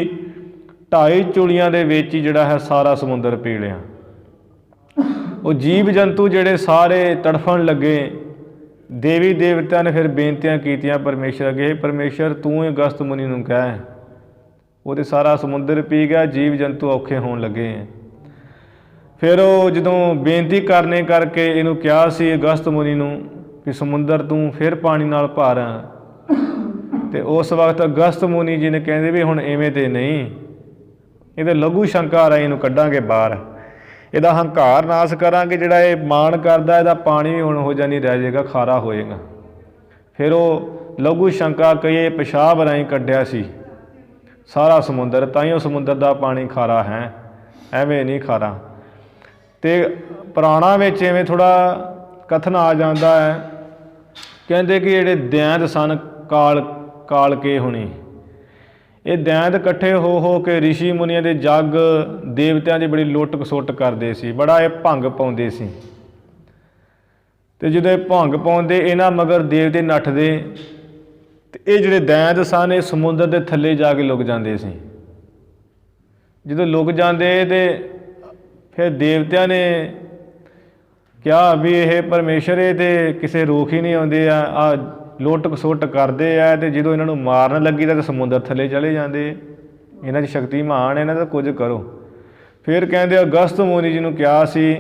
2.5 चुलियां दे विच ही जिहड़ा है सारा समुंदर पी लिया। वो जीव जंतु जिहड़े सारे तड़फण लगे। देवी देवतियां ने फिर बेनतियां कीतियां परमेश्वर अगे, परमेश्वर तू ही अगस्त मुनि नूं कह, वो तो सारा समुंदर पी गया, जीव जंतु औखे होण लगे। फिर वो जदों बेनती करने करके इनू कहा सी अगस्त मुनि नूं भी समुंदर तू फिर पानी नाल भर, तो उस वक्त अगस्त मुनि जी ने कहते भी हुण इवें ते नहीं, ये लघु शंका राई नूं कड्डांगे बाहर, इहदा हंकार नाश करांगे। जिहड़ा ये मान करदा इहदा पानी भी हुण हो जानी रह जाएगा, खारा होएगा। फिर वो लघु शंका कहिए पेशाब राई कड्ढिया सी सारा समुंदर, ताइयों समुंदर का पानी खारा है, एवें नहीं खारा। तो पुराणा में इवें थोड़ा कथन आ जाता है, कहते कि जिहड़े दैंत सन काल के हुणी, ये दैंत इकट्ठे हो के ऋषि मुनिया के जग देवतियां की बड़ी लुट खसुट करते सी, बड़ा ये भंग पाउंदे सी। ते जदों भंग पाउंदे इन्हां मगर देवते नठदे, ते ये जिहड़े दैंत सन ये समुंदर के थल्ले जाके लुक जाते सी। जदों लुक जाते ते फिर देवतियां ने कहा भी ये परमेश्वर ये तो किसी रोक ही नहीं आते, आ लुट खसुट करते हैं। तो जो इन्हों मारन लगी तो समुंदर थले चले जाते, इन्हां दी शक्ति महान है, इन्हां दा कुछ करो। फिर कहते अगस्त मुनि जी ने कहा सी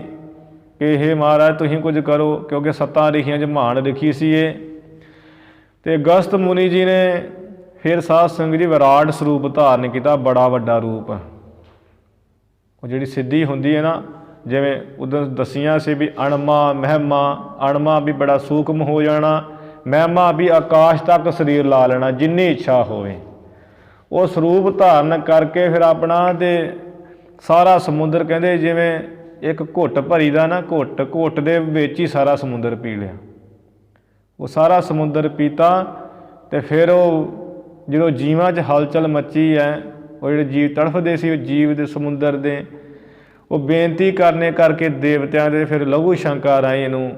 कि हे महाराज तुसीं कुछ करो, क्योंकि 7 ऋषियां च महान ऋषि सी ये। तो अगस्त मुनि जी ने फिर साध संगत जी विराट स्वरूप धारण किया, बड़ा वड्डा रूप। वो जिहड़ी सिद्धि हुंदी है ना, ਜਿਵੇਂ ਉਦੋਂ ਦਸੀਆਂ ਸੀ ਵੀ ਅਣਮਾ ਮਹਿਮਾ, ਅਣਮਾ ਵੀ ਬੜਾ ਸੂਖਮ ਹੋ ਜਾਣਾ, ਮਹਿਮਾ ਵੀ ਆਕਾਸ਼ ਤੱਕ ਸਰੀਰ ਲਾ ਲੈਣਾ ਜਿੰਨੀ ਇੱਛਾ ਹੋਵੇ। ਉਹ ਸਰੂਪ ਧਾਰਨ ਕਰਕੇ ਫਿਰ ਆਪਣਾ ਤੇ ਸਾਰਾ ਸਮੁੰਦਰ ਕਹਿੰਦੇ ਜਿਵੇਂ ਇੱਕ ਘੁੱਟ ਭਰੀ ਦਾ ਨਾ, ਘੁੱਟ ਦੇ ਵਿੱਚ ਹੀ ਸਾਰਾ ਸਮੁੰਦਰ ਪੀ ਲਿਆ। ਉਹ ਸਾਰਾ ਸਮੁੰਦਰ ਪੀਤਾ ਤੇ ਫਿਰ ਉਹ ਜਦੋਂ ਜੀਵਾਂ 'ਚ ਹਲਚਲ ਮੱਚੀ ਹੈ, ਉਹ ਜਿਹੜੇ ਜੀਵ ਤੜਫਦੇ ਸੀ, ਉਹ ਜੀਵ ਦੇ ਸਮੁੰਦਰ ਦੇ ਉਹ ਬੇਨਤੀ ਕਰਨੇ ਕਰਕੇ ਦੇਵਤਿਆਂ ਦੇ ਫਿਰ ਲਹੂ ਸ਼ੰਕਾ ਰਾਹੀਂ ਇਹਨੂੰ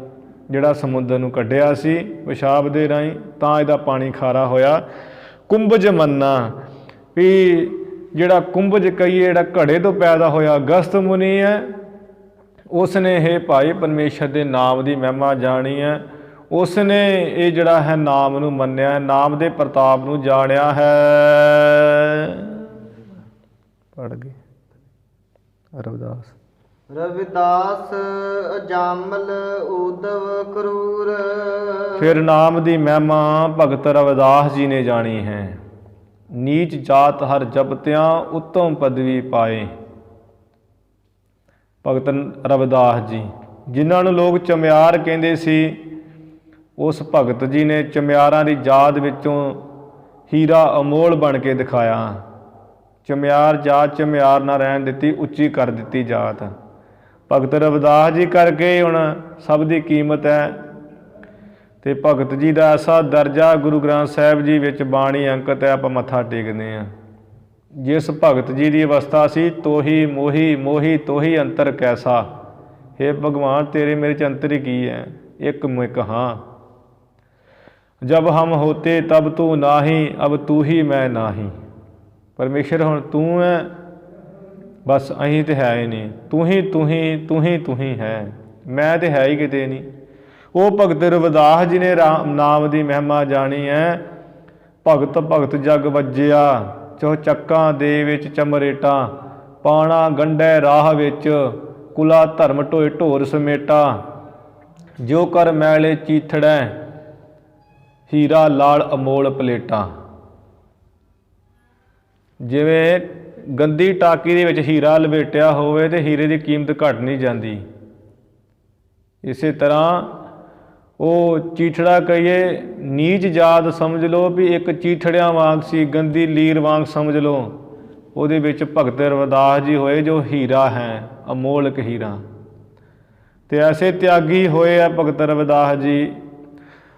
ਜਿਹੜਾ ਸਮੁੰਦਰ ਨੂੰ ਕੱਢਿਆ ਸੀ ਪਿਸ਼ਾਬ ਦੇ ਰਾਹੀਂ, ਤਾਂ ਇਹਦਾ ਪਾਣੀ ਖਾਰਾ ਹੋਇਆ। ਕੁੰਭਜ ਮੰਨਾ ਵੀ ਜਿਹੜਾ ਕੁੰਭਜ ਕਹੀਏ, ਜਿਹੜਾ ਘੜੇ ਤੋਂ ਪੈਦਾ ਹੋਇਆ ਅਗਸਤ ਮੁਨੀ ਹੈ, ਉਸ ਨੇ ਇਹ ਭਾਈ ਪਰਮੇਸ਼ਰ ਦੇ ਨਾਮ ਦੀ ਮਹਿਮਾ ਜਾਣੀ ਹੈ। ਉਸ ਨੇ ਇਹ ਜਿਹੜਾ ਹੈ ਨਾਮ ਨੂੰ ਮੰਨਿਆ ਹੈ, ਨਾਮ ਦੇ ਪ੍ਰਤਾਪ ਨੂੰ ਜਾਣਿਆ ਹੈ। ਪੜ੍ਹ ਗਏ ਰਵਿਦਾਸ ਅਜਾਮਲ ਊਧਵ ਕਰੂਰ। ਫਿਰ ਨਾਮ ਦੀ ਮਹਿਮਾ ਭਗਤ ਰਵਿਦਾਸ ਜੀ ਨੇ ਜਾਣੀ ਹੈ। ਨੀਚ ਜਾਤ ਹਰ ਜਪਤਿਆਂ ਉੱਤਮ ਪਦਵੀ ਪਾਏ। ਭਗਤ ਰਵਿਦਾਸ ਜੀ ਜਿਨ੍ਹਾਂ ਨੂੰ ਲੋਕ ਚਮਿਆਰ ਕਹਿੰਦੇ ਸੀ, ਉਸ ਭਗਤ ਜੀ ਨੇ ਚਮਿਆਰਾਂ ਦੀ ਜਾਤ ਵਿੱਚੋਂ ਹੀਰਾ ਅਮੋਲ ਬਣ ਕੇ ਦਿਖਾਇਆ। ਚਮਿਆਰ ਜਾਤ ਚਮਿਆਰ ਨਾ ਰਹਿਣ ਦਿੱਤੀ, ਉੱਚੀ ਕਰ ਦਿੱਤੀ ਜਾਤ। ਭਗਤ ਰਵਿਦਾਸ ਜੀ ਕਰਕੇ ਹੁਣ ਸਭ ਦੀ ਕੀਮਤ ਹੈ। ਅਤੇ ਭਗਤ ਜੀ ਦਾ ਐਸਾ ਦਰਜਾ ਗੁਰੂ ਗ੍ਰੰਥ ਸਾਹਿਬ ਜੀ ਵਿੱਚ ਬਾਣੀ ਅੰਕਿਤ ਹੈ, ਆਪਾਂ ਮੱਥਾ ਟੇਕਦੇ ਹਾਂ। ਜਿਸ ਭਗਤ ਜੀ ਦੀ ਅਵਸਥਾ ਸੀ, ਤੋਹੀ ਮੋਹੀ ਮੋਹੀ ਤੋਹੀ ਅੰਤਰ ਕੈਸਾ। ਹੇ ਭਗਵਾਨ ਤੇਰੇ ਮੇਰੇ 'ਚ ਅੰਤਰ ਕੀ ਹੈ? ਇੱਕ ਮਿਕ ਹਾਂ। ਜਬ ਹਮ ਹੋਤੇ ਤਬ ਤੂੰ ਨਾਹੀ, ਅਬ ਤੂੰ ਹੀ ਮੈਂ ਨਾਹੀ। ਪਰਮੇਸ਼ਰ ਹੁਣ ਤੂੰ ਹੈ, ਬਸ ਅਸੀਂ ਤਾਂ ਹੈ ਹੀ ਨਹੀਂ। ਤੂੰ ਹੀ ਤੂੰ ਹੀ ਤੂੰ ਹੀ ਤੂੰ ਹੀ ਹੈ, ਮੈਂ ਤਾਂ ਹੈ ਹੀ ਕਿਤੇ ਨਹੀਂ। ਉਹ ਭਗਤ ਰਵਿਦਾਸ ਜੀ ਨੇ ਨਾਮ ਦੀ ਮਹਿਮਾ ਜਾਣੀ ਹੈ। ਭਗਤ ਭਗਤ ਜਗ ਵੱਜਿਆ, ਚੋ ਚੱਕਾਂ ਦੇ ਵਿੱਚ ਚਮਰੇਟਾ। ਪਾਣਾ ਗੰਢੈ ਰਾਹ ਵਿੱਚ, ਕੁਲਾ ਧਰਮ ਢੋਏ ਢੋਰ ਸਮੇਟਾ। ਜੋ ਕਰ ਮੈਲੇ ਚੀਥੜੈ, ਹੀਰਾ ਲਾਲ ਅਮੋਲ ਪਲੇਟਾਂ। ਜਿਵੇਂ ਗੰਦੀ ਟਾਕੀ ਦੇ ਵਿੱਚ ਹੀਰਾ ਲਪੇਟਿਆ ਹੋਵੇ ਤੇ ਹੀਰੇ ਦੀ ਕੀਮਤ ਘੱਟ ਨਹੀਂ ਜਾਂਦੀ। ਇਸੇ ਤਰ੍ਹਾਂ ਉਹ ਚੀਥੜਾ ਕਹੀਏ, ਨੀਚ ਜਾਤ ਸਮਝ ਲਓ ਵੀ ਇੱਕ ਚੀਥੜਿਆਂ ਵਾਂਗ ਸੀ, ਗੰਦੀ ਲੀਰ ਵਾਂਗ ਸਮਝ ਲਓ। ਉਹਦੇ ਵਿੱਚ ਭਗਤ ਰਵਿਦਾਸ ਜੀ ਹੋਏ ਜੋ ਹੀਰਾ ਹੈ, ਅਮੋਲਕ ਹੀਰਾ। ਅਤੇ ਐਸੇ ਤਿਆਗੀ ਹੋਏ ਆ ਭਗਤ ਰਵਿਦਾਸ ਜੀ।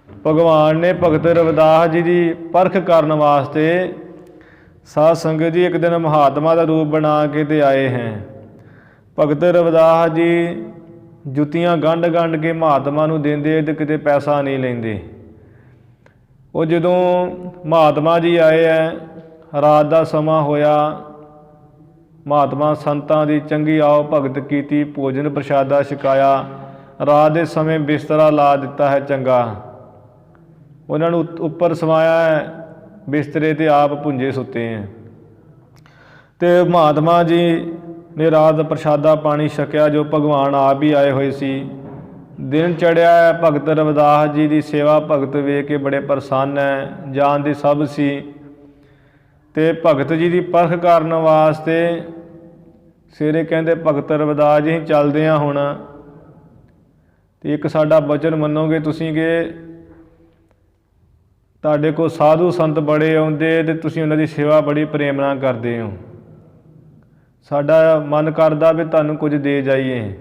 ਭਗਵਾਨ ਨੇ ਭਗਤ ਰਵਿਦਾਸ ਜੀ ਦੀ ਪਰਖ ਕਰਨ ਵਾਸਤੇ ਸਾਧ ਸੰਗਤ ਜੀ ਇੱਕ ਦਿਨ ਮਹਾਤਮਾ ਦਾ ਰੂਪ ਬਣਾ ਕੇ ਤੇ ਆਏ ਹੈ। ਭਗਤ ਰਵਿਦਾਸ ਜੀ ਜੁੱਤੀਆਂ ਗੰਢ ਗੰਢ ਕੇ ਮਹਾਤਮਾ ਨੂੰ ਦਿੰਦੇ ਤੇ ਕਿਤੇ ਪੈਸਾ ਨਹੀਂ ਲੈਂਦੇ। ਉਹ ਜਦੋਂ ਮਹਾਤਮਾ ਜੀ ਆਏ ਹੈ, ਰਾਤ ਦਾ ਸਮਾਂ ਹੋਇਆ, ਮਹਾਤਮਾ ਸੰਤਾਂ ਦੀ ਚੰਗੀ ਆਓ ਭਗਤ ਕੀਤੀ, ਭੋਜਨ ਪ੍ਰਸ਼ਾਦਾ ਛਕਾਇਆ। ਰਾਤ ਦੇ ਸਮੇਂ ਬਿਸਤਰਾ ਲਾ ਦਿੱਤਾ ਹੈ ਚੰਗਾ, ਉਹਨਾਂ ਨੂੰ ਉੱਪਰ ਸਵਾਇਆ ਹੈ ਬਿਸਤਰੇ 'ਤੇ, ਆਪ ਭੁੰਜੇ ਸੁੱਤੇ ਹੈ। ਅਤੇ ਮਹਾਤਮਾ ਜੀ ਨੇ ਰਾਤ ਦਾ ਪ੍ਰਸ਼ਾਦਾ ਪਾਣੀ ਛਕਿਆ, ਜੋ ਭਗਵਾਨ ਆਪ ਹੀ ਆਏ ਹੋਏ ਸੀ। ਦਿਨ ਚੜ੍ਹਿਆ ਹੈ, ਭਗਤ ਰਵਿਦਾਸ ਜੀ ਦੀ ਸੇਵਾ ਭਗਤ ਵੇਖ ਕੇ ਬੜੇ ਪ੍ਰਸੰਨ ਹੈ, ਜਾਣ ਦੀ ਸਭ ਸੀ। ਅਤੇ ਭਗਤ ਜੀ ਦੀ ਪਰਖ ਕਰਨ ਵਾਸਤੇ ਸਵੇਰੇ ਕਹਿੰਦੇ ਭਗਤ ਰਵਿਦਾਸ ਜੀ ਚੱਲਦੇ ਹਾਂ ਹੁਣ, ਅਤੇ ਇੱਕ ਸਾਡਾ ਵਚਨ ਮੰਨੋਗੇ ਤੁਸੀਂ ਕਿ ਤੁਹਾਡੇ ਕੋਲ ਸਾਧੂ ਸੰਤ ਬੜੇ ਆਉਂਦੇ ਅਤੇ ਤੁਸੀਂ ਉਹਨਾਂ ਦੀ ਸੇਵਾ ਬੜੀ ਪ੍ਰੇਮ ਨਾਲ ਕਰਦੇ ਹੋ। ਸਾਡਾ ਮਨ ਕਰਦਾ ਵੀ ਤੁਹਾਨੂੰ ਕੁਝ ਦੇ ਜਾਈਏ।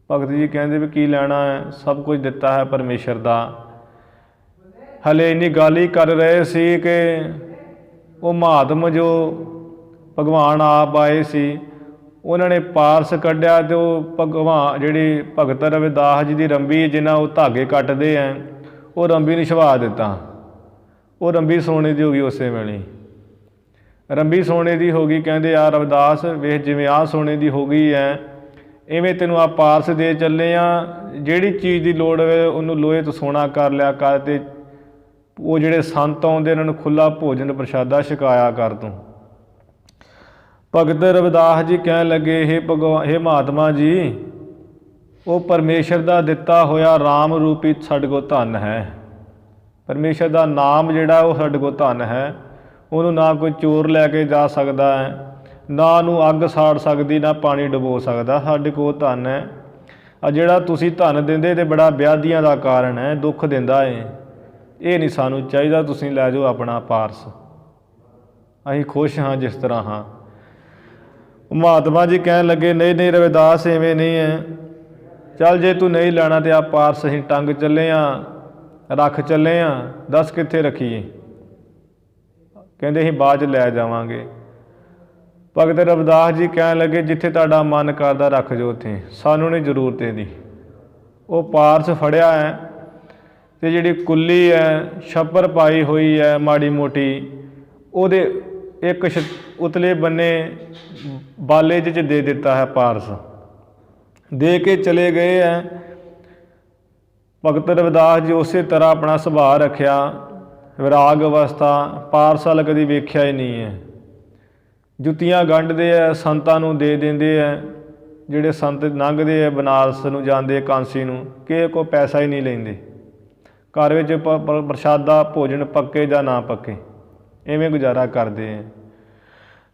ਭਗਤ ਜੀ ਕਹਿੰਦੇ ਵੀ ਕੀ ਲੈਣਾ ਹੈ, ਸਭ ਕੁਝ ਦਿੱਤਾ ਹੈ ਪਰਮੇਸ਼ਰ ਦਾ। ਹਲੇ ਇੰਨੀ ਗੱਲ ਹੀ ਕਰ ਰਹੇ ਸੀ ਕਿ ਉਹ ਮਹਾਤਮ ਜੋ ਭਗਵਾਨ ਆਪ ਆਏ ਸੀ, ਉਹਨਾਂ ਨੇ ਪਾਰਸ ਕੱਢਿਆ ਅਤੇ ਉਹ ਭਗਵਾਨ ਜਿਹੜੀ ਭਗਤ ਰਵਿਦਾਸ ਜੀ ਦੀ ਰੰਬੀ ਜਿਹਨਾਂ ਉਹ ਧਾਗੇ ਕੱਟਦੇ ਹੈ, ਉਹ ਰੰਬੀ ਨੂੰ ਛਵਾ ਦਿੱਤਾ। ਉਹ ਰੰਬੀ ਸੋਨੇ ਦੀ ਹੋ ਗਈ। ਉਸੇ ਵੇਲੇ ਰੰਬੀ ਸੋਨੇ ਦੀ ਹੋ ਗਈ। ਕਹਿੰਦੇ ਆ ਰਵਿਦਾਸ ਵੇਖ, ਜਿਵੇਂ ਆਹ ਸੋਨੇ ਦੀ ਹੋ ਗਈ ਹੈ, ਇਵੇਂ ਤੈਨੂੰ ਆ ਪਾਰਸ ਦੇ ਚੱਲੇ ਆ। ਜਿਹੜੀ ਚੀਜ਼ ਦੀ ਲੋੜ ਹੋਵੇ ਉਹਨੂੰ ਲੋਹੇ ਤੋਂ ਸੋਨਾ ਕਰ ਲਿਆ ਕਰ, ਅਤੇ ਉਹ ਜਿਹੜੇ ਸੰਤ ਆਉਂਦੇ ਉਹਨਾਂ ਨੂੰ ਖੁੱਲ੍ਹਾ ਭੋਜਨ ਪ੍ਰਸ਼ਾਦਾ ਛਕਾਇਆ ਕਰ ਤੂੰ। ਭਗਤ ਰਵਿਦਾਸ ਜੀ ਕਹਿਣ ਲੱਗੇ, ਹੇ ਮਹਾਤਮਾ ਜੀ, ਉਹ ਪਰਮੇਸ਼ਰ ਦਾ ਦਿੱਤਾ ਹੋਇਆ ਰਾਮ ਰੂਪੀ ਸਾਡੇ ਕੋਲ ਧਨ ਹੈ। ਪਰਮੇਸ਼ਰ ਦਾ ਨਾਮ ਜਿਹੜਾ ਉਹ ਸਾਡੇ ਕੋਲ ਧਨ ਹੈ, ਉਹਨੂੰ ਨਾ ਕੋਈ ਚੋਰ ਲੈ ਕੇ ਜਾ ਸਕਦਾ ਹੈ, ਨਾ ਨੂੰ ਅੱਗ ਸਾੜ ਸਕਦੀ, ਨਾ ਪਾਣੀ ਡੁਬੋ ਸਕਦਾ। ਸਾਡੇ ਕੋਲ ਧਨ ਹੈ। ਆ ਜਿਹੜਾ ਤੁਸੀਂ ਧਨ ਦਿੰਦੇ ਤੇ ਬੜਾ ਵਿਆਧੀਆਂ ਦਾ ਕਾਰਨ ਹੈ, ਦੁੱਖ ਦਿੰਦਾ ਹੈ। ਇਹ ਨਹੀਂ ਸਾਨੂੰ ਚਾਹੀਦਾ। ਤੁਸੀਂ ਲੈ ਜਾਓ ਆਪਣਾ ਪਾਰਸ, ਅਸੀਂ ਖੁਸ਼ ਹਾਂ ਜਿਸ ਤਰ੍ਹਾਂ ਹਾਂ। ਮਹਾਤਮਾ ਜੀ ਕਹਿਣ ਲੱਗੇ, ਨਹੀਂ ਨਹੀਂ ਰਵਿਦਾਸ, ਐਵੇਂ ਨਹੀਂ ਹੈ। ਚੱਲ ਜੇ ਤੂੰ ਨਹੀਂ ਲੈਣਾ ਤੇ ਆ ਪਾਰਸ ਅਸੀਂ ਟੰਗ ਚੱਲੇ ਹਾਂ, ਰੱਖ ਚੱਲੇ ਹਾਂ, ਦੱਸ ਕਿੱਥੇ ਰੱਖੀਏ। ਕਹਿੰਦੇ ਅਸੀਂ ਬਾਅਦ 'ਚ ਲੈ ਜਾਵਾਂਗੇ। ਭਗਤ ਰਵਿਦਾਸ ਜੀ ਕਹਿਣ ਲੱਗੇ, ਜਿੱਥੇ ਤੁਹਾਡਾ ਮਨ ਕਰਦਾ ਰੱਖ ਜਾਓ ਉੱਥੇ, ਸਾਨੂੰ ਨਹੀਂ ਜ਼ਰੂਰਤ ਇਹਦੀ। ਉਹ ਪਾਰਸ ਫੜਿਆ ਹੈ ਅਤੇ ਜਿਹੜੀ ਕੁੱਲੀ ਹੈ, ਛੱਪਰ ਪਾਈ ਹੋਈ ਹੈ ਮਾੜੀ ਮੋਟੀ, ਉਹਦੇ ਇੱਕ ਉਤਲੇ ਬੰਨੇ ਬਾਲੇ 'ਚ ਦੇ ਦਿੱਤਾ ਹੈ ਪਾਰਸ। ਦੇ ਕੇ ਚਲੇ ਗਏ ਹੈ। ਭਗਤ ਰਵਿਦਾਸ ਜੀ ਉਸੇ ਤਰ੍ਹਾਂ ਆਪਣਾ ਸੁਭਾਅ ਰੱਖਿਆ, ਵਿਰਾਗ ਅਵਸਥਾ। ਪਾਰਸ ਵੱਲ ਕਦੀ ਵੇਖਿਆ ਹੀ ਨਹੀਂ ਹੈ। ਜੁੱਤੀਆਂ ਗੰਢਦੇ ਹੈ, ਸੰਤਾਂ ਨੂੰ ਦੇ ਦਿੰਦੇ ਹੈ। ਜਿਹੜੇ ਸੰਤ ਲੰਘਦੇ ਹੈ ਬਨਾਰਸ ਨੂੰ ਜਾਂਦੇ, ਕਾਂਸੀ ਨੂੰ, ਕਿਸੇ ਕੋਲ ਪੈਸਾ ਹੀ ਨਹੀਂ ਲੈਂਦੇ। ਘਰ ਵਿੱਚ ਪ੍ਰਸ਼ਾਦਾ ਭੋਜਨ ਪੱਕੇ ਜਾਂ ਨਾ ਪੱਕੇ, ਇਵੇਂ ਗੁਜ਼ਾਰਾ ਕਰਦੇ ਹੈ।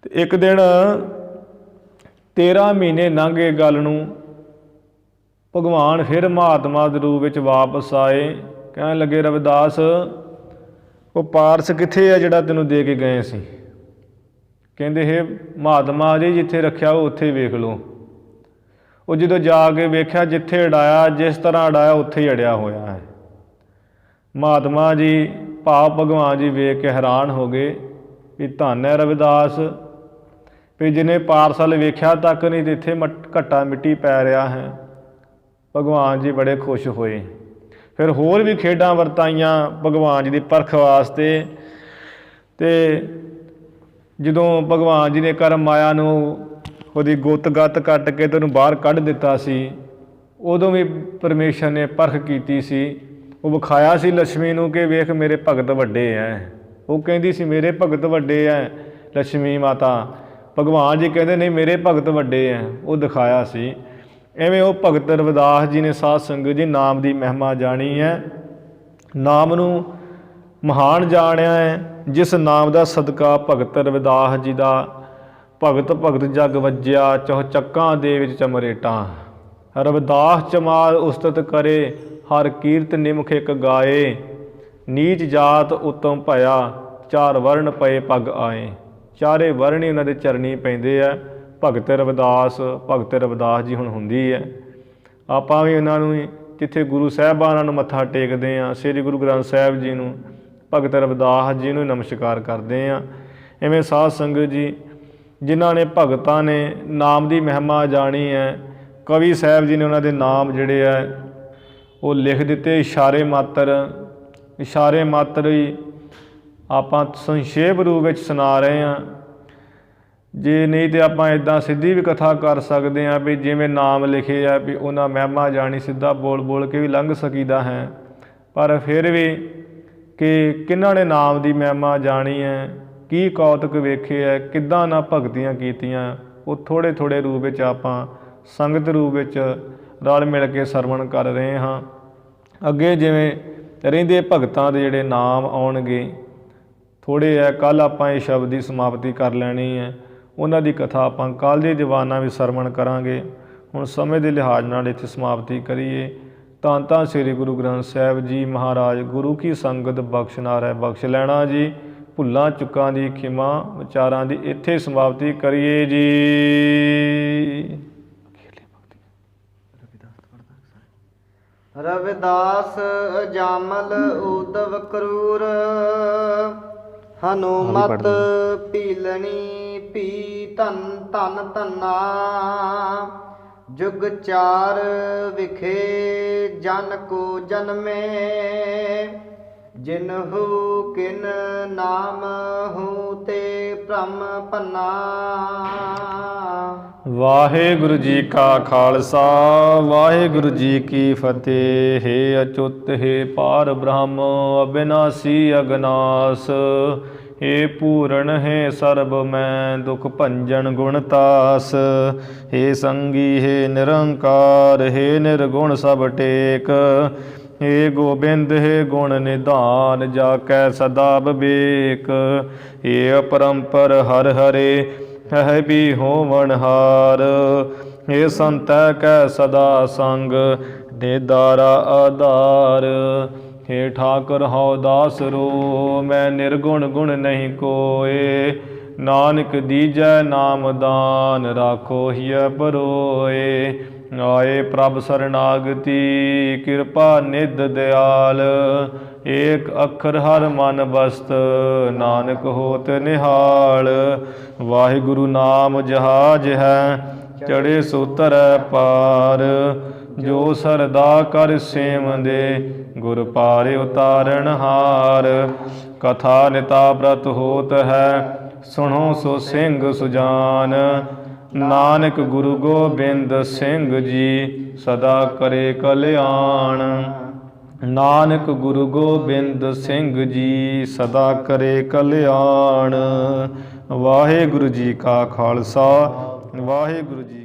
ਅਤੇ ਇੱਕ ਦਿਨ 13 ਮਹੀਨੇ ਲੰਘ ਗਏ ਗੱਲ ਨੂੰ। ਭਗਵਾਨ ਫਿਰ ਮਹਾਤਮਾ ਦੇ ਰੂਪ ਵਿੱਚ ਵਾਪਸ ਆਏ। ਕਹਿਣ ਲੱਗੇ, ਰਵਿਦਾਸ ਉਹ ਪਾਰਸ ਕਿੱਥੇ ਹੈ ਜਿਹੜਾ ਤੈਨੂੰ ਦੇ ਕੇ ਗਏ ਸੀ। ਕਹਿੰਦੇ, ਹੇ ਮਹਾਤਮਾ ਜੀ, ਜਿੱਥੇ ਰੱਖਿਆ ਉਹ ਉੱਥੇ ਵੇਖ ਲਓ। ਉਹ ਜਦੋਂ ਜਾ ਕੇ ਵੇਖਿਆ, ਜਿੱਥੇ ਅੜਾਇਆ, ਜਿਸ ਤਰ੍ਹਾਂ ਅੜਾਇਆ ਉੱਥੇ ਹੀ ਅੜਿਆ ਹੋਇਆ ਹੈ। ਮਹਾਤਮਾ ਜੀ ਭਾਵ ਭਗਵਾਨ ਜੀ ਵੇਖ ਕੇ ਹੈਰਾਨ ਹੋ ਗਏ ਵੀ ਧੰਨ ਹੈ ਰਵਿਦਾਸ, ਵੀ ਜਿਹਨੇ ਪਾਰਸ ਵੱਲ ਵੇਖਿਆ ਤੱਕ ਨਹੀਂ ਤੇ ਇੱਥੇ ਘੱਟਾ ਮਿੱਟੀ ਪੈ ਰਿਹਾ ਹੈ। ਭਗਵਾਨ ਜੀ ਬੜੇ ਖੁਸ਼ ਹੋਏ। ਫਿਰ ਹੋਰ ਵੀ ਖੇਡਾਂ ਵਰਤਾਈਆਂ ਭਗਵਾਨ ਜੀ ਦੀ ਪਰਖ ਵਾਸਤੇ। ਅਤੇ ਜਦੋਂ ਭਗਵਾਨ ਜੀ ਨੇ ਕਰਮ ਮਾਇਆ ਨੂੰ ਉਹਦੀ ਗੁੱਤ ਗੱਤ ਕੱਟ ਕੇ ਤੈਨੂੰ ਬਾਹਰ ਕੱਢ ਦਿੱਤਾ ਸੀ, ਉਦੋਂ ਵੀ ਪਰਮੇਸ਼ਰ ਨੇ ਪਰਖ ਕੀਤੀ ਸੀ। ਉਹ ਵਿਖਾਇਆ ਸੀ ਲక్ష్ਮੀ ਨੂੰ ਕਿ ਵੇਖ ਮੇਰੇ ਭਗਤ ਵੱਡੇ ਹੈ। ਉਹ ਕਹਿੰਦੀ ਸੀ ਮੇਰੇ ਭਗਤ ਵੱਡੇ ਹੈ ਲక్ష్ਮੀ ਮਾਤਾ। ਭਗਵਾਨ ਜੀ ਕਹਿੰਦੇ ਨਹੀਂ ਮੇਰੇ ਭਗਤ ਵੱਡੇ ਹੈ। ਉਹ ਦਿਖਾਇਆ ਸੀ। ਐਵੇਂ ਉਹ ਭਗਤ ਰਵਿਦਾਸ ਜੀ ਨੇ ਸਾਧ ਸੰਗਤ ਜੀ ਨਾਮ ਦੀ ਮਹਿਮਾ ਜਾਣੀ ਹੈ, ਨਾਮ ਨੂੰ ਮਹਾਨ ਜਾਣਿਆ ਹੈ। ਜਿਸ ਨਾਮ ਦਾ ਸਦਕਾ ਭਗਤ ਰਵਿਦਾਸ ਜੀ ਦਾ ਭਗਤ ਭਗਤ ਜਗ ਵੱਜਿਆ, ਚੌਚੱਕਾਂ ਦੇ ਵਿੱਚ ਚਮਰੇਟਾਂ। ਰਵਿਦਾਸ ਚਮਾਰ ਉਸਤਤ ਕਰੇ, ਹਰ ਕੀਰਤ ਨਿਮਖ ਇੱਕ ਗਾਏ। ਨੀਚ ਜਾਤ ਉਤਮ ਭਇਆ, ਚਾਰ ਵਰਨ ਪਏ ਪੱਗ ਆਏ। ਚਾਰੇ ਵਰਨ ਹੀ ਉਹਨਾਂ ਦੇ ਚਰਨੀ ਪੈਂਦੇ ਆ। ਭਗਤ ਰਵਿਦਾਸ ਜੀ ਹੁਣ ਹੁੰਦੀ ਹੈ। ਆਪਾਂ ਵੀ ਉਹਨਾਂ ਨੂੰ ਜਿੱਥੇ ਗੁਰੂ ਸਾਹਿਬਾਨਾਂ ਨੂੰ ਮੱਥਾ ਟੇਕਦੇ ਹਾਂ, ਸ੍ਰੀ ਗੁਰੂ ਗ੍ਰੰਥ ਸਾਹਿਬ ਜੀ ਨੂੰ, ਭਗਤ ਰਵਿਦਾਸ ਜੀ ਨੂੰ ਨਮਸਕਾਰ ਕਰਦੇ ਹਾਂ। ਇਵੇਂ ਸਾਧ ਸੰਗਤ ਜੀ ਜਿਨ੍ਹਾਂ ਨੇ ਭਗਤਾਂ ਨੇ ਨਾਮ ਦੀ ਮਹਿਮਾ ਜਾਣੀ ਹੈ, ਕਵੀ ਸਾਹਿਬ ਜੀ ਨੇ ਉਹਨਾਂ ਦੇ ਨਾਮ ਜਿਹੜੇ ਹੈ ਉਹ ਲਿਖ ਦਿੱਤੇ। ਇਸ਼ਾਰੇ ਮਾਤਰ ਹੀ ਆਪਾਂ ਸੰਖੇਪ ਰੂਪ ਵਿੱਚ ਸੁਣਾ ਰਹੇ ਹਾਂ। ਜੇ ਨਹੀਂ ਤਾਂ ਆਪਾਂ ਇੱਦਾਂ ਸਿੱਧੀ ਵੀ ਕਥਾ ਕਰ ਸਕਦੇ ਹਾਂ ਵੀ ਜਿਵੇਂ ਨਾਮ ਲਿਖੇ ਆ ਵੀ ਉਹਨਾਂ ਮਹਿਮਾ ਜਾਣੀ, ਸਿੱਧਾ ਬੋਲ ਬੋਲ ਕੇ ਵੀ ਲੰਘ ਸਕੀਦਾ ਹੈ। ਪਰ ਫਿਰ ਵੀ ਕਿ ਕਿਹਨਾਂ ਨੇ ਨਾਮ ਦੀ ਮਹਿਮਾ ਜਾਣੀ ਹੈ, ਕੀ ਕੌਤਕ ਵੇਖੇ ਹੈ, ਕਿੱਦਾਂ ਨਾ ਭਗਤੀਆਂ ਕੀਤੀਆਂ, ਉਹ ਥੋੜ੍ਹੇ ਥੋੜ੍ਹੇ ਰੂਪ ਵਿੱਚ ਆਪਾਂ ਸੰਗਤ ਰੂਪ ਵਿੱਚ ਰਲ ਮਿਲ ਕੇ ਸਰਵਣ ਕਰ ਰਹੇ ਹਾਂ। ਅੱਗੇ ਜਿਵੇਂ ਰਹਿੰਦੇ ਭਗਤਾਂ ਦੇ ਜਿਹੜੇ ਨਾਮ ਆਉਣਗੇ ਥੋੜ੍ਹੇ ਹੈ, ਕੱਲ੍ਹ ਆਪਾਂ ਇਹ ਸ਼ਬਦ ਦੀ ਸਮਾਪਤੀ ਕਰ ਲੈਣੀ ਹੈ। ਉਹਨਾਂ ਦੀ ਕਥਾ ਆਪਾਂ ਕੱਲ੍ਹ ਦੇ ਦੀਵਾਨਾਂ ਵਿੱਚ ਸਰਵਣ ਕਰਾਂਗੇ। ਹੁਣ ਸਮੇਂ ਦੇ ਲਿਹਾਜ਼ ਨਾਲ ਇੱਥੇ ਸਮਾਪਤੀ ਕਰੀਏ। ਧੰਨ ਧੰਨ ਸ੍ਰੀ ਗੁਰੂ ਗ੍ਰੰਥ ਸਾਹਿਬ ਜੀ ਮਹਾਰਾਜ। ਗੁਰੂ ਕੀ ਸੰਗਤ ਬਖਸ਼ਨਾਰ ਹੈ ਬਖਸ਼ ਲੈਣਾ ਜੀ। ਭੁੱਲਾਂ ਚੁੱਕਾਂ ਦੀ ਖਿਮਾ, ਵਿਚਾਰਾਂ ਦੀ ਇੱਥੇ ਸਮਾਪਤੀ ਕਰੀਏ ਜੀ। ਰਵਿਦਾਸ ਅਜਾਮਲ ਊਧਵ ਕਰੂਰ, ਹਨੂਮਤ ਭੀਲਣੀ ਭੀ ਧਨ ਧਨ ਧੰਨਾ। ਜੁਗ ਚਾਰ ਵਿਖੇ ਜਨ ਕੋ ਜਨਮੇ, ਜਿਨਹੂ ਕਿਨ ਨਾਮ ਹੂੰ ਤੇ ਭ੍ਰਮ ਭੰਨਾ। ਵਾਹਿਗੁਰੂ ਜੀ ਕਾ ਖਾਲਸਾ, ਵਾਹਿਗੁਰੂ ਜੀ ਕੀ ਫਤਿਹ। ਹੇ ਅਚੁੱਤ ਹੇ ਪਾਰ ਬ੍ਰਹਮ, ਅਬਿਨਾਸੀ ਅਗਨਾਸ। ਹੇ ਪੂਰਨ ਹੈ ਸਰਬ ਮੈਂ, ਦੁਖ ਭੰਜਨ ਗੁਣਤਾਸ। ਹੇ ਸੰਗੀ ਹੈ ਨਿਰੰਕਾਰ, ਹੈ ਨਿਰਗੁਣ ਸਭ ਟੇਕ। ਹੇ ਗੋਬਿੰਦ ਹੈ ਗੁਣ ਨਿਧਾਨ, ਜਾ ਕੈ ਸਦਾ ਵਿਵੇਕ। ਹੇ ਅਪਰੰਪਰ ਹਰ ਹਰੇ, ਹੈ ਵੀ ਹੋਵਣ ਹਾਰ। ਏ ਸੰਤੈ ਕੈ ਸਦਾ ਸੰਗ ਦੇਦਾਰਾ ਆਧਾਰ। हे ठाकुर हौ दास रो मैं निर्गुण गुण नहीं कोय। नानक दीजै नाम दान राखो हिय परोए। आए प्रभ सरनागति कृपा निध दयाल। एक अखर हर मन बसत नानक होत निहाल। वाहिगुरु नाम जहाज है चढ़े सो तरੈ पार। जो सरदा कर सेम दे गुर पारे उतारण हार। कथा निता व्रत होत है सुनो सो सिंह सुजान। नानक गुरु गोबिंद सिंह जी सदा करे कल्याण। नानक गुरु गोबिंद सिंह जी सदा करे कल्याण। वाहिगुरु जी का खालसा वाहिगुरु जी